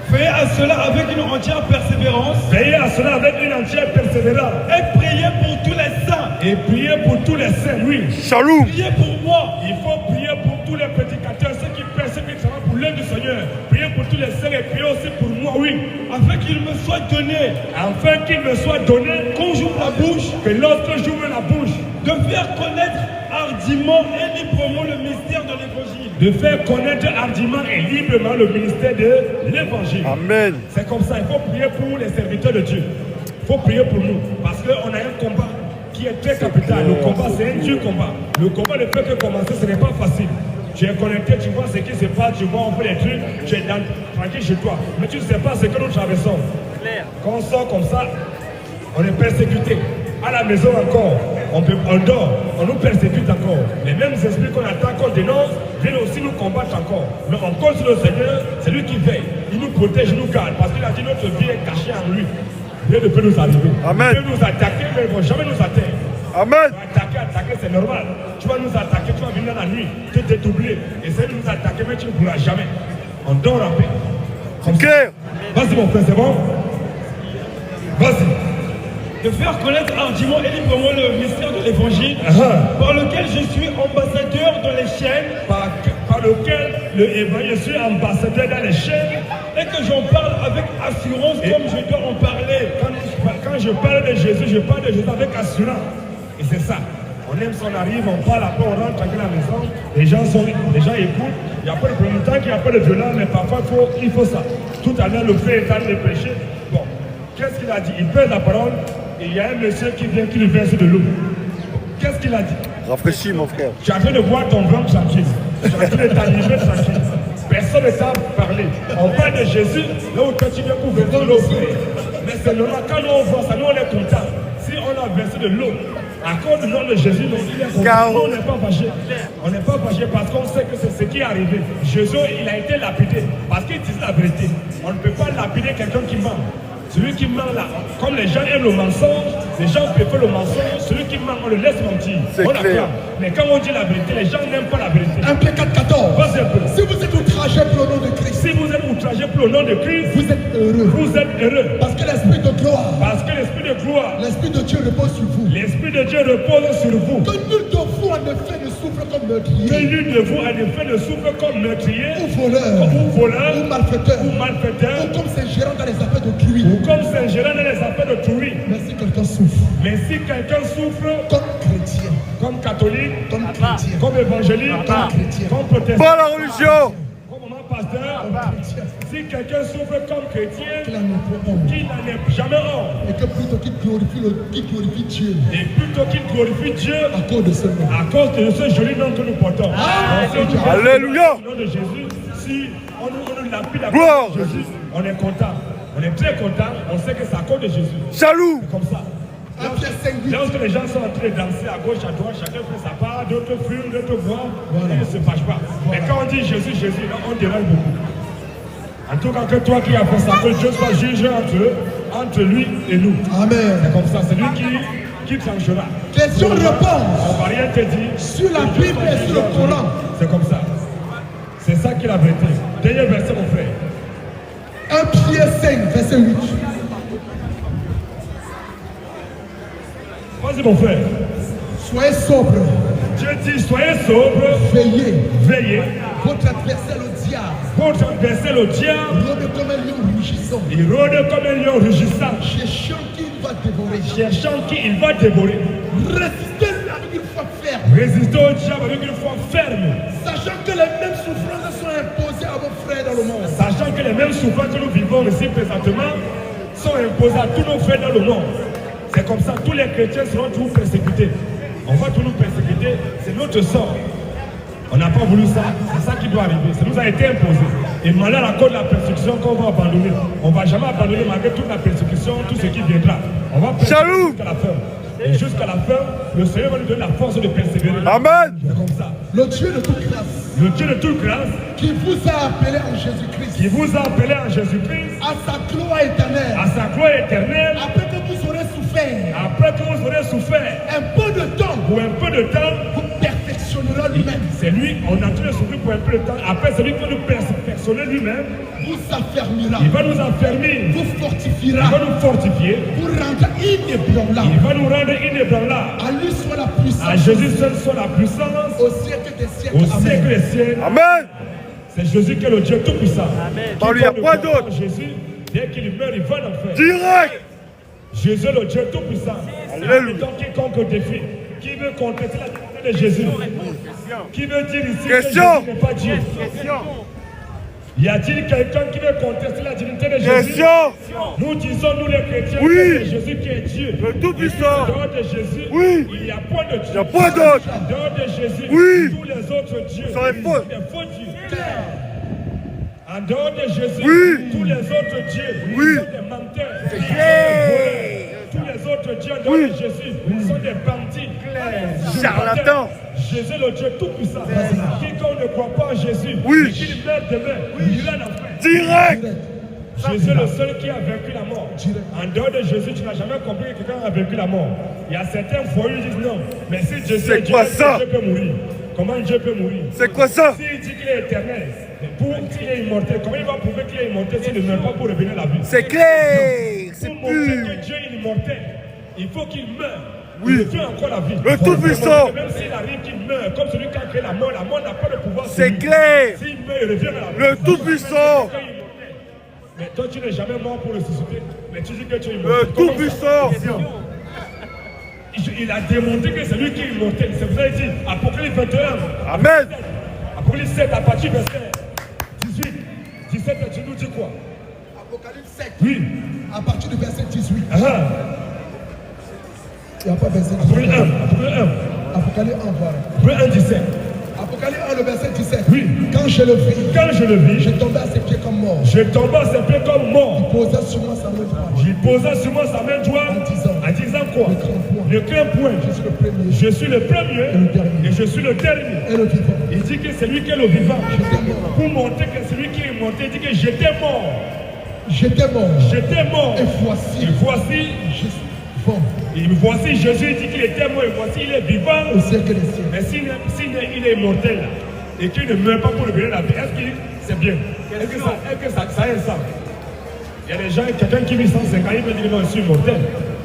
Veillez à cela avec une entière persévérance. Veillez à cela avec une entière persévérance. Et priez pour tous les saints. Et priez pour tous les saints, oui. Chalou. Priez pour moi. Il faut prier pour tous les prédicateurs, ceux qui persévèrent pour l'œuvre du Seigneur. Priez pour tous les saints et priez aussi pour moi, oui. Afin qu'il me soit donné. Afin qu'il me soit donné. Qu'on j'ouvre la bouche. Que lorsque j'ouvre la bouche. De faire connaître hardiment et librement le mystère de l'évangile. De faire connaître hardiment et librement le ministère de l'évangile. Amen. C'est comme ça, il faut prier pour les serviteurs de Dieu. Il faut prier pour nous. Parce qu'on a un combat qui est très capital. Le combat, c'est un dur combat. Le combat ne peut que commencer, ce n'est pas facile. Tu es connecté, tu vois ce qui se passe, tu vois un peu les trucs, tu es tranquille chez toi. Mais tu ne sais pas ce que nous traversons. Quand on sort comme ça, on est persécuté. À la maison encore, on dort, on nous persécute encore. Les mêmes esprits qu'on attaque, qu'on dénonce, viennent aussi nous combattre encore. Mais on compte sur le Seigneur, c'est lui qui veille. Il nous protège, il nous garde, parce qu'il a dit notre vie est cachée en lui. Rien ne peut nous arriver. Amen. Il peut nous attaquer, mais il ne va jamais nous atteindre. Amen. Attaquer, c'est normal. Tu vas nous attaquer, tu vas venir dans la nuit, tu t'es doublé. Essaye de nous attaquer, mais tu ne pourras jamais. On dort en paix. C'est clair. Vas-y mon frère, c'est bon? Vas-y. De faire connaître hardiment et librement le mystère de l'évangile, par lequel je suis ambassadeur dans les chaînes, par lequel je suis ambassadeur dans les chaînes, et que j'en parle avec assurance comme je dois en parler. Quand je parle de Jésus, je parle de Jésus avec assurance. Et c'est ça. On aime si on arrive, on parle, après on rentre tranquille à la maison, les gens écoutent, il n'y a pas de problème, tant qu'il n'y a pas de violence, mais parfois il faut ça. Tout à l'heure, le frère est en train de prêcher. Bon, qu'est-ce qu'il a dit? Il pèse la parole. Et il y a un monsieur qui vient, qui lui verse de l'eau. Qu'est-ce qu'il a dit? Rafraîchis mon frère. Tu es en train de boire ton vin tranquille. Tu es en train de t'animer tranquille. Personne ne t'a parlé. On parle de Jésus, là où toi tu viens pour verser de l'eau. Mais c'est normal, quand nous on voit ça, nous on est contents. Si on a versé de l'eau, à cause du nom de Jésus, nous il est content. Nous on n'est pas fâché. On n'est pas fâché parce qu'on sait que c'est ce qui est arrivé. Jésus, il a été lapidé parce qu'il disait la vérité. On ne peut pas lapider quelqu'un qui ment. Celui qui ment là, comme les gens aiment le mensonge, les gens préfèrent le mensonge, celui qui ment, on le laisse mentir. C'est clair. Mais quand on dit la vérité, les gens n'aiment pas la vérité. 1 Pierre 4, 14. Vas-y un peu. Si vous êtes au travail, outragé pour le nom de Christ, Si vous êtes outragé pour le nom de Christ, vous êtes heureux. vous êtes heureux. Parce que l'Esprit de gloire, Parce que l'Esprit de gloire, l'Esprit de Dieu repose sur vous. l'Esprit de Dieu repose sur vous. Que nul de vous en effet ne souffre comme Que meurtrier, nul de vous, en effet, ne souffre comme meurtrier, ou voleur, ou voleur, ou malfaiteur, ou malfaiteur, ou comme c'est gérant dans les affaires de cuir. ou comme Saint-Gérard dans les affaires de Toury. Mais si quelqu'un souffre, Mais si quelqu'un souffre comme chrétien, comme catholique, comme chrétien, comme évangélique, comme chrétien, comme protestant, Pas la religion. comme maman pasteur, comme chrétien, si quelqu'un souffre comme chrétien, qu'il en ait pour honte. qu'il n'en est jamais honte, Et que plutôt qu'il glorifie Dieu et plutôt qu'il glorifie Dieu à cause de ce nom. à cause de ce joli nom que nous portons. Alléluia. Au nom de Jésus, si on nous lapide la Gloire. de Jésus, on est content. On est très content. On sait que c'est à cause de Jésus. Jaloux. C'est comme ça. 1 Pierre 5, 8. Là où les gens sont en train de danser à gauche, à droite, chacun fait sa part, d'autres fument, d'autres boivent, Voilà. ils ne se fâchent pas. Mais quand on dit Jésus, Jésus, là, on dérange beaucoup. En tout cas, que toi qui as fait ça, que Dieu soit juge entre lui et nous. Amen. C'est comme ça, c'est lui qui tranchera. Question-réponse On va rien te dire. sur la Bible et sur le Coran. C'est comme ça. C'est ça qui est la vérité. Dernier verset, mon frère. 1 Pierre 5, verset 8. Vas-y, mon frère. Soyez sobre, Dieu dit, soyez sobres, veillez. veillez. Votre adversaire, le diable, Votre adversaire, le diable, rôde comme un lion rugissant, il rôde comme un lion rugissant, cherchant qui va dévorer. cherchant qui il va dévorer. Résistez avec une foi ferme, Résistez au diable avec une foi ferme, sachant que les mêmes souffrances sont imposées à vos frères dans le monde. sachant que les mêmes souffrances que nous vivons ici présentement sont imposées à tous nos frères dans le monde. C'est comme ça, tous les chrétiens seront toujours persécutés. On va tous nous persécuter, c'est notre sort. On n'a pas voulu ça, c'est ça qui doit arriver. Ça nous a été imposé. Et malheur à cause de la persécution qu'on va abandonner. On ne va jamais abandonner malgré toute la persécution, tout ce qui viendra. On va persécuter jusqu'à la fin. Et jusqu'à la fin, le Seigneur va nous donner la force de persévérer. Amen. C'est comme ça. Le Dieu de toute grâce, Le Dieu de toute grâce, qui vous a appelé en Jésus-Christ qui vous a appelé en Jésus-Christ, à sa gloire éternelle, à sa gloire éternelle, après que vous aurez souffert après que vous aurez souffert un peu de temps, pour un peu de temps, vous perfectionnera lui-même, c'est lui, on a tous souffert pour un peu de temps. Après, c'est lui qui va nous perfectionner lui-même. vous affermira, Il va nous affermir, vous il fortifiera, va nous fortifier, vous rendra il inébranlable. va nous rendre inébranlables. À lui soit la À puissance Jésus seul soit la puissance au siècle des siècles. au siècle Amen. des siècles. Amen. C'est Jésus qui est le Dieu tout-puissant. Par lui, il n'y a pas d'autre. Jésus, dès qu'il meurt, il va en enfer. Direct. Jésus est le Dieu tout-puissant. Alléluia. Donc quiconque défie, qui veut contester la divinité de Jésus, qui veut dire ici Question. que Jésus n'est pas Dieu. Y a-t-il quelqu'un qui veut contester la divinité de Jésus? Question. Nous disons, nous les chrétiens, Oui. que c'est Jésus qui est Dieu. Le Tout-Puissant. En dehors de Jésus, Oui. il n'y a point de Dieu. Il n'y a pas d'autre. En dehors de Jésus, Oui. tous les autres dieux Sont des faux. sont des faux dieux. En dehors de Jésus, Oui. tous les autres dieux Oui. sont des menteurs. C'est des clair. voleurs. Tous les autres dieux en dehors Oui. de Jésus sont des bandits. Charlatan. Jésus le Dieu tout-puissant. Quiconque ne croit pas en Jésus, Oui. et qu'il meurt demain, il ira en enfer. Direct. Jésus est le seul qui a vaincu la mort. En dehors de Jésus, tu n'as jamais compris que quelqu'un a vaincu la mort. Il y a certains foyers qui disent non. Mais si Jésus C'est est Dieu, quoi ça? Dieu peut mourir. Comment Dieu peut mourir? C'est quoi ça? S'il dit qu'il est éternel, pour qu'il est immortel, comment il va prouver qu'il est immortel s'il ne meurt pas pour revenir à la vie? C'est clair. C'est Pour montrer pur. que Dieu est immortel, il faut qu'il meure. Oui. Il fait encore la vie. Le Tout-Puissant. Même s'il arrive qu'il meurt, comme celui qui a créé la mort n'a pas de pouvoir sur C'est lui. clair. S'il meurt, il revient à la vie. Le Tout-Puissant. Mais toi, tu n'es jamais mort pour ressusciter. Mais tu dis que tu es Le immortel. Comment ça? Tout-Puissant. Il a démontré que c'est lui qui est immortel. C'est pour ça qu'il dit Apocalypse 21. Amen. Apocalypse 7, à partir du verset 18. 17, tu nous dis quoi? Apocalypse 7, Oui. à partir du verset 18. Ah, Il n'y a pas verset 18. Apocalypse 1. Apocalypse 1. Apocalypse 1, voilà. Apocalypse 1, 17. Apocalypse 1, le verset 17. Oui. Quand je le vis, Quand je le vis, je tombais à ses pieds comme mort. je tombais à ses pieds comme mort. Il posa sur moi sa main droite. Il posa sur moi sa main droite en disant quoi? Ne crains point. Je suis le premier Je suis le premier et le dernier. et je suis le dernier. Et le vivant. Il dit que c'est lui qui est le vivant. J'étais mort. Pour montrer que c'est lui qui est monté, il dit que j'étais mort. J'étais mort. J'étais mort. Et voici, Et voici, je suis vivant voici Jésus dit qu'il était mort et voici il est vivant. au siècle des siècles. Mais s'il est immortel et qu'il ne meurt pas pour le bénir la vie, est-ce qu'il c'est bien. Est-ce que ça a un sens? Il y a des gens, quelqu'un qui vit 150 ans, il peut dire non, je suis immortel.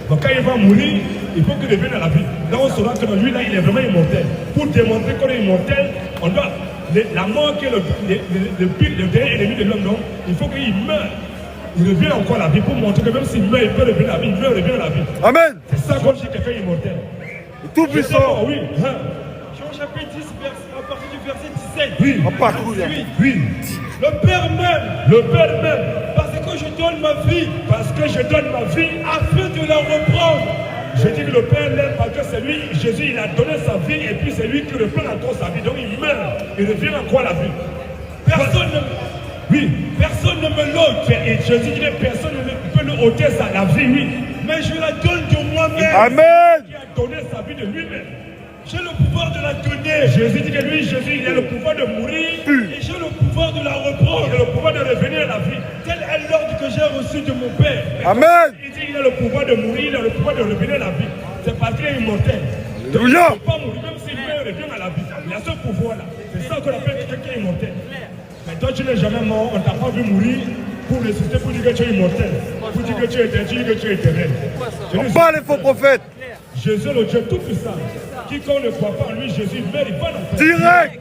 Donc quand il va mourir, il faut qu'il revienne à la vie. Là, on saura que lui, là, il est vraiment immortel. Pour démontrer qu'on est immortel, on doit. La mort qui est le dernier ennemi de l'homme, non, il faut qu'il meure. Il revient encore à la vie pour montrer que même s'il meurt, il peut revenir à la vie. Il meurt, revient à la vie. Amen. C'est ça qu'on dit quelqu'un immortel. Tout puissant. Oui. Jean chapitre 10, à partir du verset 17. Oui. On parcourt. Oui. Le Père même. Le Père même. Parce que je donne ma vie. Parce que je donne ma vie. Afin de la reprendre. Je dis que le Père l'aime parce que c'est lui, Jésus, il a donné sa vie et puis c'est lui qui reprend encore sa vie. Donc il meurt, il revient encore à la vie. Personne ne... Oui. Personne ne me l'ôte. Et Jésus dit que personne ne peut nous ôter la vie, oui. Mais je la donne de moi-même. Amen. Il a donné sa vie de lui-même. J'ai le pouvoir de la donner. Jésus dit que lui, Jésus, il a le pouvoir de mourir. Et j'ai le pouvoir de la reprendre. Il a le pouvoir de revenir à la vie. Tel est l'ordre que j'ai reçu de mon Père. Amen. Il dit qu'il a le pouvoir de mourir, il a le pouvoir de revenir à la vie. C'est parce qu'il est immortel. Donc, Alléluia. il ne peut pas mourir, même s'il meurt, il revient à la vie. Il a ce pouvoir-là. C'est ça qu'on appelle quelqu'un qui est immortel. Mais toi, tu n'es jamais mort, on ne t'a pas vu mourir pour ressusciter, pour dire que tu es immortel. Pour dire que tu es éternel, tu dis que tu es éternel. On parle les faux prophètes. Jésus, le Dieu tout-puissant. Quiconque ne croit pas en lui, Jésus meurt, il va dans Direct.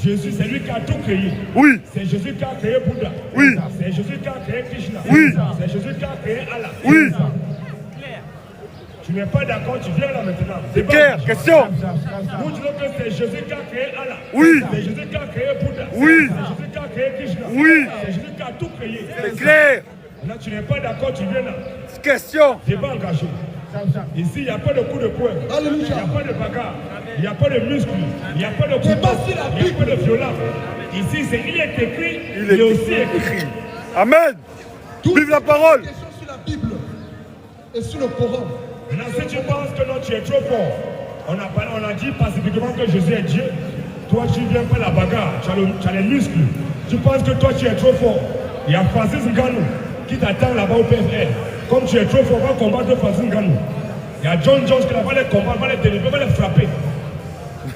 Jésus, c'est lui qui a tout créé. Oui. C'est Jésus qui a créé Bouddha. Oui. C'est Jésus qui a créé Krishna. Oui. C'est Jésus qui a créé Allah. Oui. Tu n'es pas d'accord, tu viens là maintenant. C'est clair. Question. Nous disons que c'est Jésus qui a créé Allah. Oui. C'est Jésus qui a créé Bouddha. Oui. C'est Jésus qui a créé Krishna. Oui. C'est Jésus qui a tout créé. C'est clair. Là, tu n'es pas d'accord, tu viens là. Question. Débat engagé. Ici, il n'y a pas de coup de poing. Il n'y a pas de bagarre. Il n'y a pas de muscles. Il n'y a pas de couteau. Il n'y a pas de violence. Ici, il est écrit, il est aussi écrit. Amen. Vive la parole. Question sur la Bible et sur le Coran. Maintenant, si tu penses que non, tu es trop fort, on a dit pacifiquement que Jésus est Dieu. Toi, tu viens pas la bagarre, tu as les muscles. Tu penses que toi, tu es trop fort. Il y a Francis Ngannou qui t'attend là-bas au PFL. Comme tu es trop fort, on va combattre Francis Ngannou. Il y a John Jones qui va les combattre, va les délivrer, va les frapper.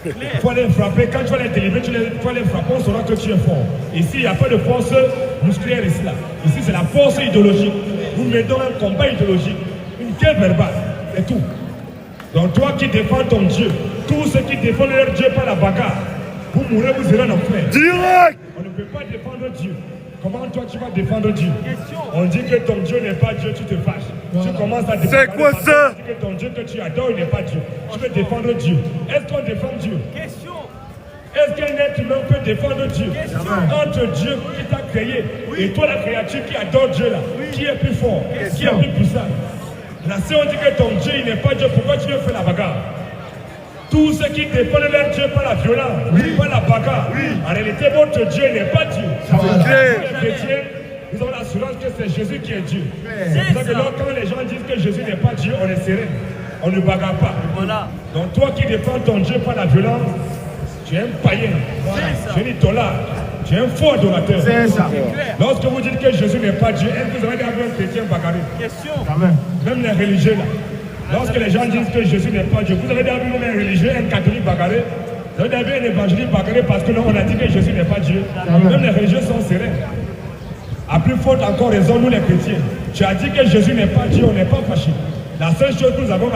Il faut les frapper. Quand tu vas les délivrer, tu vas les frapper, on saura que tu es fort. Ici, il n'y a pas de force musculaire ici. Là. Ici, c'est la force idéologique. Nous mettons un combat idéologique, une guerre verbale, c'est tout. Donc toi qui défends ton Dieu, tous ceux qui défendent leur Dieu par la bagarre, vous mourrez, vous irez en enfer. Direct. On ne peut pas défendre Dieu. Comment toi tu vas défendre Dieu? On dit que ton Dieu n'est pas Dieu, tu te fâches. Tu commences à défendre. C'est quoi ça? On dit que ton Dieu que tu adores, il n'est pas Dieu. Tu veux défendre Dieu. Est-ce qu'on défend Dieu? Est-ce qu'un être humain peut défendre Dieu? Entre Dieu qui t'a créé et toi la créature qui adore Dieu là, qui est plus fort, qui est plus puissant? Là, si on dit que ton Dieu il n'est pas Dieu, pourquoi tu veux faire la bagarre? Tous ceux qui défendent leur Dieu par la violence, par la bagarre, en réalité votre Dieu n'est pas Dieu. C'est clair. Les chrétiens, nous avons l'assurance que c'est Jésus qui est Dieu. C'est pour ça que quand les gens disent que Jésus n'est pas Dieu, on est serein. On ne bagarre pas. Donc toi qui défends ton Dieu par la violence, tu es un païen. Tu es un idolâtre. Tu es un faux adorateur. C'est ça. Lorsque vous dites que Jésus n'est pas Dieu, est-ce que vous avez déjà vu un chrétien bagarrer? Même les religieux là. Lorsque les gens disent que Jésus n'est pas Dieu, vous avez déjà vu un religieux, un catholique bagarrer? Vous avez déjà vu un évangélique bagarrer parce que non, on a dit que Jésus n'est pas Dieu. Même les religieux sont sereins. À plus forte encore raison, nous les chrétiens. Tu as dit que Jésus n'est pas Dieu, on n'est pas fâchés. La seule chose que nous avons,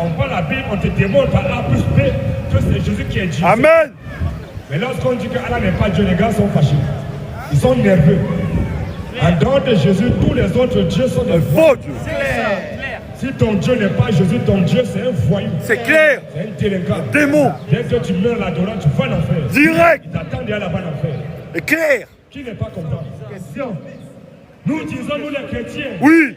on prend la Bible, on te démontre par A plus B que c'est Jésus qui est Dieu. Amen. Mais lorsqu'on dit que Allah n'est pas Dieu, les gars sont fâchés. Ils sont nerveux. En dehors de Jésus, tous les autres dieux sont des Faux Dieu. Si ton Dieu n'est pas Jésus, ton Dieu c'est un voyou. C'est clair. C'est un délinquant. Démon. Dès que tu meurs là-dedans, tu vas en enfer. Direct. Il t'attend déjà là-bas en enfer. C'est clair. Qui n'est pas content? Question. Nous disons, nous les chrétiens, Oui.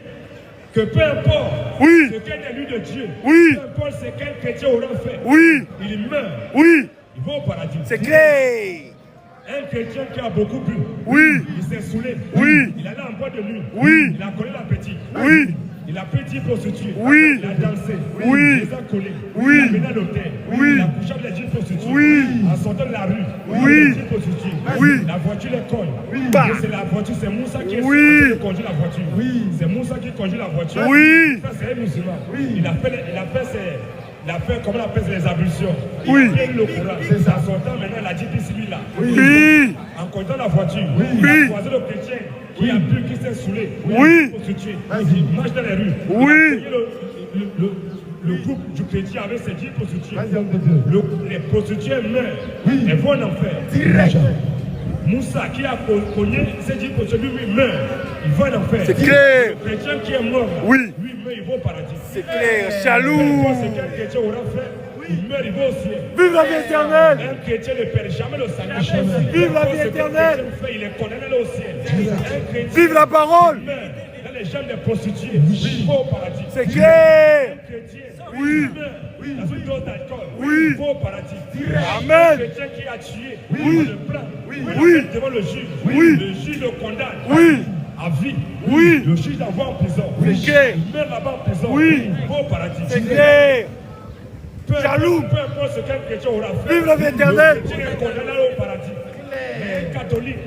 que peu importe Oui. ce qu'est élu de Dieu, Oui. peu importe ce qu'un chrétien aura fait, Oui. il meurt, Oui. il va au paradis. C'est clair. Un chrétien qui a beaucoup bu, Oui. il s'est saoulé, Oui. il allait en boîte de nuit, Oui. il a collé l'appétit, Oui. il a pris 10 prostituées, Oui. il a dansé, Oui. il les a collés, Oui. il a venu à l'hôtel, Oui. il a couché avec les 10 prostituées, Oui. en sortant de la rue, Oui. les 10 prostituées, Oui. la voiture les colle, Bah. et c'est la voiture, c'est Moussa qui est Oui. qui conduit la voiture, c'est Moussa qui conduit la voiture, Oui. ça c'est un musulman, il a fait comment on appelle les ablutions, Oui. il a fait le Coran, c'est en sortant maintenant il a dit bismillah. Oui. En conduisant la voiture, Oui. il a croisé le chrétien qui a bu, qui s'est saoulé. Oui. Prostitué. Il marche dans les rues. Oui. Il a accueilli le groupe du chrétien avec ses 10 prostituées. Les prostituées meurent. Elles vont en enfer. Direct. Moussa qui a cogné ses 10 prostituées, lui meurt. Il va en enfer. C'est clair. Le chrétien qui est mort, Oui. lui meurt, il va au paradis. C'est clair. Peu Jaloux. importe ce qu'un chrétien aura fait, il meurt, il va au ciel. Vive la vie éternelle. Un chrétien ne perd jamais le salut. Vive la vie éternelle. Il est condamné au ciel. Un chrétien Vive la parole. meurt dans les jambes des prostituées. Il va au paradis. C'est clair. Un chrétien Oui. meurt dans une dose d'alcool. Oui. Il va au paradis. Un Amen. chrétien qui a tué, Oui. le plan. Oui. Devant le juge. Oui. Le juge le condamne. Oui. À vie. Oui. Le juge l'envoie en prison. C'est clair. Il meurt là-bas en prison. Oui. Il va au paradis. C'est clair. Jaloux. Peu importe ce qu'un chrétien aura fait. Vive la vie éternelle. Le chrétien est condamné au paradis. Un catholique,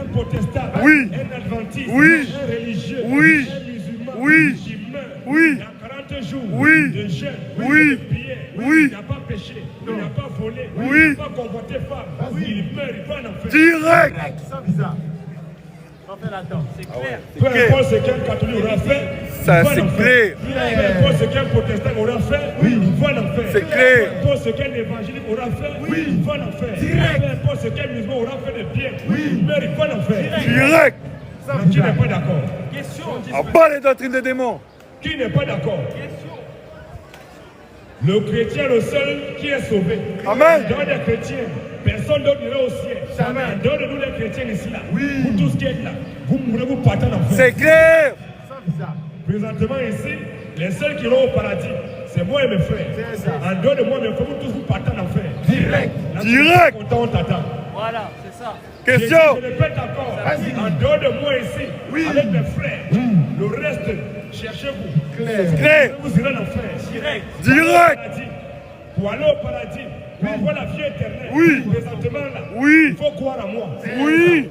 un protestant, Oui. un adventiste, Oui. un religieux, Oui. un musulman Oui. qui meurt. Oui. Il y a 40 jours Oui. de jeûne, Oui. de prière. Oui. Il n'a pas péché, il n'a pas volé, Oui. il n'a pas convoité femme. Il meurt, il va en enfer. Direct. Peu importe ce qu'un catholique aura fait, Ça, il va en c'est enfer. clair. Peu importe ce qu'un protestant aura fait, il va en enfer. C'est clair. Peu importe ce qu'un évangélique aura fait, il va en enfer. Peu importe ce qu'un musulman aura fait de bien, il meurt, il va en enfer. Direct. Mais qui n'est pas d'accord? En bas les doctrines des démons. Qui n'est pas d'accord? Le chrétien, le seul qui est sauvé. Amen. En dehors des chrétiens, personne d'autre n'ira au ciel. En dehors de nous, les chrétiens ici, là, vous tous qui êtes là, vous mourrez, vous partez en enfer. C'est clair. Présentement ici, les seuls qui iront au paradis, c'est moi et mes frères. En dehors de moi, mes frères, vous tous vous partez en enfer. Direct. Direct. Content, on t'attend. Voilà, c'est ça. Question. Je répète encore. En dehors de moi ici, avec mes frères, le reste, cherchez-vous. Clair. Vous irez en enfer. Direct. Direct. Pour aller au paradis, pour avoir la vie éternelle. Oui. Présentement là, Oui. il faut croire en moi. Oui.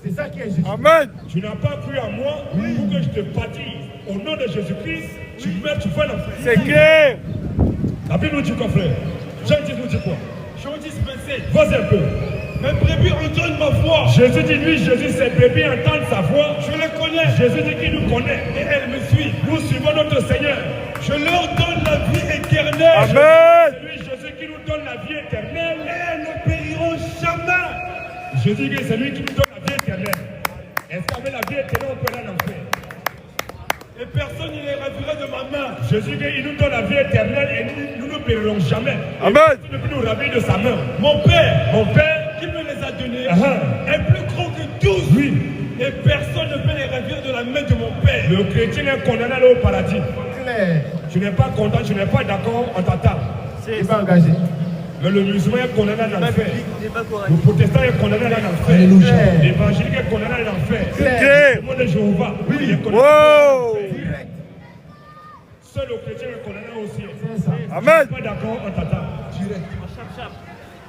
C'est ça qui est juste. Amen. Tu n'as pas cru en moi pour que je te baptise. Au nom de Jésus-Christ, tu meurs, tu vas en enfer. C'est clair. La Bible nous dit quoi, frère? Jean 10 nous dit quoi? Jean 10, 27. Vas-y un peu. Mes brebis entendent ma voix. Jésus dit, lui, Jésus, ses brebis entendent sa voix. Je les connais. Jésus dit qu'il nous connaît. Et elles me suivent. Nous suivons notre Seigneur. Je leur donne la vie éternelle. Amen. C'est lui, Jésus, qui nous donne la vie éternelle. Et elles ne périront jamais. Jésus dit que c'est lui qui nous donne la vie éternelle. Est-ce qu'avec la vie éternelle, on peut aller en enfer? Et personne ne les ravira de ma main. Jésus dit qu'il nous donne la vie éternelle et nous ne périrons jamais. Amen. Et personne ne peut nous ravir de sa main. Mon Père, Mon Père, qui me les a donnés, Ah. est plus grand que tous. oui, Et personne ne peut les ravir de la main de mon Père. le chrétien est condamné à aller au paradis. Clair. Tu n'es pas content, tu n'es pas d'accord, on t'attend. Il va engager. Mais le musulman est condamné à l'enfer. Débat correct. Le protestant est condamné à l'enfer. Alléluia. L'évangélique est condamné à l'enfer. Clair. Le monde de Jéhovah, il est condamné à Wow. l'enfer. Seul le chrétien est condamné au ciel. Amen. Tu n'es pas d'accord, on t'attend. Direct.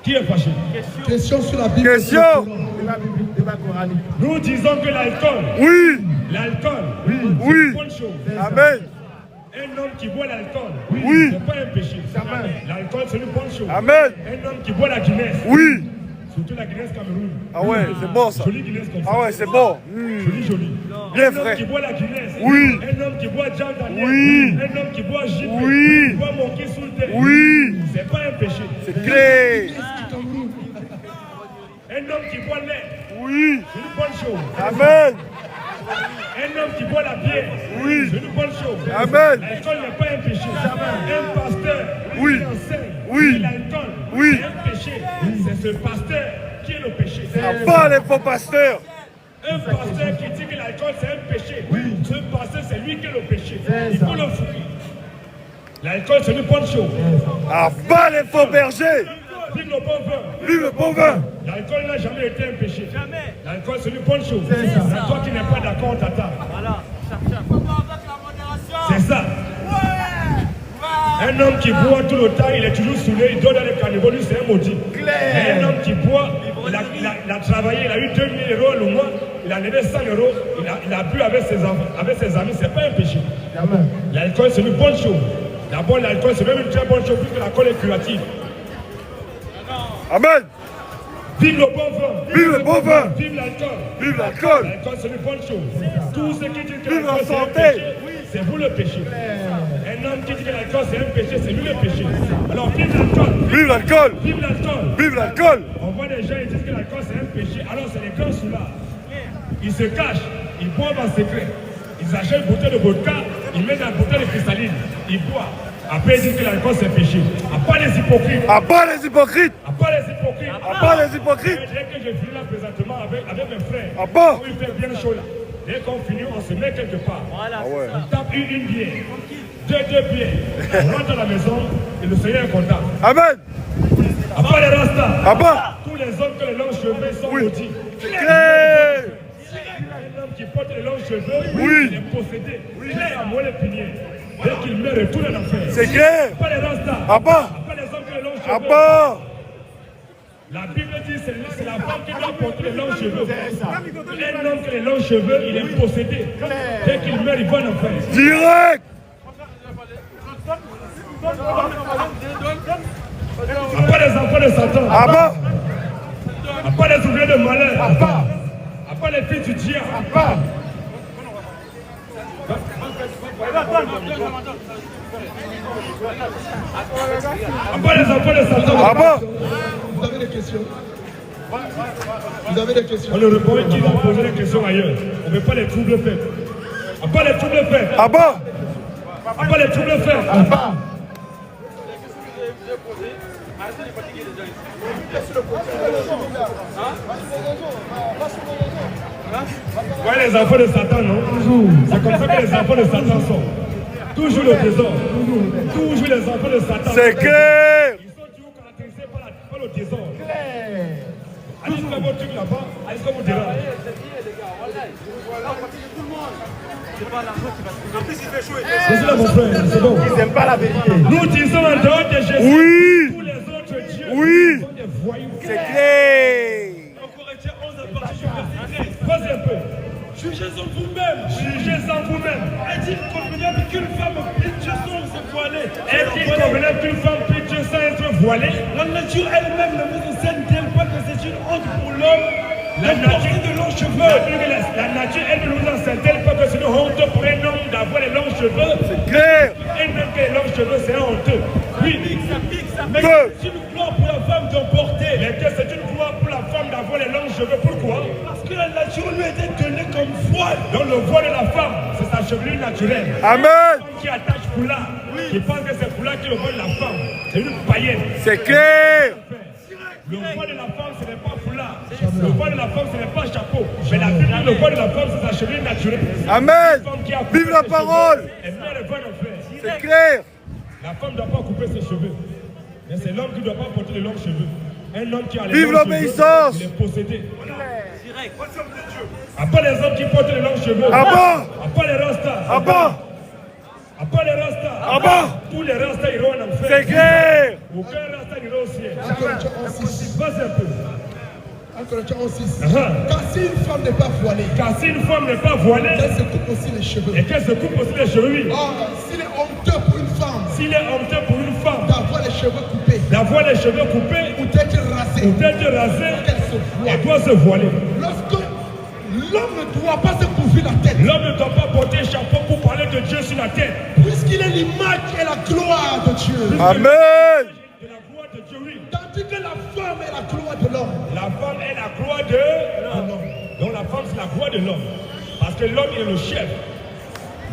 Qui est fâché? Question sur la Bible. Question. Débat biblique, débat coranique. Nous disons que l'alcool, Oui. l'alcool, Oui. c'est une bonne chose. Amen. Un homme qui boit l'alcool, Oui. c'est pas un péché. L'alcool, c'est une bonne chose. Amen. Un homme qui boit la Guinness, Oui. surtout la Guinness Cameroun. Ah ouais, c'est bon ça. Jolie Guinness comme ça. Ah ouais, c'est bon. Joli. Bien Un homme frais. qui boit la Guinness. Oui. Un homme qui boit Jack Daniel. Oui. Un homme qui boit Gilles. Oui. Qui boit Monkey sous le thé. Oui. C'est pas un péché. C'est clair. Un homme qui boit lait, Oui. c'est une bonne chose. Amen. Un homme qui boit la bière, Oui. c'est une bonne chose. Amen. L'alcool n'est pas un péché. Un pasteur Oui. qui enseigne Oui. que l'alcool Oui. est un péché. C'est ce pasteur qui est le péché. À part les faux pasteurs. Un pasteur qui dit que l'alcool c'est un péché. Ce pasteur c'est lui qui est le péché. Il faut le fuir. L'alcool c'est une bonne chose. À part les faux bergers. Vive le bon vin. Vive le bon vin. L'alcool n'a jamais été un péché. Jamais. L'alcool c'est une bonne chose. Mais toi qui n'es pas d'accord, on t'attend. Voilà. Avec la modération. C'est ça. Un homme qui boit tout le temps, il est toujours saoulé, il dort dans les caniveaux, lui c'est un maudit. Mais un homme qui boit, il a travaillé, il a eu 2000 € le mois, il a donné 100 €, il a bu avec ses amis, c'est pas un péché. L'alcool c'est une bonne chose. D'abord l'alcool c'est même une très bonne chose puisque l'alcool est curatif. Amen. Vive le bon vin. Vive le bon vin. Vive l'alcool. Vive l'alcool. L'alcool, c'est une bonne chose. Tous ceux qui disent que Vive la l'alcool, c'est un santé. péché, c'est vous le péché. Un homme qui dit que l'alcool, c'est un péché, c'est lui le péché. Alors, vive l'alcool. Vive l'alcool. Vive l'alcool. Vive l'alcool. On voit des gens, ils disent que l'alcool, c'est un péché. Alors, c'est les grands sous-là. Ils se cachent. Ils boivent en secret. Ils achètent une bouteille de vodka. Ils mettent dans la bouteille de cristalline. Ils boivent. Après, ils disent que l'alcool, c'est péché. À part les hypocrites. À part les hypocrites. À part les hypocrites. À part les hypocrites. Dès que je finis là présentement avec mes frères, À part. il fait bien chaud là. Dès qu'on finit, on se met quelque part. Voilà, Ah ouais. On tape une bière, deux bières. On rentre à la maison et le Seigneur est content. Amen. À part les rastas, À part. tous les hommes que les longs cheveux sont Oui. maudits. Claire. Un homme qui porte les longs cheveux, Oui. il est possédé. Il est à moi les piliers. Dès qu'il meurt, il retourne en enfer. C'est clair. À part les rastas, À part. à part les hommes que les longs cheveux. À part. La Bible dit que c'est la femme qui doit porter les longs cheveux. Un homme qui a les longs cheveux, il est possédé. Dès qu'il meurt, il va en enfer. Direct. À part les enfants de Satan, À part. à part les ouvriers de malheur, à part les filles du diable, à part les enfants de Satan. À part. Vous avez des questions? Vous avez des questions? On ne répond qui va poser les questions ailleurs. On ne veut pas les troubles faits. À part les troubles faits, À part. à part les troubles faits, vous voyez les enfants de Satan, non? C'est comme ça que les enfants de Satan sont. Toujours le désordre. Toujours les enfants de Satan. C'est clair. Ils sont toujours caractérisés par le désordre. Allez faire votre truc là-bas, allez faire votre dérapage. C'est là mon frère, c'est bon. Ils n'aiment pas la vérité. Nous disons en dehors de Jésus, Oui. tous les autres dieux Oui. sont des voyous. C'est clair. En Corinthiens 11 à partir du verset 13. Posez un peu. Jugez en vous-même. Jugez en vous-même. Est-il convenable qu'une femme piteuse se voilée? Est-il convenable qu'une femme piteuse sans être voilée? La nature elle-même ne vous enseigne-t-elle pas que c'est une honte pour l'homme de porter de longs cheveux? La nature, elle ne nous enseigne-t-elle pas que c'est une honte pour un homme d'avoir les longs cheveux? Clair. Et même que les longs cheveux, c'est honteux. Oui, Mais Deux. c'est une gloire pour la femme d'en porter. mais que c'est une gloire pour la femme d'avoir les longs cheveux. Pourquoi? Parce que la nature lui a été donnée comme voile. Dans le voile de la femme, c'est sa chevelure naturelle. Amen. La femme qui attache foulard, qui pense que c'est foulard qui est le voile de la femme. C'est une païenne. C'est clair. Le voile de la femme, ce n'est pas foulard. Le voile de la femme, ce n'est pas chapeau. Mais la Bible dit le voile de la femme, c'est sa chevelure naturelle. Amen. Une femme qui a coupé Vive la ses parole. cheveux, elle met le voile en fer. C'est clair. La femme ne doit pas couper ses cheveux. Mais c'est l'homme qui ne doit pas porter les longs cheveux. Un homme qui a les Vive longs l'obéissance. cheveux, il est possédé. À part les hommes qui portent les longs cheveux. À part. À part les rastas. À part. À part les rastas. À part. Tous les rastas iront en enfer. C'est clair. Aucun rasta n'ira au ciel. 1 Corinthiens 11:6. Passe un peu. 1 Corinthiens 11:6. Ah. Car si une femme n'est pas voilée, Car si une femme n'est pas voilée elle se coupe aussi les cheveux. et qu'elle se coupe aussi les cheveux, oui. Or, s'il est honteux pour une femme S'il est honteux pour une femme d'avoir les cheveux coupés d'avoir les cheveux coupés ou d'être rasée, ou d'être rasée, qu'elle se voie. elle doit se voiler. Lorsque l'homme ne doit pas se couvrir la tête, L'homme ne doit pas porter un chapeau pour parler de Dieu sur la tête. puisqu'il est l'image et la gloire de Dieu. Amen. De la gloire de Dieu, oui. Tandis que la femme est la gloire de l'homme. La femme est la gloire de l'homme. Donc la femme, c'est la gloire de l'homme. Parce que l'homme est le chef.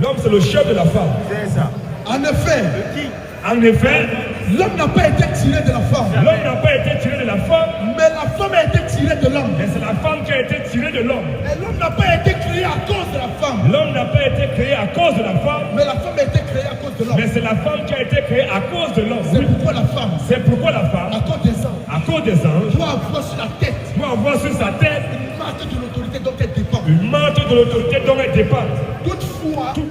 L'homme, c'est le chef de la femme. En effet, En effet, l'homme n'a pas été tiré de la femme, l'homme n'a pas été tiré de la femme, mais la femme a été tirée de l'homme. mais c'est la femme qui a été tirée de l'homme. Et l'homme n'a pas été créé à cause de la femme, L'homme n'a pas été créé à cause de la femme, mais la femme a été créée à cause de l'homme. mais c'est la femme qui a été créée à cause de l'homme. C'est Oui. pourquoi la femme, C'est pourquoi la à femme, cause des anges, à cause des anges, doit avoir sur la tête doit avoir sur sa tête une marque de l'autorité dont elle dépend. une manteau de l'autorité dont elle dépend.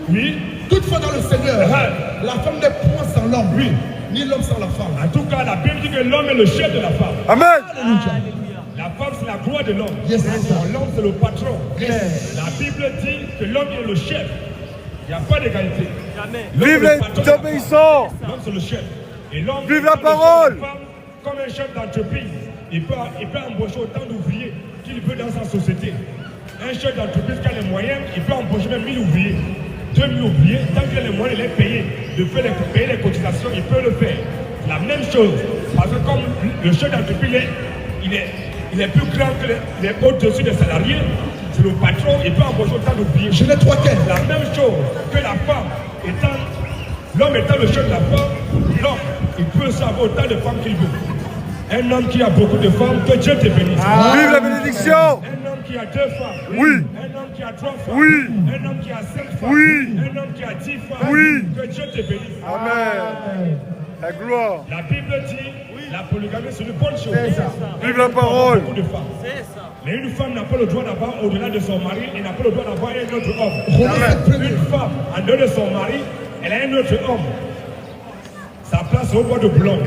Oui, Toutefois dans le Seigneur, Ah. la femme n'est point sans l'homme, oui. ni l'homme sans la femme. En tout cas, la Bible dit que l'homme est le chef de la femme. Amen. Alléluia. La femme, c'est la gloire de l'homme. Yes. L'homme, c'est le patron. Yes. La Bible dit que l'homme est le chef. Il n'y a pas d'égalité. Jamais. L'homme Vive est le patron les de la obéissants. femme. L'homme, c'est le chef. Et l'homme, Vive la c'est le chef de parole. la femme comme un chef d'entreprise. il peut embaucher autant d'ouvriers qu'il veut dans sa société. Un chef d'entreprise qui a les moyens, il peut embaucher même 1000 ouvriers, 2000 ouvriers, tant qu'il a les moyens de les payer, de payer les cotisations, il peut le faire. La même chose, parce que comme le chef d'entreprise, il est plus grand que les au-dessus des salariés, c'est le patron, il peut embaucher autant d'ouvriers. Je n'ai trois quêtes. La même chose que la femme, l'homme étant le chef de la femme, l'homme, il peut avoir autant de femmes qu'il veut. Un homme qui a beaucoup de femmes, que Dieu te bénisse. Vive la bénédiction. Un homme qui a 2 femmes. Oui. Un homme qui a 3 femmes. Oui. Un homme qui a 5 femmes. Oui. Un homme qui a 10 femmes. Oui. Que Dieu te bénisse. Amen. La gloire. La Bible dit, la polygamie c'est une bonne chose. Vive la parole. Beaucoup de femmes. C'est ça. Mais une femme n'a pas le droit d'avoir au-delà de son mari et n'a pas le droit d'avoir un autre homme. Une femme, en dehors de son mari, elle a un autre homme. Sa place au bois de blanc.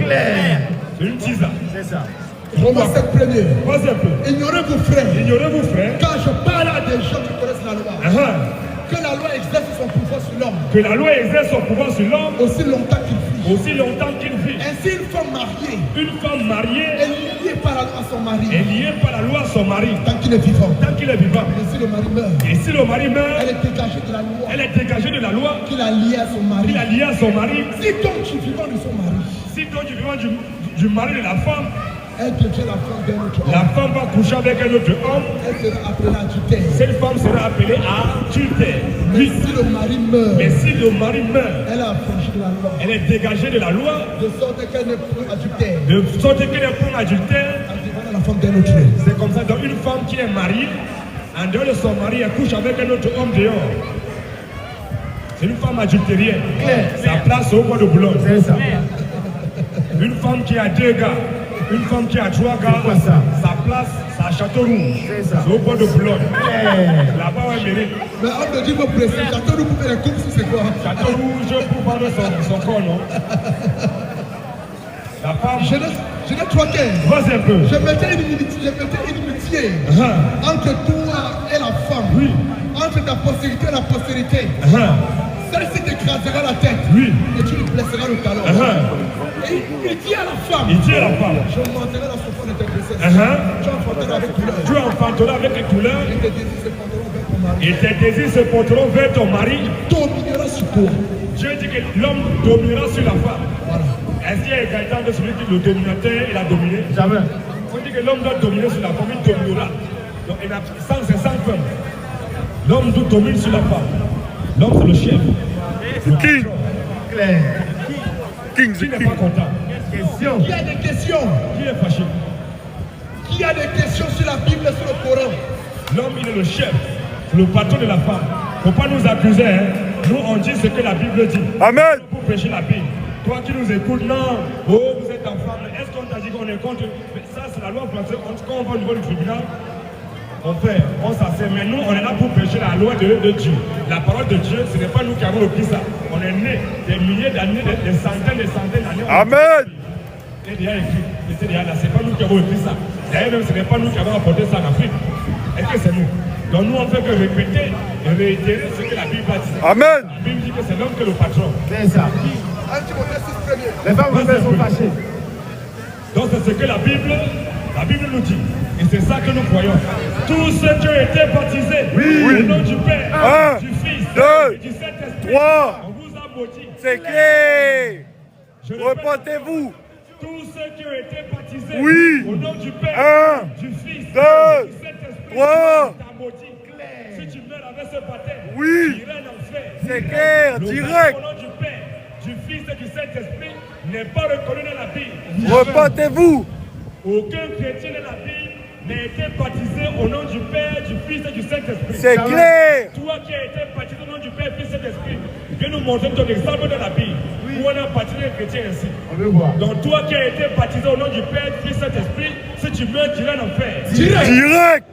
C'est une tisane. C'est ça. Romains 7 premier. Pas un peu. Ignorez-vous, frères, Ignorez-vous, frère, quand je parle à des gens qui connaissent la loi, que la loi exerce son pouvoir sur l'homme que la loi exerce son pouvoir sur l'homme aussi longtemps qu'il vit. aussi longtemps qu'il vit. Ainsi, une femme mariée Une femme mariée est liée par la loi à son mari est liée par la loi à son mari tant qu'il est vivant. tant qu'il est vivant. Et si le mari meurt, Et si le mari meurt, elle est dégagée de la loi elle est dégagée de la loi qu'il a liée à son mari. qu'il a liée à son mari. Si donc tu es vivant de son mari, Si donc du vivant du mari de la femme, elle devient la femme d'un autre la homme. femme va coucher avec un autre homme, Elle sera appelée adultère. cette femme sera appelée adultère. Mais Oui. si le mari meurt, Mais si le mari meurt, elle a affranchi de la loi, elle est dégagée de la loi, de sorte qu'elle n'est plus adultère. de sorte qu'elle est pour adultère. Elle devient la femme d'un autre homme. C'est comme ça, donc une femme qui est mariée, en dehors de son mari, elle couche avec un autre homme dehors. C'est une femme adultérienne. Sa place au bois de Boulogne. C'est ça. Une femme qui a 2 gars, une femme qui a 3 gars, sa place, c'est à Château-Rouge. C'est au bois de Boulogne. Là-bas, on mérite. Mais on me dit, vous précis, j'attends de couper les coupes, c'est quoi? Château-Rouge pour vendre son corps, non? La femme, Je n'ai 3 quêtes. vas-y un peu. Je mettais une amitié entre toi et la femme. Oui. Entre ta postérité et la postérité. Celle-ci t'écrasera la tête. Oui. Et tu lui blesseras le talon. Et il dit à la femme. Il dit à la femme. Je monterai la souffrance de tes grossesses. Tu enfanteras avec douleur. Tu enfanteras avec les couleurs Et tes désirs se porteront vers ton mari. et tes désirs se porteront vers ton mari. Dominera sur toi. Dieu dit que l'homme dominera sur la femme. Voilà. Est-ce qu'il y a égalité entre celui qui est le dominateur et la dominée? Jamais. On dit que l'homme doit dominer sur la femme, il dominera. Donc il a 100 femmes. L'homme doit dominer sur la femme. L'homme c'est le chef. The king. King, Qui the n'est king. pas content? Question. Qui a des questions? Qui est fâché? Qui a des questions sur la Bible et sur le Coran? L'homme il est le chef, c'est le patron de la femme. Faut pas nous accuser, hein. Nous on dit ce que la Bible dit. Amen. Pour prêcher la Bible. Toi qui nous écoutes, non, oh vous êtes en femme, est-ce qu'on t'a dit qu'on est contre? Mais ça c'est la loi française, quand on va au niveau du tribunal, on fait, on s'asseye, mais nous on est là pour prêcher la loi de Dieu. La parole de Dieu, ce n'est pas nous qui avons écrit ça. On est né des milliers d'années, des centaines d'années. Amen. C'est déjà écrit, c'est déjà là, c'est pas nous qui avons écrit ça. D'ailleurs même ce n'est pas nous qui avons apporté ça en Afrique. Est-ce que c'est nous? Donc nous on fait que répéter et réitérer ce que la Bible a dit. Amen. La Bible dit que c'est l'homme qui est le patron. C'est ça. 1 Timothée 6 premier. Les femmes rebelles sont fâchées. Donc c'est ce que la Bible nous dit. Et c'est ça que nous croyons. Tous ceux qui ont été baptisés au nom du Père, Un, du Fils deux, et du Saint-Esprit, trois. on vous a maudit. C'est clair. Je répète, Repentez-vous. tous ceux qui ont été baptisés Oui. au nom du Père, Un, du Fils deux, et du Saint-Esprit, trois. t'a maudit. Si tu meurs avec ce baptême, Oui. tu iras en enfer. C'est clair, Le direct. baptême au nom du Père, du Fils et du Saint-Esprit n'est pas reconnu dans la Bible. Repentez-vous. Aucun chrétien dans la Bible n'a été baptisé au nom du Père, du Fils et du Saint-Esprit. C'est clair. Toi qui as été baptisé au nom du Père, Fils et Saint-Esprit, viens nous montrer ton exemple dans la Bible. Où on a baptisé les chrétiens ainsi. On veut voir. Donc toi qui as été baptisé au nom du Père, Fils et Saint-Esprit, si tu meurs, tu iras en enfer. Direct.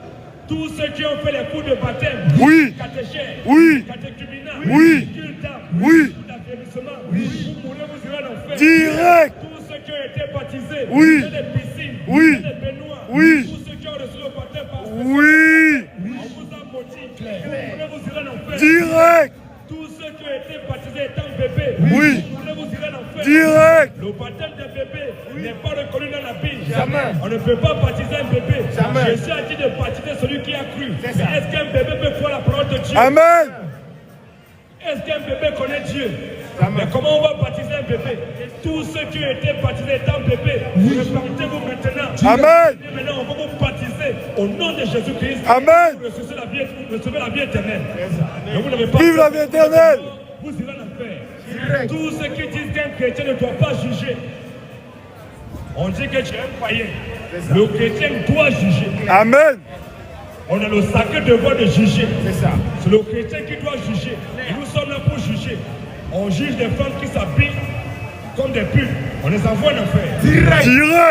Tous ceux qui ont fait les cours de baptême, Oui. catéchèse, Oui. catéchuménat, Oui. culte, Oui. d'affermissement, vous mourrez, vous irez en enfer. Direct. Tous ceux qui ont été baptisés, Oui. dans des piscines, Oui. dans des baignoires, Oui. tous ceux qui ont reçu le baptême par Oui. on vous a maudit, vous mourrez, vous irez en enfer. Direct. Tous ceux qui ont été baptisés étant bébés, Oui. vous mourrez, vous irez en enfer. Direct. Le baptême d'un bébé n'est pas reconnu dans la Bible. Jamais. On ne peut pas baptiser un bébé. Jamais. Jésus a dit de baptiser celui qui a cru. Mais est-ce qu'un bébé peut croire la parole de Dieu? Amen. Est-ce qu'un bébé connaît Dieu? Mais comment on va baptiser un bébé? Tous ceux qui ont été baptisés étant bébés, repartez-vous maintenant. Amen. Et maintenant, on va vous baptiser au nom de Jésus-Christ. Amen. Vous recevez la vie éternelle. Mais vous n'avez pas Vive la vie éternelle. Vous irez en enfer. Tous ceux qui disent qu'un chrétien ne doit pas juger, on dit que tu es un païen. Le chrétien doit juger. Amen. On a le sacré devoir de juger. C'est ça. C'est le chrétien qui doit juger. Et nous sommes là pour juger. On juge des femmes qui s'habillent comme des putes. On les envoie en enfer. Direct. La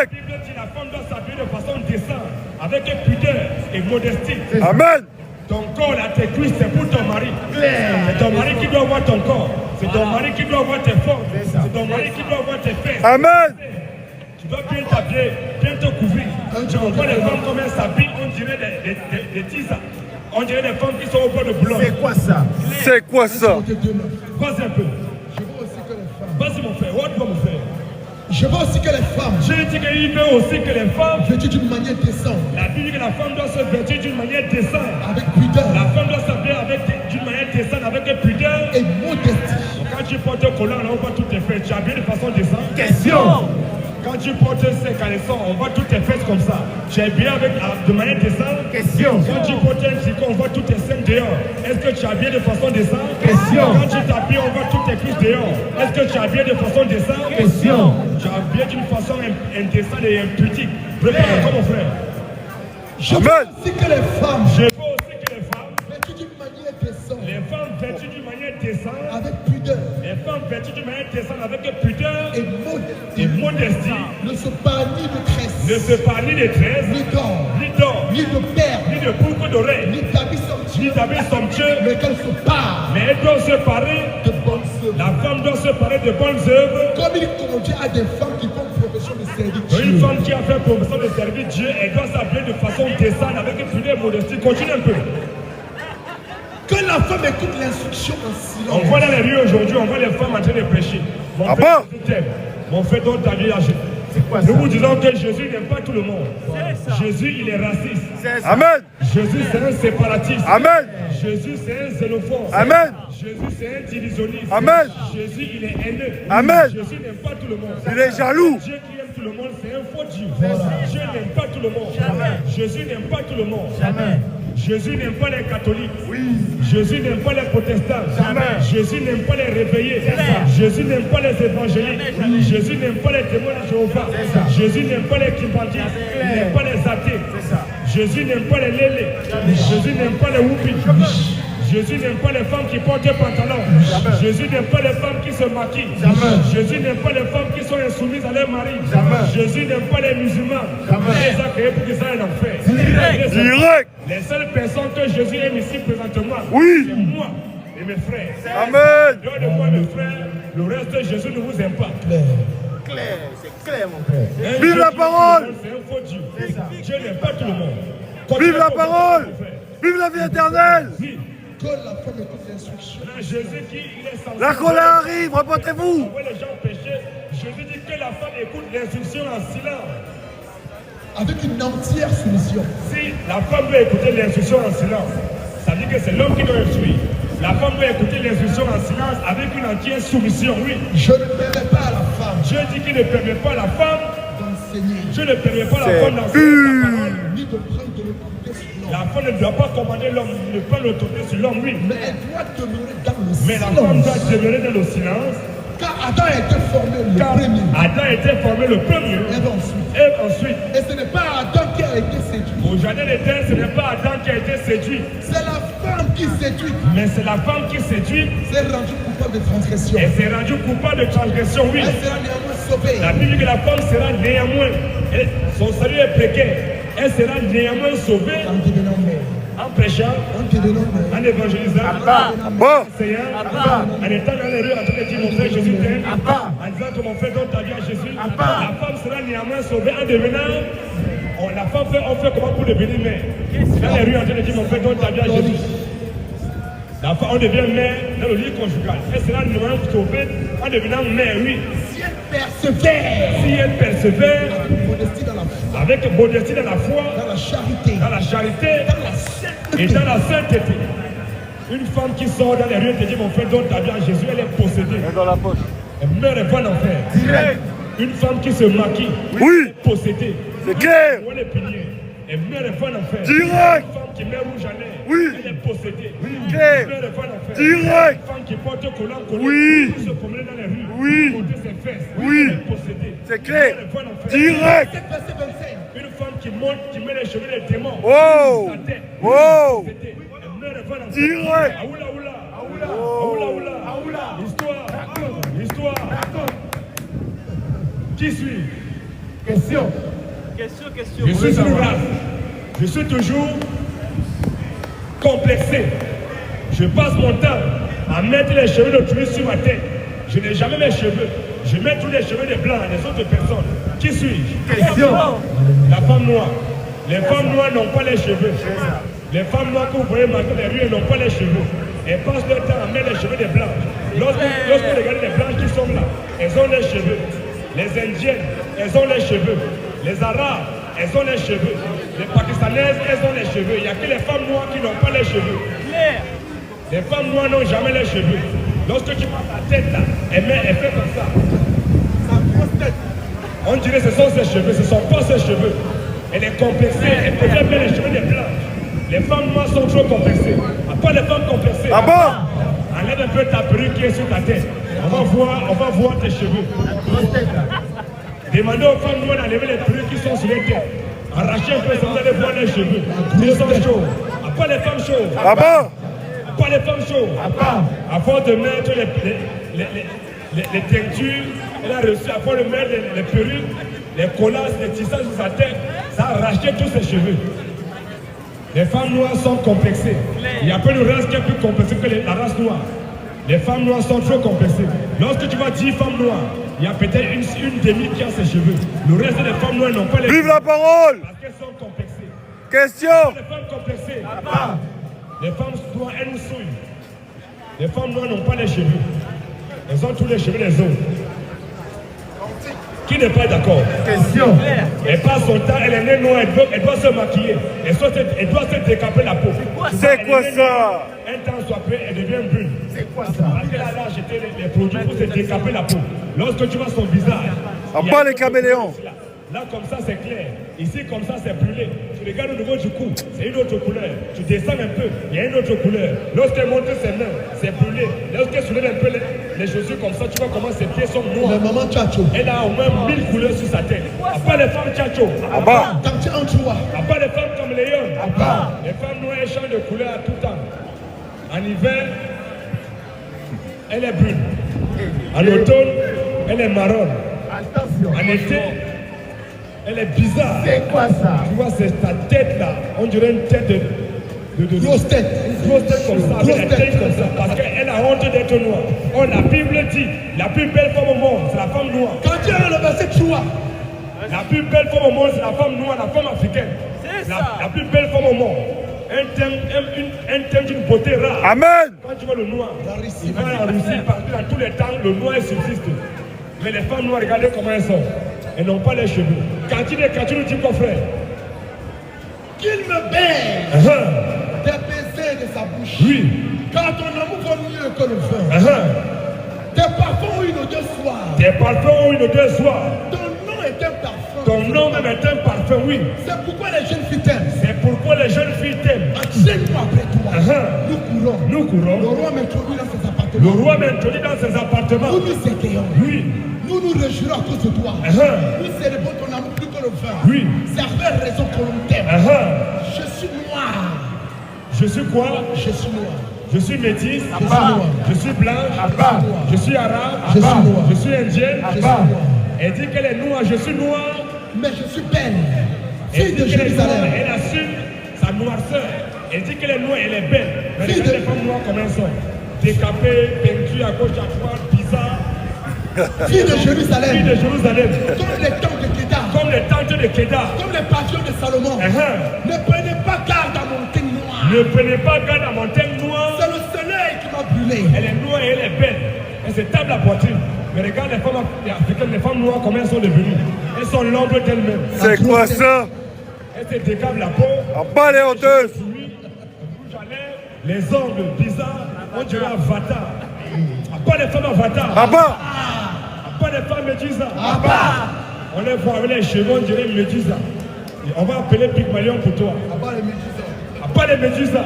Bible dit que la femme doit s'habiller de façon décente, avec pudeur et modestie. Amen. Ton corps, là, tes cuisses, c'est pour ton mari. C'est ton mari qui doit voir ton corps. C'est ton mari qui doit voir tes forces. C'est ton mari qui doit voir tes fesses. Amen. Tu dois bien t'habiller, bien te couvrir. Tu vois les femmes comme elles s'habillent, on dirait des tisas. On dirait des femmes qui sont au bord de Boulogne. C'est quoi ça? C'est quoi ça? Vas-y un peu. Je veux aussi que les femmes. Vas-y mon frère, what mon frère? Je veux aussi que les femmes J'ai dit qu'il veut aussi que les femmes, vêtues d'une manière décente, la Bible dit que la femme doit se vêtir d'une manière décente. avec pudeur La femme doit s'habiller d'une manière décente, avec pudeur. et modestie. Quand tu portes un collant, là, on voit toutes tes fesses. Tu es habillé de façon décente. Question. Quand tu portes ces caleçons, on voit toutes tes fesses comme ça. Tu es bien de manière décente. Question. Quand tu portes un tricot, on voit toutes tes seins dehors. Est-ce que tu es habillé de façon décente? Question. Quand tu t'habilles, on voit toutes tes cuisses dehors. Est-ce que tu es habillé de façon décente? Question. Tu es habillé d'une façon indécente et impudique. Prépare-toi, mon frère. Je veux Amen. aussi que les femmes Je veux aussi que les femmes, vêtues d'une manière décente, les femmes vêtues d'une manière décente, avec pudeur les femmes vêtues d'une manière décente avec pudeur et et modestie, modestie, ne se parlent ni de ne tresses, se parlent ni de tresses, ni d'or, ni d'or, ni de perles, ni de boucles d'oreilles, ni d'habits ni somptueux, d'habits somptueux, mais qu'elles se parlent mais elles doivent se parer, de bonnes œuvres. la femme doit se parer de bonnes œuvres. Comme il convient à des femmes qui font profession de servir Une Dieu. femme qui a fait profession de servir Dieu, elle doit s'habiller de façon décente avec pudeur et modestie. Continue un peu. Que la femme écoute l'instruction en On silence. voit dans les rues aujourd'hui, on voit les femmes en train de prêcher. Mon Ah frère, bon? Jésus t'aime. Mon frère, donne ta vie à Jésus. C'est quoi ça? Nous vous disons que Jésus n'aime pas tout le monde. Jésus, il est raciste. C'est ça. Amen. Jésus, c'est un séparatiste. Amen. Jésus, c'est un xénophobe. Amen. Jésus, c'est un divisionniste. Amen. Jésus, il est haineux. Amen. Jésus n'aime pas tout le monde. Il est jaloux. Dieu qui aime tout le monde, c'est un faux Dieu. Dieu n'aime pas tout le monde. Jésus n'aime pas tout le monde. Jésus n'aime pas les catholiques. Jésus n'aime pas les protestants. Jésus n'aime pas les réveillés. Jésus n'aime pas les évangéliques. Jésus n'aime pas les témoins de Jéhovah. Jésus n'aime pas les kimbandis. Il n'aime pas les athées. Jésus n'aime pas les lélés. Jésus n'aime pas les whoopis. Jésus n'aime pas les femmes qui portent des pantalons. Jésus n'aime pas les femmes qui se maquillent. Jésus n'aime pas les femmes qui sont insoumises à leur mari. Jésus n'aime pas les musulmans. Il les a créés pour qu'ils aillent en enfer. Direct. Les seules personnes que Jésus aime ici présentement, Oui. c'est moi et mes frères. Amen. Dehors de moi, mes frères, le reste de Jésus ne vous aime pas. Clair, c'est clair, mon frère. Un Vive Dieu la qui parole. aime tout le monde, c'est un faux Dieu. Dieu n'aime pas tout le monde. Vive la Continue, parole. mon frère. Vive la vie éternelle. Oui. Que la femme écoute l'instruction. Là, Jésus qui il est censé... La colère arrive. Reportez-vous. On voit les gens pécher. Jésus dit que la femme écoute l'instruction en silence. Avec une entière soumission. Si la femme doit écouter l'instruction en silence, ça veut dire que c'est l'homme qui doit instruire. La femme doit écouter l'instruction en silence avec une entière soumission, oui. Je ne permets pas à la femme Dieu dit qu'il ne permet pas à la femme, d'enseigner, Dieu ne permet pas à la femme d'enseigner sa parole. ni de prendre de l'autorité sur l'homme. La femme ne doit pas commander l'homme, ne pas l'autorité sur l'homme, oui. Mais elle doit demeurer dans le Mais la femme doit silence. demeurer dans le silence. Car Adam a été formé le Car premier. Adam était formé le premier. Et ensuite. Et ensuite, Et ce n'est pas Adam qui a été séduit. au jardin d'Éden, ce n'est pas Adam qui a été séduit, C'est la femme qui séduit. mais c'est la femme qui séduit C'est rendu coupable de transgression. et s'est rendue coupable de transgression, oui. Elle sera néanmoins sauvée. La Bible dit que la femme sera néanmoins, son salut est précaire, elle sera néanmoins sauvée En devenant mère. en prêchant, En devenant mère. en évangélisant, Bon. en enseignant, en étant dans les rues en train de dire mon frère Jésus t'aime, en disant que mon frère donne ta vie à Jésus. La femme sera néanmoins sauvée en devenant, la femme fait, on fait comment pour devenir mère? Dans les rues en train de dire mon frère donne ta vie à Jésus. La femme, on devient mère dans le lit conjugal. Elle sera néanmoins sauvée en devenant mère, oui. Si persévère. Si elle persévère Modestie dans la foi, avec modestie dans la foi, dans la charité, dans la charité dans la sainteté. et dans la sainteté. Une femme qui sort dans les rues et te dit mon frère donne ta vie à Jésus, elle est possédée. Dans la poche. Elle meurt et va en enfer. Direct. Une femme qui se maquille, Oui. elle est possédée. C'est clair. Où elle est pilier. Elle meurt et va en enfer. Direct. Une femme qui met rouge à lèvres, Oui. elle est possédée. Clair. Elle meurt et va en enfer. Direct. Une femme qui porte collant, Oui. qui se promène dans les rues, Oui. monter ses fesses, Oui. elle est possédée. C'est clair. Elle meurt et va en enfer. Direct. Verset 25. Une femme qui monte, qui met les cheveux des démons. Oh. Sa tête. Oh. Elle meurt et va en enfer. Direct. Aoula, oula. Aoula, oula. Histoire. Histoire. Qui suis? Question. Question. Je suis une race. Je suis toujours complexé. Je passe mon temps à mettre les cheveux d'autrui sur ma tête. Je n'ai jamais mes cheveux. Je mets tous les cheveux des blancs des autres personnes. Qui suis-je? Question. La femme noire. Les femmes noires n'ont pas les cheveux. Les femmes noires que vous voyez marquer les rues, elles n'ont pas les cheveux. Elles passent leur temps à mettre les cheveux des blancs. Lorsque vous regardez les blancs qui sont là, elles ont les cheveux. Les indiennes, elles ont les cheveux. Les arabes, elles ont les cheveux. Les pakistanaises, elles ont les cheveux. Il n'y a que les femmes noires qui n'ont pas les cheveux. Claire. Les femmes noires n'ont jamais les cheveux. Lorsque tu passes ta tête là, elle fait comme ça. On dirait que ce sont ses cheveux, ce ne sont pas ses cheveux. Elle est complexée, elle peut faire bien les cheveux des blancs. Les femmes noires sont trop complexées. À part les femmes complexées. Ah bon? Enlève un peu ta perruque qui est sur ta tête. On va voir tes cheveux. Demandez aux femmes noires d'enlever les perruques qui sont sur les têtes. Arrachez un peu, ça vous allez voir les cheveux. Ils sont chauds. À part les femmes chaudes. Ah bon? Pas les femmes chaudes. À force de mettre les teintures, elle a reçu, à force de mettre les perruques, les collages, les tissages sur sa tête, ça a arraché tous ses cheveux. Les femmes noires sont complexées. Il n'y a pas une race qui est plus complexée que la race noire. Les femmes noires sont trop complexées. Lorsque tu vas dire femmes noires, il y a peut-être une demi qui a ses cheveux. Le reste des femmes noires n'ont pas les cheveux. Vive la parole. Parce qu'elles sont complexées. Question. Les femmes complexées. Les femmes noires, elles nous souillent. Les femmes noires n'ont pas les cheveux. Elles ont tous les cheveux des autres. Qui n'est pas d'accord? Question. Elle passe son temps, elle est née noire, elle doit se maquiller. Elle doit se décaper la peau. C'est quoi ça? Un temps soit prêt, elle devient brune. C'est quoi ça? Parce qu'elle a acheté les produits pour se décaper la peau. Lorsque tu vois son visage, Ah, il y a pas une les caméléons. Là, comme ça, c'est clair. Ici, comme ça, c'est brûlé. Tu regardes au niveau du cou, c'est une autre couleur. Tu descends un peu, il y a une autre couleur. Lorsqu'elle monte ses mains, c'est brûlé. Lorsqu'elle soulève un peu les chaussures comme ça, tu vois comment ses pieds sont noirs. La maman Tchatcho. Elle a au moins 1000 couleurs sur sa tête. À part les femmes tchatcho. Ah bah. Tanti Anchoua. À part les femmes comme Léon. bah. Les femmes noires, elles changent de couleur à tout temps. En hiver, elle est brune. En automne, elle est marron. Attention. En été, elle est bizarre. C'est quoi ça? Tu vois, c'est ta tête là. On dirait une tête de Grosse tête. Une grosse tête comme ça, avec la tête comme ça. Parce qu'elle a honte d'être noire. Oh, la Bible dit, la plus belle femme au monde, c'est la femme noire. Quand tu as le verset Choua, La plus belle femme au monde, c'est la femme noire, la femme africaine. C'est La, ça. la plus belle femme au monde. Un thème d'une beauté rare. Amen. Quand tu vois le noir, La Russie. il va en Russie, parce que dans tous les temps, le noir subsiste. Mais les femmes noires, regardez comment elles sont. Elles n'ont pas les cheveux. Quand tu nous dis quoi, frère? qu'il me baise Uh-huh. des baisers de sa bouche. Oui. Car ton amour vaut mieux que le vin. Uh-huh. Tes parfums ont une odeur soir. Tes parfums ont une odeur soir. Ton nom est un parfum. Ton nom même est un parfum, oui. C'est pourquoi les jeunes filles t'aiment. C'est pourquoi les jeunes filles t'aiment. Enchaîne-moi après toi. Uh-huh. Nous courons. Nous courons. Le roi m'introduit dans ses Le appartements. roi m'introduit dans ses appartements. Nous nous étayons. Oui. Nous nous réjouissons à cause de toi. Uh-huh. Nous célébrons ton amour plus que le vin. Oui. C'est à vraie raison que l'on t'aime. Uh-huh. Je suis noir. Je suis quoi? Je suis noir. Je suis métisse. Je suis noir. Je suis blanche. Abba. Je suis arabe. Je suis noir. Je suis indienne. Je suis noir. Elle dit qu'elle est noire. Je suis noire. Mais je suis belle. Elle Fille dit de qu'elle est noire. Jérusalem. Elle assume sa noirceur. Elle dit qu'elle est noire. Elle est belle. Mais Fille regarde de- les femmes noires comme elles sont. Décapées, peinture à gauche, à droite, bizarre. Fille de Fille Jérusalem. de Jérusalem. Comme les temps de Kédar. Comme les tentes de Kédar. Comme les passions de Salomon. Uh-huh. Ne prenez pas garde à mon teint noir. Ne prenez pas garde à mon teint noir. C'est le soleil qui m'a brûlé. Elle est noire et elle est belle. Elle se tapent la poitrine. Mais regarde les femmes africaines, les femmes noires, comment elles sont devenues. Elles sont l'ombre d'elles-mêmes. C'est quoi ça? Elles se décapent la peau. En bas les honteuses. Les ongles bizarres, on dirait Avatar. Pas les femmes Avatar. Abba. Pas les femmes Médusa. On les voit avec les cheveux, on dirait Médusa. Et on va appeler Pygmalion pour toi. Pas les Médusa.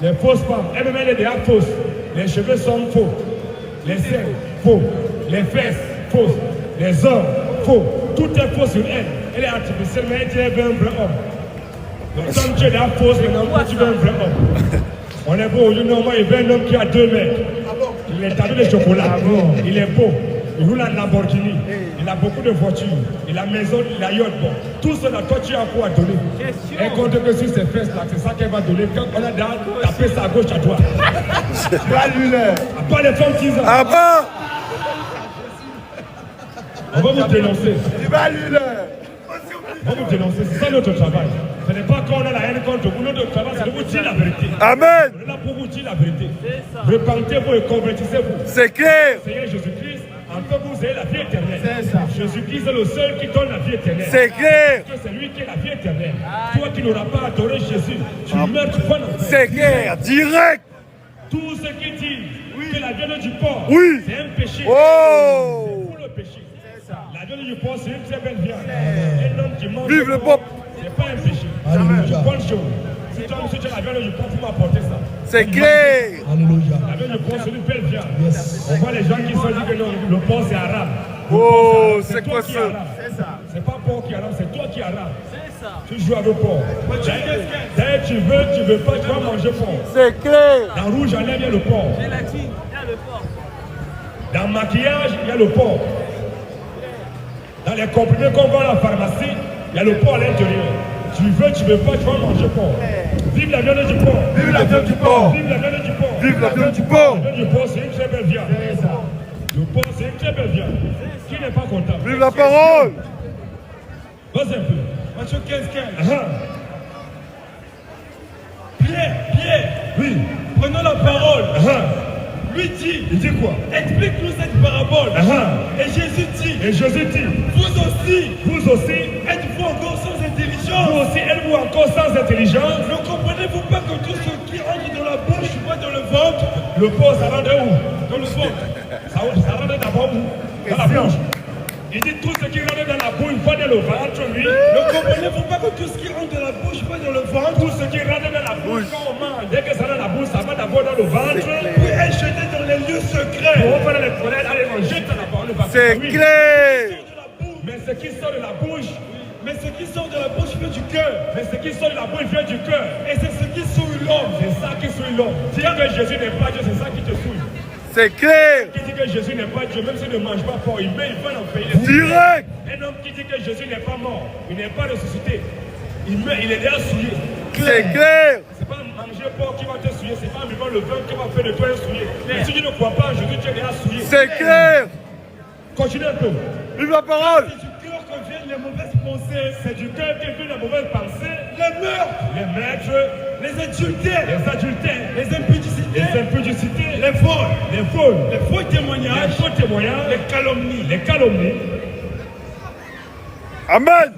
Les fausses femmes. Elle-même, elle est déjà fausse. Les cheveux sont faux. Les seins, faux. Les fesses, fausses. Les hommes, faux. Tout est faux sur elle. Elle est artificielle, mais elle dit qu'elle veut un vrai homme. Donc, comme tu es déjà fausse, maintenant, tu veux un vrai homme. On est beau. Normalement, il veut un homme qui a 2 mètres. Il est tablé de chocolat. Il est beau. Il roule en Lamborghini. Il a beaucoup de voitures. Il a maison, il a yacht. Bon. Tout cela, toi, tu as quoi à donner. Elle compte que sur ses fesses, là, c'est ça qu'elle va donner. Quand on a tapé sa gauche à toi. Pas les femmes qui ont. Abba. On va vous dénoncer. On va vous dénoncer. C'est ça notre travail. Ce n'est pas quand on a la haine contre vous. Notre travail, c'est de vous dire la vérité. Amen. On est là pour vous dire la vérité. Repentez-vous et convertissez-vous. C'est clair. Seigneur Jésus-Christ, afin que vous ayez la vie éternelle. Jésus-Christ est le seul qui donne la vie éternelle. C'est clair. Parce que c'est lui qui est la vie éternelle. Toi qui n'auras pas adoré Jésus, tu meurs, tu vas dans C'est clair. Direct. Tous ceux qui disent que la viande du porc, Oui. c'est un péché. Oh. C'est pour le péché. La viande du porc, c'est une très belle viande. Un homme qui mange Vive le pop. c'est pas un péché. Alléluia. C'est une bonne chose. Si tu as la viande du porc, tu vas apporter ça. C'est clair. Alléluia. La viande du porc, c'est une belle viande. Yes. On voit les gens qui se disent que non, le porc c'est arabe. Le Oh, porc, arabe. c'est toi quoi qui ça? es arabe. C'est pas porc qui est arabe, c'est toi qui es arabe. C'est ça. Tu joues avec porc. D'ailleurs, tu veux pas, tu vas manger porc. C'est clair. Dans rouge à lèvres, il y a le porc. Gélatine, il y a le porc. Dans le maquillage, il y a le porc. Dans les comprimés qu'on vend à la pharmacie, il y a le porc à l'intérieur. Tu veux pas, tu vas manger porc. Vive la viande du porc. Vive la viande du porc. Vive la viande du porc. Vive la viande du porc. La viande du porc, c'est une très belle viande. Le porc, c'est une très belle viande. Qui n'est pas content? Vive la parole. Vas-y un peu. Matthieu 15. Ah, Pierre, oui. prenons la parole. Ah, Lui dit, il dit quoi? explique-nous cette parabole. Ah, Et Jésus dit, et Jésus dit, vous aussi, êtes-vous encore sans vous intelligence? aussi, êtes-vous encore sans intelligence? Ne comprenez-vous pas que tout ce qui entre dans la bouche va dans le ventre? Le porc, ça rentre où? Dans le ventre. Ça rentre d'abord où? Dans la bouche. Il dit tout ce qui rentre dans la bouche va dans le ventre, lui. Ne comprenez-vous pas que tout ce qui entre dans la bouche va dans le ventre? Tout ce qui rentre dans la bouche, quand on mange, dès que ça rentre dans la bouche, ça va d'abord dans le ventre. Puis est jeté dans les lieux secrets. Pour faire les toilettes, allez, on jette dans la parole. C'est Oui. clair. Mais ce qui sort de la bouche, Mais ce qui sort de la bouche vient du cœur. mais ce qui sort de la bouche vient du cœur. Et c'est ce qui souille l'homme. C'est ça qui souille l'homme. Dire que Jésus n'est pas Dieu, c'est ça qui te souille. C'est clair. Qui dit que Jésus n'est pas Dieu, même s'il ne mange pas porc, il met, il va en payer. Direct. Un homme qui dit que Jésus n'est pas mort, il n'est pas ressuscité, il meurt, il est déjà souillé. C'est clair. C'est pas manger porc qui va te souiller, c'est pas en buvant le vin qui va faire de toi un souillé. Mais si tu ne crois pas en Jésus, tu es déjà souillé. C'est clair. Continue un peu. Vive la parole. C'est du cœur que viennent les mauvaises pensées. C'est du cœur qui vient la mauvaise pensée, Les meurtres, les maîtres, les adultères, les adultères, les impudicités, les impudicités, les vols, les vols, les faux les témoignages, faux témoignages, les calomnies. les calomnies. Amen.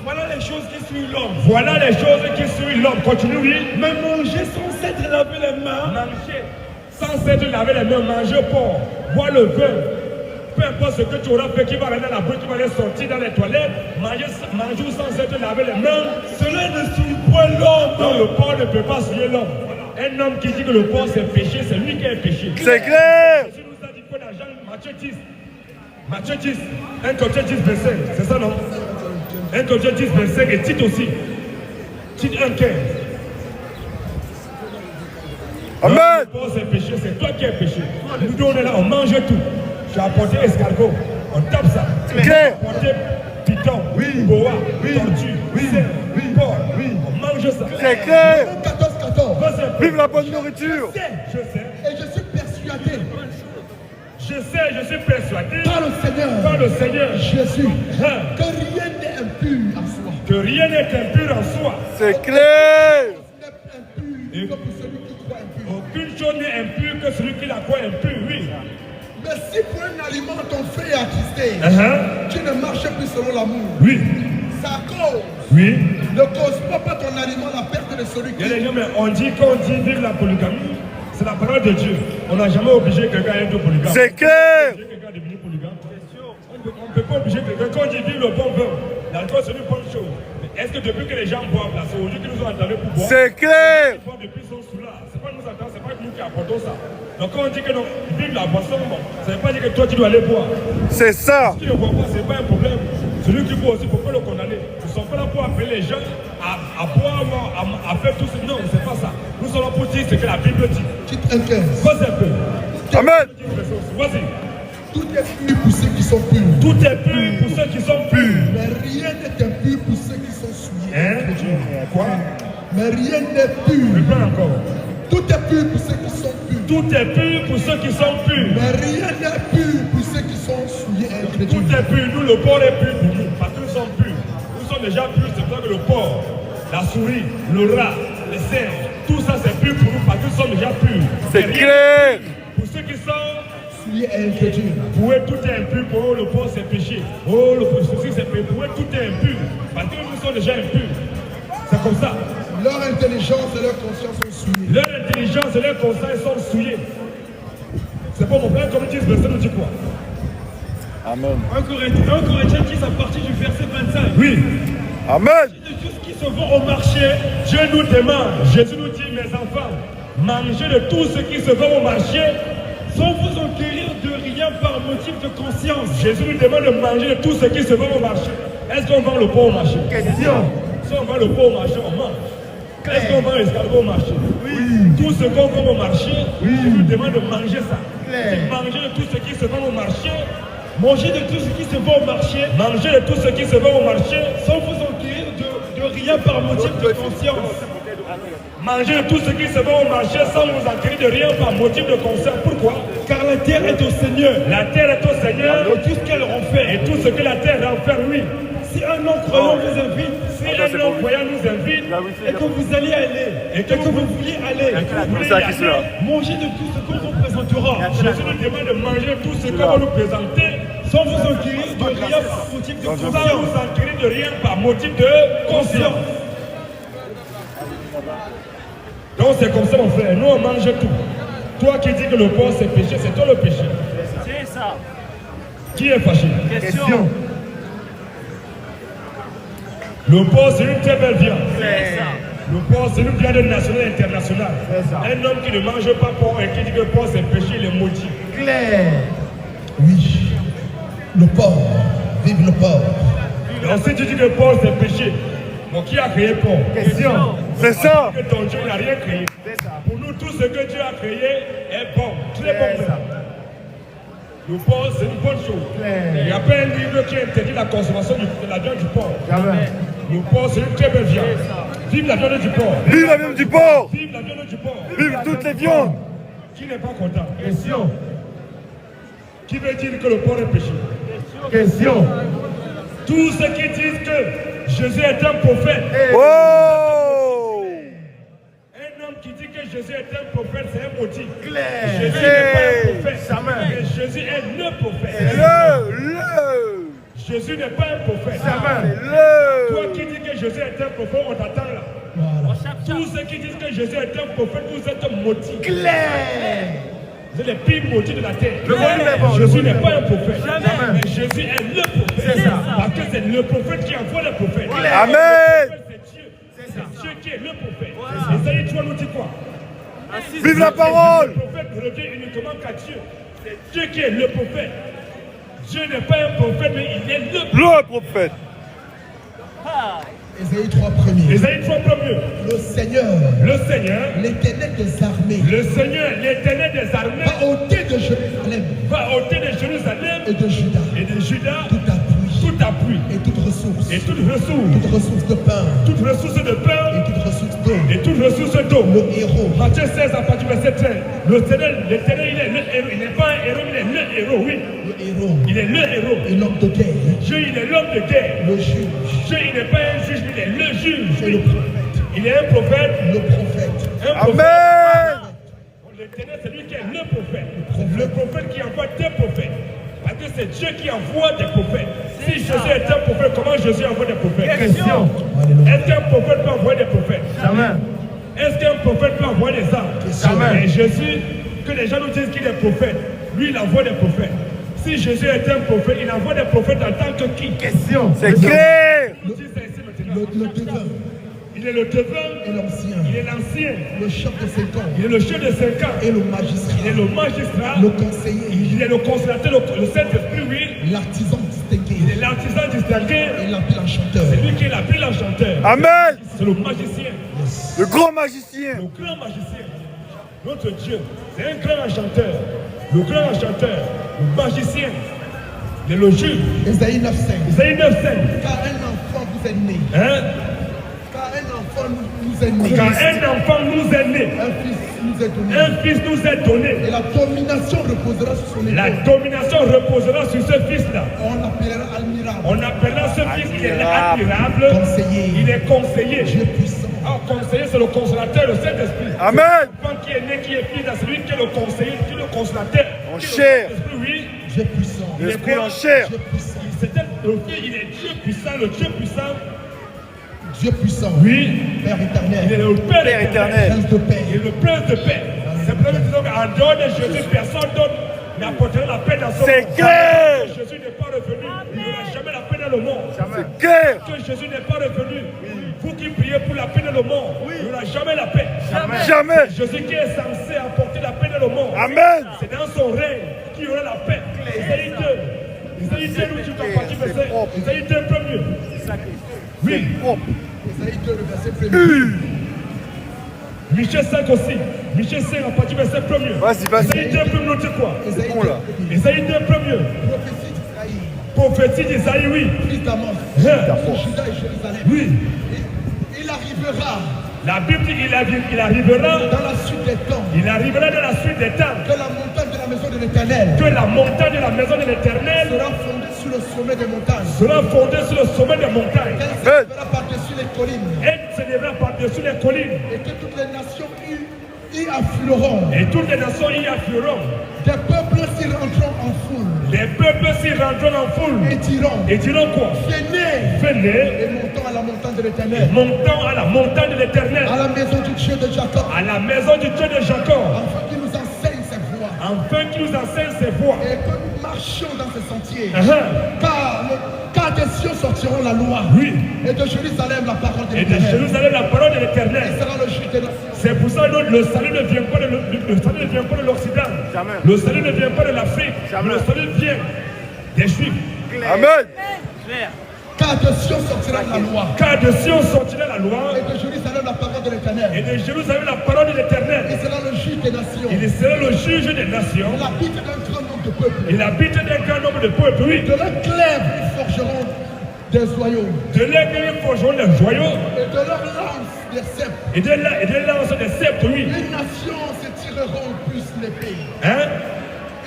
Voilà les choses qui suivent l'homme. Voilà les choses qui suivent l'homme. Continue, oui. Mais manger sans s'être lavé les mains, Manger sans s'être lavé les mains, manger porc, boire le vin. Peu importe ce que tu auras fait, qui va rentrer dans la bouche, qui va aller sortir dans les toilettes, manger sans s'être lavé les mains. cela ne souille point l'homme. Non, le porc ne peut pas souiller l'homme. Un homme qui dit que le porc c'est péché, c'est lui qui est péché. C'est clair. Jésus nous a dit quoi dans Jean, Matthieu 10, 1 Corinthiens 10, 25, c'est ça non? 1 Corinthiens 10, 25 et Tite aussi. Tite 1, 15. Amen. Le porc c'est péché, c'est toi qui es péché. Nous deux on est là, on mange tout. J'ai apporté escargot, on tape ça. C'est clair. J'ai apporté python, boa, tortue, cerf, porc, on mange ça. C'est clair. 14. Vas-y un peu. Vive la bonne nourriture. Je sais. Et je suis persuadé Je suis persuadé par le Seigneur, par le Seigneur Jésus, hein, que rien n'est impur en soi. que rien n'est impur en soi. C'est clair. Ce n'est impur que pour celui qui croit impur. Aucune chose n'est impure que que celui qui la croit impur, oui. Mais si pour un aliment ton frère est attristé, tu ne marches plus selon l'amour. Oui. Ça cause. Oui. Ne cause pas ton aliment la perte de celui Il y qui. a des gens, mais on dit qu'on dit vive la polygamie, c'est la parole de Dieu. On n'a jamais obligé quelqu'un à être polygame. C'est clair. On quelqu'un à devenir polygame. On ne peut pas obliger quelqu'un. Quand on dit vive le bon vin, l'alcool c'est une bonne chose. Mais est-ce que depuis que les gens boivent là, c'est aujourd'hui qu'ils nous ont entendu pour boire? C'est clair. Ils boivent depuis qu'ils sont sous là. C'est pas nous attendons, c'est pas nous qui apportons ça. Donc quand on dit que non, vive la boisson, bon, ça ne veut pas dire que toi tu dois aller boire. C'est ça. Si tu ne bois pas, c'est pas un problème. Celui qui boit aussi, il ne faut pas le condamner. Nous ne sommes pas là pour appeler les gens à boire, à faire tout ça. Non, c'est pas ça. Nous sommes là pour dire ce que la Bible dit. Titre 1:15. Vas-y un peu. Amen. Vas-y. Tout est pur pour ceux qui sont purs. Tout est pur pour ceux qui sont purs. Mais rien n'est impur pour ceux qui sont souillés. Hein? Quoi? Mais rien n'est pur. Reprends encore. Tout est pur pour ceux qui sont purs. Tout est pur pour ceux qui sont purs. Mais rien n'est pur pour ceux qui sont souillés. Tout est pur. Nous, le porc est pur pour nous. Parce que nous sommes purs. Nous sommes déjà purs. C'est pour ça que le porc, la souris, le rat, les cerfs, tout ça c'est pur pour nous parce que nous sommes déjà purs. C'est clair. Pour ceux qui sont Souillés et incrédules. pour eux, tout est impur. Pour eux, le porc c'est péché. Oh, le ceci c'est péché. Pour eux, tout est impur. Parce que nous sommes déjà impurs. C'est comme ça. Leur intelligence et leur conscience sont souillées. Leur intelligence et leur conscience sont souillés. C'est pas mon frère, comme disent, verset nous dit quoi? Amen. 1 Corinthiens 10 à partir du verset 25. Oui. Amen. De tout ce qui se vend au marché, Dieu nous demande, Jésus nous dit, mes enfants, mangez de tout ce qui se vend au marché. sans vous enquérir de rien par motif de conscience. Jésus nous demande de manger de tout ce qui se vend au marché. Est-ce qu'on vend le porc au marché? Question. Si on vend le porc au marché, on mange. Est-ce qu'on vend l'escargot au marché? Oui. Tout ce qu'on vend au marché, Jésus nous demande de manger ça. Claire. Manger de tout ce qui se vend au marché. Mangez de tout ce qui se vend au marché, Manger de tout ce qui se vend au marché. sans vous enquérir de rien par motif de conscience. Manger de tout ce qui se vend au marché sans vous enquérir de rien par motif de conscience. Pourquoi? Car la terre est au Seigneur, La terre est au Seigneur et tout ce qu'elle renferme. et tout ce que la terre renferme, oui. Si un homme croyant vous invite, Si un homme voyant nous invite et que vous alliez aller, et que vous vouliez aller, vous voulez y aller, mangez de tout ce qu'on vous présentera, Jésus nous demande de manger tout ce qu'on va nous présenter sans vous enquérir de rien par motif de sans conscience. vous enquérir de rien par motif de conscience. Donc c'est comme ça mon frère, nous on mange tout. Toi qui dis que le porc c'est péché, c'est toi le péché. C'est ça. Qui est fâché? Question. Le porc c'est une très belle viande. C'est ça. Le porc c'est une viande nationale et internationale. Un homme qui ne mange pas porc et qui dit que le porc c'est péché, il est maudit. Clair. Oui. Le porc. Vive le porc. Donc si tu dis que le porc c'est péché, bon, qui a créé le porc? Question. C'est ça. Que ton Dieu n'a rien créé. Pour nous, tout ce que Dieu a créé est bon, très bon. Le porc, c'est une bonne chose. Il n'y a pas un livre qui interdit la consommation de la viande du porc. Le porc, c'est une très belle viande. Vive la viande du porc. Vive la viande du porc. Vive la viande du porc. Vive toutes les viandes. Qui n'est pas content? Question. Qui veut dire que le porc est péché? Question. Tous ceux qui disent que Jésus est un prophète. Oh. Un homme qui dit que Jésus est un prophète, c'est un maudit. Claire. Jésus n'est pas un prophète. Jamais. Mais Jésus est le prophète. Le. Jésus n'est pas un prophète. Le. Toi qui dis que Jésus est un prophète, on t'attend là. Tous ceux qui disent que Jésus est un prophète, vous êtes maudits. Claire. Vous êtes les pires maudits de la terre. Le volume est bon, le Jésus volume n'est est pas bon. un prophète. Jamais. Mais Jésus est le prophète. C'est ça. Parce que c'est le prophète qui envoie le prophète. Amen. C'est Dieu. C'est Dieu qui est le prophète. Et ça y est, toi nous dis quoi? Assis. Vive la parole. Le prophète revient uniquement qu'à Dieu. C'est Dieu qui est le prophète. Dieu n'est pas un prophète, mais il est le prophète. Le prophète. Ah. Ésaïe 3 premiers. Ésaïe 3 premiers. Le Seigneur, Le Seigneur, l'éternel des armées, le Seigneur, l'éternel des armées, va ôter de Jérusalem va ôter de Jérusalem et de Juda et de Juda tout appui tout appui et toute ressource, et toute ressource, toute ressource de pain toute ressource de pain et toute ressource d'eau. et toute ressource d'eau. Le héros, Matthieu 16 à partir du verset 13. Le Seigneur, l'éternel, il est le héros. Il n'est pas un héros, il est le héros, oui. le héros Il est le héros. et l'homme de guerre, Dieu, il est l'homme de guerre. le juge Dieu, il n'est pas un juge, mais il est le juge. et le prophète. Il est un prophète. Le prophète. Un prophète. Amen. L'éternel, c'est lui qui est le prophète. Le prophète qui envoie des prophètes. Parce que c'est Dieu qui envoie des prophètes. Si Jésus est un prophète, comment Jésus envoie des prophètes? Question. Est-ce qu'un prophète peut envoyer des prophètes? Jamais. Est-ce qu'un prophète peut envoyer des âmes? Jamais. Et Jésus, que les gens nous disent qu'il est prophète, lui il envoie des prophètes. Si Jésus est un prophète, il envoie des prophètes en tant que qui? Question. C'est clair. Il nous dit ça ici maintenant. Le devin Il est le devin, et l'ancien, il est l'ancien, le chef de 5 ans il est le chef de 5 ans, et le il magistrat, est le magistrat, le conseiller, il est le consolateur, le Saint-Esprit, oui, l'artisan il est distingué l'artisan distingué, et l'habile enchanteur. c'est lui qui est l'appelé l'enchanteur. Amen. C'est le magicien, Le grand magicien. le grand magicien. Notre Dieu, c'est un grand enchanteur. Le grand enchanteur, le magicien, il est le juge. Ésaïe 9,5. Isaïe 9,5. Car un enfant vous est né. Hein? Car un enfant nous est né. Car un enfant nous est né, Un fils nous est donné. un fils nous est donné. Et la domination reposera sur son La épaule. domination reposera sur ce fils-là. On l'appellera admirable. On appellera ce fils qui est admirable. Conseiller. Il est conseiller. Dieu puissant. Ah, conseiller, c'est le consolateur, le Saint-Esprit. Amen. L'enfant qui est né, qui est fils, c'est lui qui est le conseiller, qui est le consolateur. En Qui est le chair. Saint-Esprit, oui. Dieu puissant. Il est L'esprit quoi? en chair. Dieu puissant. Le fils, il est Dieu puissant, le Dieu puissant. Dieu puissant. Oui. Père Il est éternel. le Père Père éternel. éternel. Prince de paix. Il est le prince de paix. C'est pour ça que nous disons qu'en dehors de Jésus, personne d'autre n'apportera la paix dans son C'est monde. clair. Que Jésus n'est pas revenu, il n'y aura jamais la paix dans le monde. C'est clair. Que Jésus n'est pas revenu, vous qui priez pour la paix dans le monde, il n'y aura jamais la paix. Jamais. Jésus qui est censé apporter la paix dans le monde. Amen. C'est dans son règne qu'il y aura la paix. Isaïe 2. Isaïe 2, nous, tu t'en parti, verset. Isaïe 2, premier. Oui. Ésaïe 2, le verset 1er. Michel 5 aussi. Michel 5 en partie verset premier. Vas-y. Isaïe 2 premier, nous dit quoi? Ésaïe bon, 2, là. premier. Isaïe 2 premier. Prophétie d'Israël. Prophétie d'Isaïe, oui. Fils d'Amos. Hein? Sur Juda et Jérusalem. Oui. Il arrivera La Bible dit il arrivera. dans la suite des temps Il arrivera dans la suite des temps. que la montagne de la maison de l'Éternel Que la montagne de la maison de l'Éternel sera fondée sur le sommet des montagnes. sera fondée sur le sommet des montagnes. Elle s'élèvera par-dessus les collines. Elle s'élèvera par-dessus les collines. Et que toutes les nations y afflueront. Et toutes les nations y afflueront. Des peuples s'y rentreront en foule. Les peuples s'y rentreront en foule. Et Et diront quoi? venez Venez, et montons à la montagne de l'Éternel, montons à la montagne de l'Éternel, à la maison du Dieu de Jacob, à la maison du Dieu de Jacob, afin qu'il nous enseigne ses voies afin qu'il nous enseigne ses voies. et que nous marchions dans ses sentiers. Uh-huh. Car des cieux sortiront la loi, Oui. et de Jérusalem la parole de Et de l'Éternel. Jérusalem, la parole de Il l'Éternel. sera le juge des nations. C'est pour ça que le salut ne vient pas de l'Occident. Jamais. Le salut ne vient pas de l'Afrique. Jamais. Le salut vient des Juifs. Amen. Clair. Car de Sion sortira la loi, Car de Sion sortira la loi. et de Jérusalem la parole de Et l'Éternel. de Jérusalem, la parole de Il l'Éternel. sera le juge des nations. Il sera le juge des nations. Il habite d'un grand nombre de peuples. Il habite d'un grand nombre de peuples, oui. De leurs clèves, ils forgeront des joyaux, De l'aiguille forgeront des joyaux. et de leurs lances des sceptres. Et de lances des sceptres, oui. Une nation se tireront plus l'épée. Hein?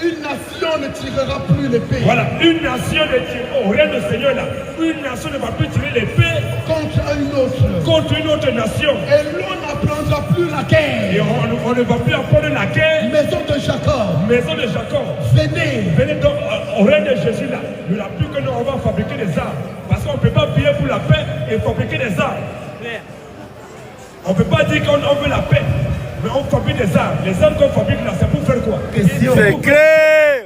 Une nation ne tirera plus l'épée Voilà, une nation ne tire, au règne du Seigneur là, une nation ne va plus tirer l'épée contre une autre. contre une autre nation. Et l'on n'apprendra plus la Et guerre. on ne va plus apprendre la guerre. Maison de Jacob, Maison de Jacob. venez. Venez donc au règne de Jésus là. Il n'y a plus que nous, on va fabriquer des armes. Parce qu'on ne peut pas prier pour la paix et fabriquer des armes. Clair. On ne peut pas dire qu'on veut la paix, mais on fabrique des armes. Les armes qu'on fabrique là, c'est pour faire quoi? C'est clair.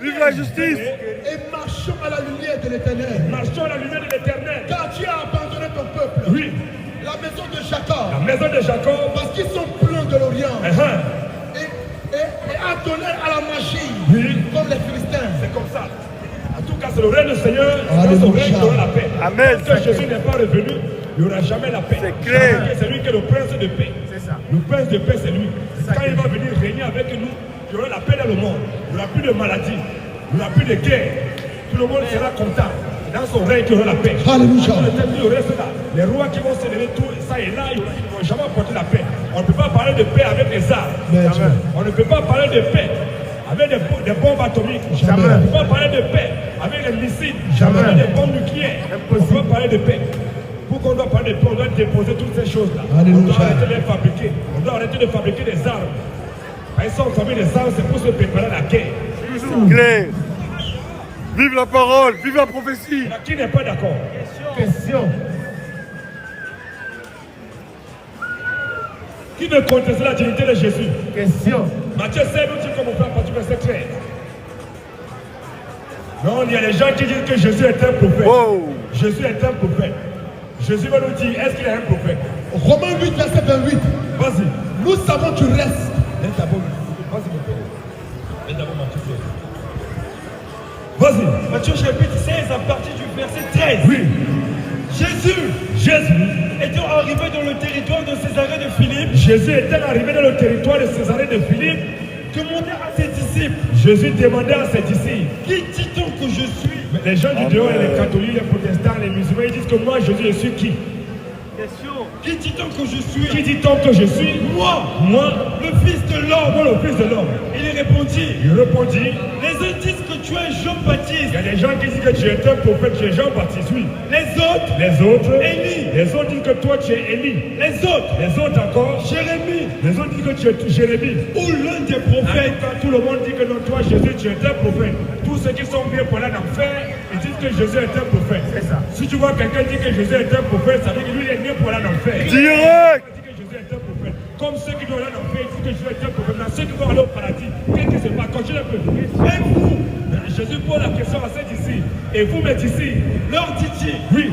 Vive la justice. Et marchons à la lumière de l'Éternel. Marchons à la lumière de l'Éternel. Car Dieu a abandonné ton peuple. Oui, La maison de la Jacob, maison de Jacob. parce qu'ils sont pleins de l'Orient. Uh-huh. Et a donné à la magie, Oui. comme les Philistins. C'est comme ça. En tout cas, c'est le règne du Seigneur. C'est dans son Alléluia. règne qu'il y aura la paix. Amen. Parce que Jésus n'est pas revenu, il n'y aura jamais la paix. C'est clair. Parce que c'est lui qui est le prince de paix. C'est ça. Le prince de paix, c'est lui. Quand il va venir régner avec nous, il y aura la paix dans le monde. Il n'y aura plus de maladie. Il n'y aura plus de guerre. Tout le monde sera content. Dans son règne, il y aura la paix. Alléluia. Dans le temple, il reste là. Les rois qui vont se lever tout ça et là, ils ne vont jamais apporter la paix. On ne peut pas parler de paix avec les armes. Jamais. On ne peut pas parler de paix avec des bombes atomiques. Jamais. On ne peut pas parler de paix avec les missiles. Jamais. Avec des bombes nucléaires. On ne peut pas parler de paix. Pour qu'on doit parler de paix, on doit déposer toutes ces choses-là. Alléluia. On doit arrêter de les fabriquer. On doit arrêter de fabriquer des armes. Quand ils sont entamés les armes, c'est pour se préparer à la guerre. Clair. Vive la parole, vive la prophétie. Qui n'est pas d'accord? Question. Qui veut contester la divinité de Jésus? Question. Matthieu 7 nous dit comme on fait à partir du verset 13. Non, il y a des gens qui disent que Jésus est un prophète. Wow. Jésus est un prophète. Jésus va nous dire, est-ce qu'il est un prophète? Romains 8, verset 28. Vas-y. Nous savons que tu restes. Laisse d'abord. Vas-y, mon père. Laisse d'abord Matthieu 16. Vas-y. Matthieu chapitre 16 à partir du verset 13. Oui. Jésus étant arrivé dans le territoire de Césarée de Philippe, Jésus était arrivé dans le territoire de Césarée de Philippe. demandait à ses disciples, Jésus demandait à ses disciples. qui dit-on que je suis? Mais les gens du dehors, les catholiques, les protestants, les musulmans, ils disent que moi, Jésus, je suis qui? Question. Qui dit-on que je suis? Qui dit-on que je suis? Moi, Moi, le Fils de l'homme. moi, le Fils de l'homme. Il répondit, Il répondit, les uns disent que tu es il Jean-Baptiste, y a des gens qui disent que tu es un prophète, tu es Jean-Baptiste, oui. les autres, Les autres, Élie. les autres disent que toi, tu es Élie. les autres, Les autres encore, Jérémie, les autres disent que tu es Jérémie. ou l'un des En prophètes. tout cas, tout le monde dit que non, toi, Jésus, tu es un prophète. Tous ceux qui sont bien pour aller en enfer, ils disent que Jésus est un prophète. C'est ça. Si tu vois quelqu'un dire que Jésus est un prophète, ça veut dire que lui, il est né pour aller en enfer. Direct. Il dit que Jésus est un prophète. Comme ceux qui doivent aller en enfer, ils disent que Jésus est un prophète. Maintenant, ceux qui vont aller au paradis, qu'est-ce qui se passe? Continue un peu. Et vous, Jésus pose la question à ceux d'ici. Et vous, mes d'ici, Leur dit-il, oui,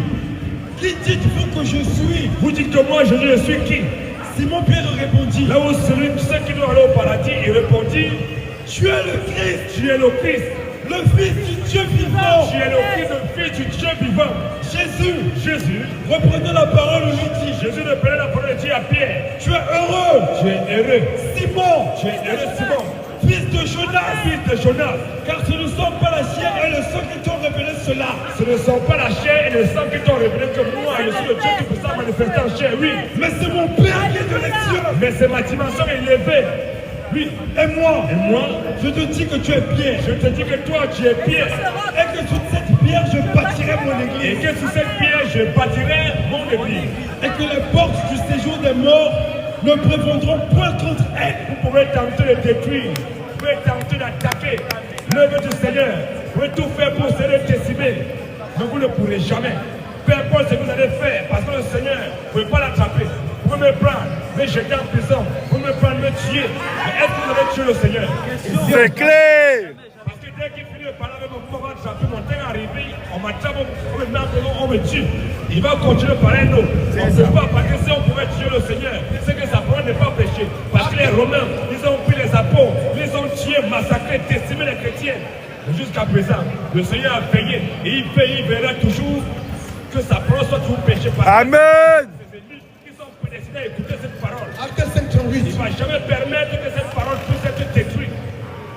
qui dites-vous que je suis? vous dites que moi, Jésus, je suis qui? Simon-Pierre répondit, Là où ceux qui doivent aller au paradis, il répondit, tu es le Christ, tu es le Christ. le Fils du Dieu vivant. Tu es le Christ, le Fils du Dieu vivant. Jésus, Reprenant la parole, lui dit, Jésus ne prenait la parole de Dieu à Pierre. tu es heureux, Tu es heureux. Simon, Tu es heureux, Simon, fils de Jonas, fils de Jonas. car ce ne sont pas la chair et le sang qui t'ont révélé cela, Ce ne sont pas la chair et le sang qui t'ont révélé que moi, je suis le Dieu qui peut ça manifester en chair, oui. mais c'est mon Père qui est dans les cieux. Mais c'est ma dimension élevée. Oui. Et moi, Je te dis que tu es Pierre, te dis que toi, tu es Pierre. et que sur cette pierre, je bâtirai mon Et église, que sur cette pierre, je bâtirai mon église. et que les portes du séjour des morts ne prévaudront point contre elle. Vous pouvez tenter de détruire. Vous pouvez tenter d'attaquer l'œuvre du Seigneur. Vous pouvez tout faire pour essayer de décimer. Mais vous ne pourrez jamais. Peu importe ce que vous allez faire, parce que le Seigneur, vous ne pouvez pas l'attraper. Vous pouvez me prendre, me jeter en prison. Vous pouvez me prendre, me tuer. Mais est-ce que vous allez tuer le Seigneur? C'est clair. Parce que dès qu'il finit de parler avec mon pouvoir attraper, mon temps est arrivé, on m'attrape, on me met en prison, on me tue. Il va continuer par un autre. On ne peut pas, parce que si on pouvait tuer le Seigneur, c'est que sa parole n'est pas péché. Parce que les Romains, ils ont pris les apôtres, ils ont tué, massacré, décimé les chrétiens. Mais jusqu'à présent, le Seigneur a veillé et il veille, il verra toujours que sa parole soit toujours péchée par Amen. ses ennemis qui sont prédestinés à écouter cette parole. Acte 5, 38. Il ne va jamais permettre que cette parole puisse être détruite.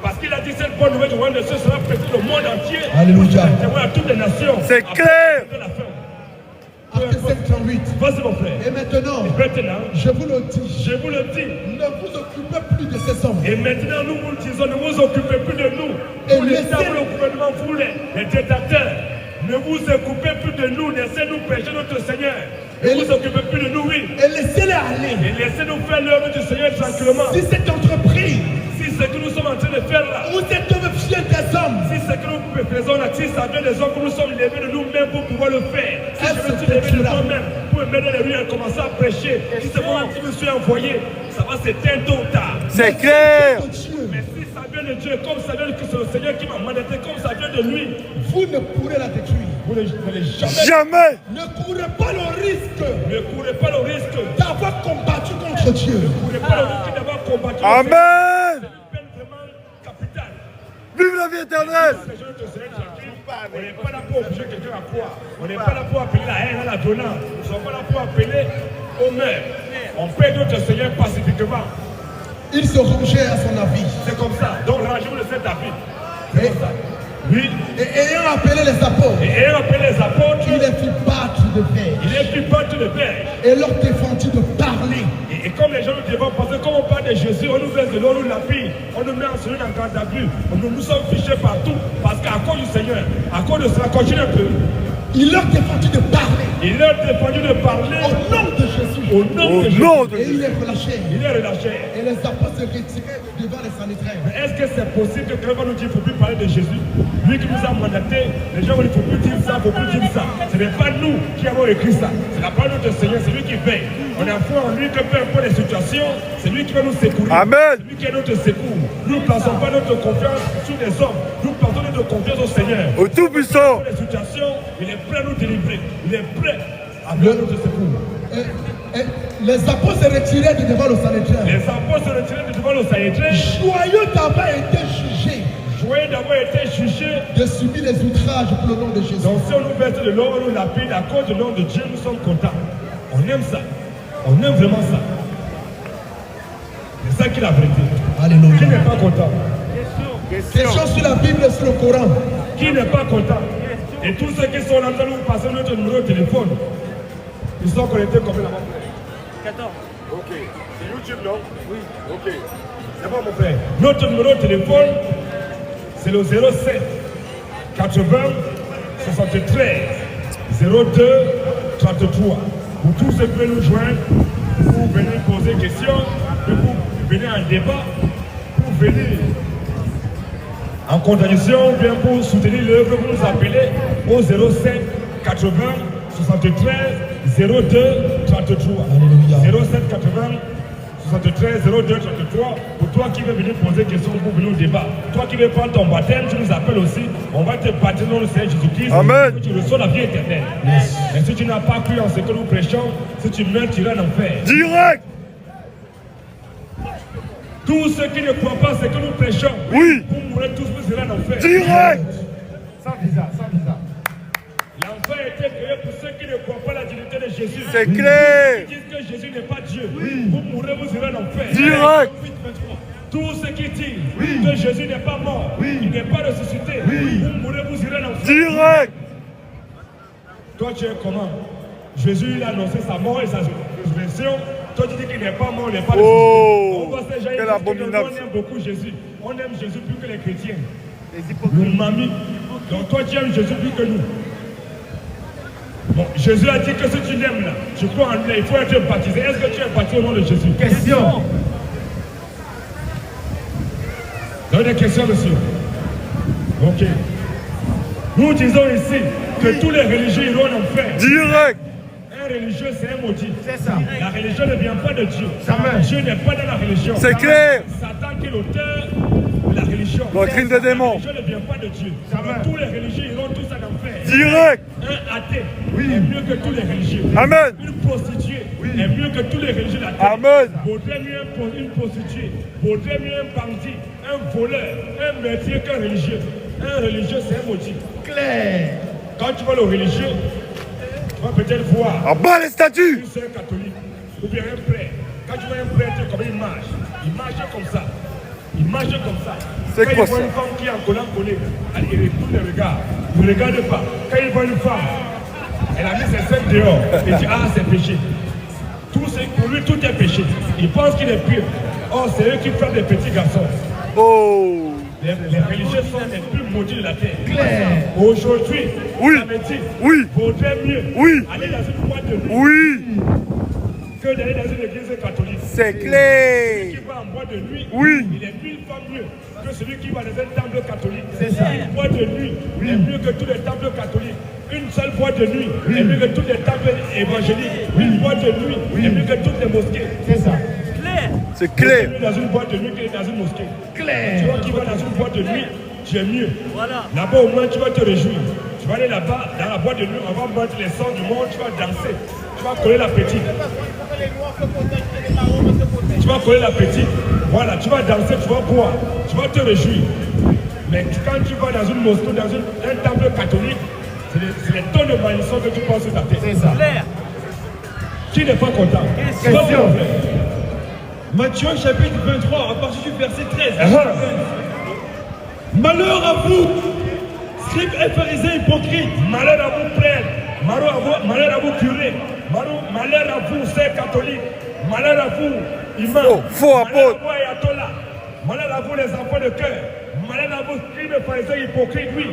Parce qu'il a dit cette bonne nouvelle du royaume de Dieu sera prêchée au monde entier. Alléluia. Pour témoin à toutes les nations. C'est clair. De la fin. Acte 5, 38. Vas-y mon frère. Et maintenant, Maintenant, je vous le dis, je vous le dis. ne vous occupez plus de ces hommes. Et maintenant, nous vous le disons, ne vous occupez plus de nous. Et Vous, laissez- l'État, vous, le gouvernement, vous, les dictateurs. Ne vous occupez plus de nous. Laissez-nous prêcher notre Seigneur. Ne Et- vous occupez plus de nous, oui. Et laissez-les aller. Et laissez-nous faire l'œuvre du Seigneur tranquillement. Si cette entreprise Si ce que nous sommes en train de faire là, ou cette œuvre fière des hommes, si ce que nous faisons là, si ça vient des hommes que nous sommes levés de nous-mêmes pour pouvoir le faire, si Elle je se me suis levé de fait là. moi-même pour me mettre dans les rues et commencer à prêcher, si c'est moi qui me suis envoyé, ça va s'éteindre tôt ou tard. C'est clair. de Dieu, Mais si ça vient de Dieu, comme ça vient de c'est le Seigneur qui m'a mandaté, comme ça vient de lui, vous ne pourrez la détruire. vous n'allez jamais, Jamais. Ne courez pas le risque ne courez pas le risque, ne d'avoir combattu contre Dieu. courez pas le risque d'avoir combattu. Amen. C'est une peine vraiment capitale. Vive la vie éternelle. On n'est pas là pour obliger quelqu'un à croire. On n'est pas là pour appeler la haine à la donnant. Nous ne sommes pas là pour appeler au meurtre. On paie notre Seigneur pacifiquement. Il se rangeait à son avis. C'est comme ça. Donc rangez-vous de cet avis. Et, Oui. et ayant appelé les apôtres, Et ayant appelé les apôtres, il les fit battre de verge il est plus battu de verge. et leur défendit de parler. Et comme les gens nous défendent, parce que comme on parle de Jésus, on nous verse de l'eau, on nous lapide, on nous met en celui en garde à vue. Nous sommes fichés partout. Parce qu'à cause du Seigneur, à cause de cela, continue un peu. Il leur défendit de parler. Il leur a défendu de parler au nom de Jésus. au nom de Jésus. Et il est relâché. Il est relâché. Et les apôtres se retiraient devant les Sanhédrins. Mais est-ce que c'est possible que quelqu'un nous dise qu'il ne faut plus parler de Jésus? Lui qui nous a mandaté, les gens vont dire qu'il ne faut plus dire ça, il ne faut plus dire ça. Ce n'est pas nous qui avons écrit ça. C'est la parole de notre Seigneur, c'est lui qui veille. On a foi en lui que peu importe les situations, c'est lui qui va nous secourir. Amen. C'est lui qui est notre secours. Nous ne plaçons pas notre confiance sur les hommes. Nous plaçons notre confiance au Seigneur. Au Tout-Puissant. Dans les situations, il est prêt à nous délivrer. Il est prêt à venir notre secours. Et les apôtres se retiraient de devant le Sanhédrin. Les apôtres se retiraient de devant le Sanhédrin. Joyeux d'avoir été jugés, Joyeux d'avoir été jugés. de subir les outrages pour le nom de Jésus. Donc si on nous verse de l'or, on nous lapide à cause du nom de Dieu, nous sommes contents. On aime ça. On aime vraiment ça. C'est ça qui est la vérité. Qui Alléluia. n'est pas content? Question sur la Bible et sur le Coran. Qui n'est pas content? Et tous ceux qui sont là, nous allons vous passer notre numéro de téléphone. Ils sont connectés comme là-bas. 14. Ok. C'est YouTube, non? Oui. Ok. C'est bon, mon frère. Notre numéro de téléphone, c'est le 07 80 73 02 33. Pour tous ceux qui veulent nous joindre, pour venir poser des questions, pour venir en débat, pour venir en contradiction, ou bien pour soutenir l'œuvre, vous nous appelez au 07 80 73 02 33. Alléluia. 07 80 73 02 33. Pour toi qui veux venir poser des questions, pour venir au débat. Toi qui veux prendre ton baptême, tu nous appelles aussi. On va te baptiser dans le Seigneur Jésus-Christ. Amen. Tu reçois la vie éternelle. Mais si tu n'as pas cru en ce que nous prêchons, si tu meurs, tu iras en enfer. Direct. Tous ceux qui ne croient pas ce que nous prêchons, Oui. vous mourrez tous, vous irez en enfer. Direct. Sans visa, sans visa. L'enfer a été créé pour ceux qui ne croient pas la divinité de Jésus. C'est clair. Qui disent que Jésus n'est pas Dieu. Vous mourrez, vous irez en enfer. Direct. Tous ceux qui disent que Jésus n'est pas mort, il n'est pas ressuscité, vous mourrez, vous irez en enfer. Direct. Toi, tu es comment? Jésus, il a annoncé sa mort et sa résurrection. Toi, tu dis qu'il n'est pas mort, il n'est pas ressuscité. Oh, On voit ces gens, ils quelle disent que abominable. on aime beaucoup Jésus. On aime Jésus plus que les chrétiens. Nous mamie. Donc toi, tu aimes Jésus plus que nous. Bon, Jésus a dit que si tu l'aimes là, tu crois en lui, il faut être baptisé. Est-ce que tu es baptisé au nom de Jésus? Question. Vous avez des questions, monsieur? Ok. Nous disons ici que tous les religieux iront en enfer. Direct. Un religieux, c'est un maudit. C'est ça. La religion ne vient pas de Dieu. Amen. Dieu n'est pas dans la religion. C'est clair. Satan qui est l'auteur de la religion. Doctrine des démons. La religion ne vient pas de Dieu. Amen. Tous les religieux iront tous en enfer. Direct. Un athée est mieux que tous les religieux. Amen. Une prostituée est mieux que tous les religieux de la terre. Amen. Vaudrait mieux une prostituée, vaudrait mieux un bandit, un voleur, un meurtrier qu'un religieux. Un religieux, c'est un maudit. Claire. Quand tu vas au religieux, tu vas peut-être voir En bas les statues. une sœur catholique ou bien un prêtre. Quand tu vois un prêtre, comment il marche comme ça. Il marche comme ça. C'est Quand quoi il voit ça? une femme qui est en collant collée, il retourne le regard. Il ne regarde pas. Quand il voit une femme, elle a mis ses seins dehors. Il dit, ah, c'est péché. Pour lui, tout est péché. Il pense qu'il est pur. Or, c'est eux qui font des petits garçons. Oh. Les religieux sont les plus maudits de la terre. Claire. Aujourd'hui, Oui. ça me dit, Oui. vaudrait mieux Oui. aller dans une boîte de nuit Oui. que d'aller dans une église catholique. C'est Celui clair. qui va en boîte de nuit, Oui. il est 1000 fois mieux que celui qui va dans un temple catholique. C'est ça. Une boîte de nuit est mieux que tous les temples catholiques. Une seule boîte de nuit est mieux que tous les temples évangéliques. Une boîte de nuit est mieux que toutes les mosquées. C'est ça. Claire. C'est clair. Tu es dans une boîte de nuit que dans une mosquée. Tu Claire. vois qui va dans une boîte de nuit, tu es mieux. Voilà. Là-bas au moins tu vas te réjouir. Tu vas aller là-bas, dans la boîte de nuit, on va mettre les sons du monde, tu vas danser. Tu vas coller la petite. Tu vas coller la petite. Voilà, tu vas danser, tu vas boire. Tu vas te réjouir. Mais quand tu vas dans une mosquée, dans un temple catholique, c'est les tons de malédiction que tu penses sur ta tête. C'est ça. Claire. Qui n'est pas content? Question. Toi, mon frère. Matthieu chapitre 23, à partir du verset 13. Ah. Malheur à vous, scribes et pharisiens hypocrites. Malheur à vous, prêtres. Malheur à vous, curés. Malheur à vous, sœurs catholiques. Malheur à vous, imams. Faux Malheur apôtre. à vous, ayatollahs. Malheur à vous, les enfants de cœur. Malheur à vous, scribes et pharisiens hypocrites, oui.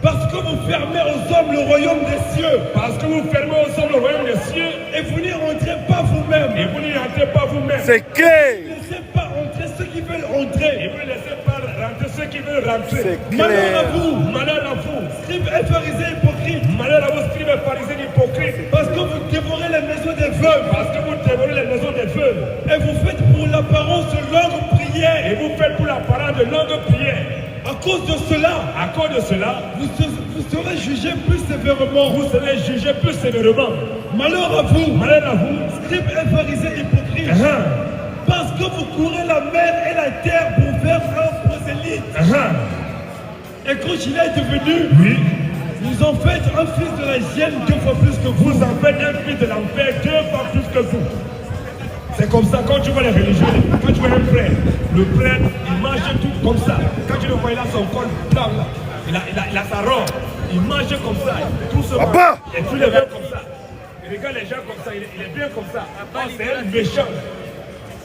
Parce que vous fermez aux hommes le royaume des cieux. Parce que vous fermez aux hommes le royaume des cieux. Et vous n'y entrez pas vous-même. Et vous n'y entrez pas vous-même. C'est clair. Ne laissez pas entrer ceux qui veulent entrer. Et vous ne laissez pas rentrer ceux qui veulent rentrer. C'est Malheur à clair. vous, Malheur à vous. scribes et pharisiens hypocrites. Malheur à vous, scribes et pharisiens hypocrites. Parce que vous dévorez les maisons des veuves. Parce que vous dévorez les maisons des veuves. Et vous faites pour l'apparence de longues prières. Et vous faites pour la parole de longues prières. À cause de cela, À cause de cela, vous serez jugés plus sévèrement. vous serez jugés plus sévèrement. Malheur à vous, Malheur à vous. scribes et pharisiens hypocrites. Uh-huh. Parce que vous courez la mer et la terre pour faire un prosélyte. Uh-huh. Et quand il est devenu, Oui. vous en faites un fils de la hyène 2 fois plus que vous. Vous en faites un fils de l'enfer 2 fois plus que vous. C'est comme ça, quand tu vois les religieux, quand tu vois un prêtre, le prêtre, il mange tout comme ça. Quand tu le vois, il a son col blanc, là. Il a sa robe, il mange comme ça, tout se mange. Papa. Et tu le vois comme ça. Il regarde les gens comme ça, il est bien comme ça. Oh, c'est un méchant.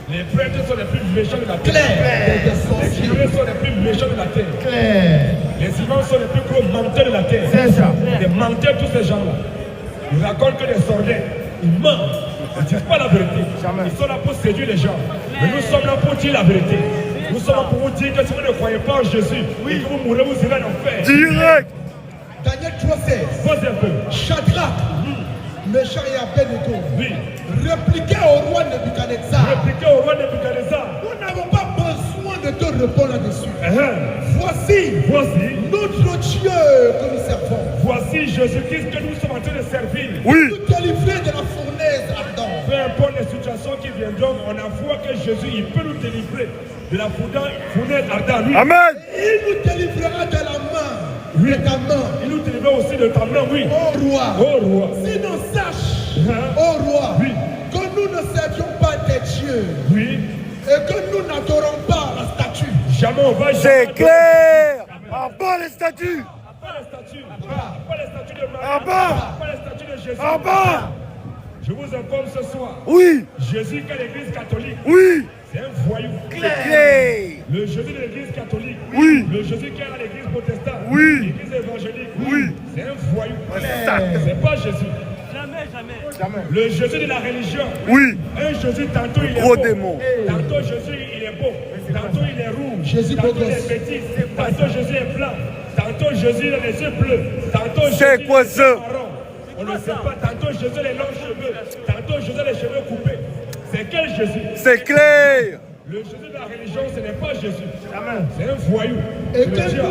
Les prêtres sont les plus méchants de la terre. Les curés sont les plus méchants de la terre. Les imams sont les plus gros menteurs de la terre. C'est ça. Des menteurs, tous ces gens-là. Ils racontent que des sornettes. Ils mentent. Ils ne disent pas la vérité. Ils sont là pour séduire les gens. Mais nous sommes là pour dire la vérité. Nous sommes là pour vous dire que si vous ne croyez pas en Jésus, et que vous mourrez, vous irez en enfer. Direct. Daniel 3,16. Posez un peu. Shadrach, Meshach et Abednego, Oui. répliquez au roi Nebuchadnezzar. Répliquez au roi Nebuchadnezzar. Nous n'avons pas besoin de te répondre là-dessus. Voici Voici. notre Dieu que nous servons. Voici Jésus-Christ que nous sommes en train de servir. Oui. Nous délivrer de la fournaise ardente. Peu importe les situations qui viendront, on a foi que Jésus, il peut nous délivrer de la fournaise ardente. Oui. Amen. Il nous délivrera de la main, de ta main, Il nous délivre aussi de ta main, oui. ô roi. Oh roi. Sinon sache, ô roi, Oui. que nous ne servions pas des dieux Oui. et que nous n'adorons pas la statue. Jamais on va C'est clair. En bas les statues. Pas les statues. Pas les statues de Marie. En bas. Pas les statues de Jésus. En bas. Je vous informe ce soir. Oui. Jésus qui est l'église catholique, Oui. c'est un voyou. C'est clair. Le Jésus de l'église catholique. Oui. Le Jésus qui est à l'église protestante. Oui. L'église évangélique. Oui. C'est un voyou. C'est pas Jésus. Jamais. Le Jésus de la religion. Oui. Un Jésus, tantôt il est Gros beau. démon. Tantôt Jésus, il est beau. Tantôt il est rouge. Jésus tantôt beau il est gosse. petit. Tantôt Jésus est blanc. Tantôt Jésus a les yeux bleus. Tantôt C'est Jésus quoi a les ça? yeux marrons. On ne sait pas. Tantôt Jésus a les longs cheveux. Tantôt Jésus a les cheveux coupés. C'est quel Jésus? C'est clair. Le Jésus de la religion, ce n'est pas Jésus. C'est un voyou. Et C'est le que diable.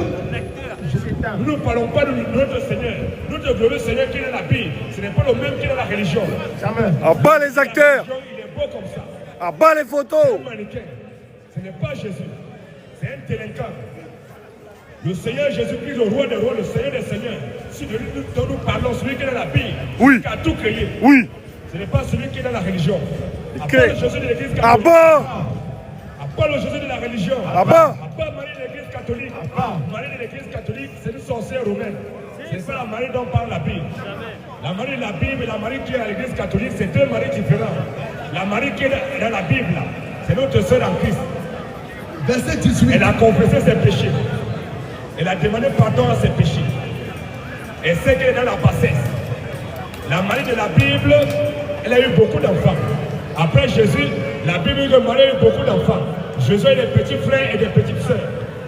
Nous ne parlons pas de notre Seigneur. Notre glorieux Seigneur qui est dans la Bible, ce n'est pas le même qui est dans la religion. En bas les acteurs. La religion, il est beau comme ça. En bas les photos. Un mannequin. Ce n'est pas Jésus. C'est un délinquant. Le Seigneur Jésus-Christ, le roi des rois, le Seigneur des seigneurs, celui dont nous parlons, celui qui est dans la Bible, Oui. qui a tout créé. Oui. Ce n'est pas celui qui est dans la religion. À Ok. part le Jésus de l'église En catholique. bas. À part le Jésus de la religion. À bas. À part Marie de l'église catholique. Marie de l'église catholique, c'est une sorcière romaine. C'est pas la Marie dont parle la Bible. La Marie de la Bible et la Marie qui est à l'église catholique, c'est deux Maries différentes. La Marie qui est dans la Bible, là, c'est notre sœur en Christ. Verset 18. Elle a confessé ses péchés. Elle a demandé pardon à ses péchés. Elle sait qu'elle est dans la bassesse. La Marie de la Bible, elle a eu beaucoup d'enfants. Après Jésus, la Bible dit que Marie a eu beaucoup d'enfants. Jésus a des petits frères et des petites sœurs.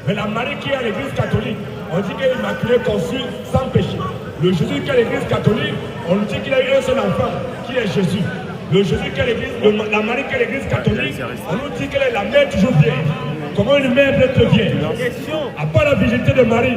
Mais la Marie qui est à l'église catholique, on dit qu'elle est immaculée conçue sans péché. Le Jésus qui est à l'église catholique, on dit qu'il a eu un seul enfant, qui est Jésus. Le Jésus qui est à l'église, la Marie qui est à l'église catholique, on nous dit qu'elle est la mère toujours vierge. Comment une mère peut être vierge? À part la virginité de Marie.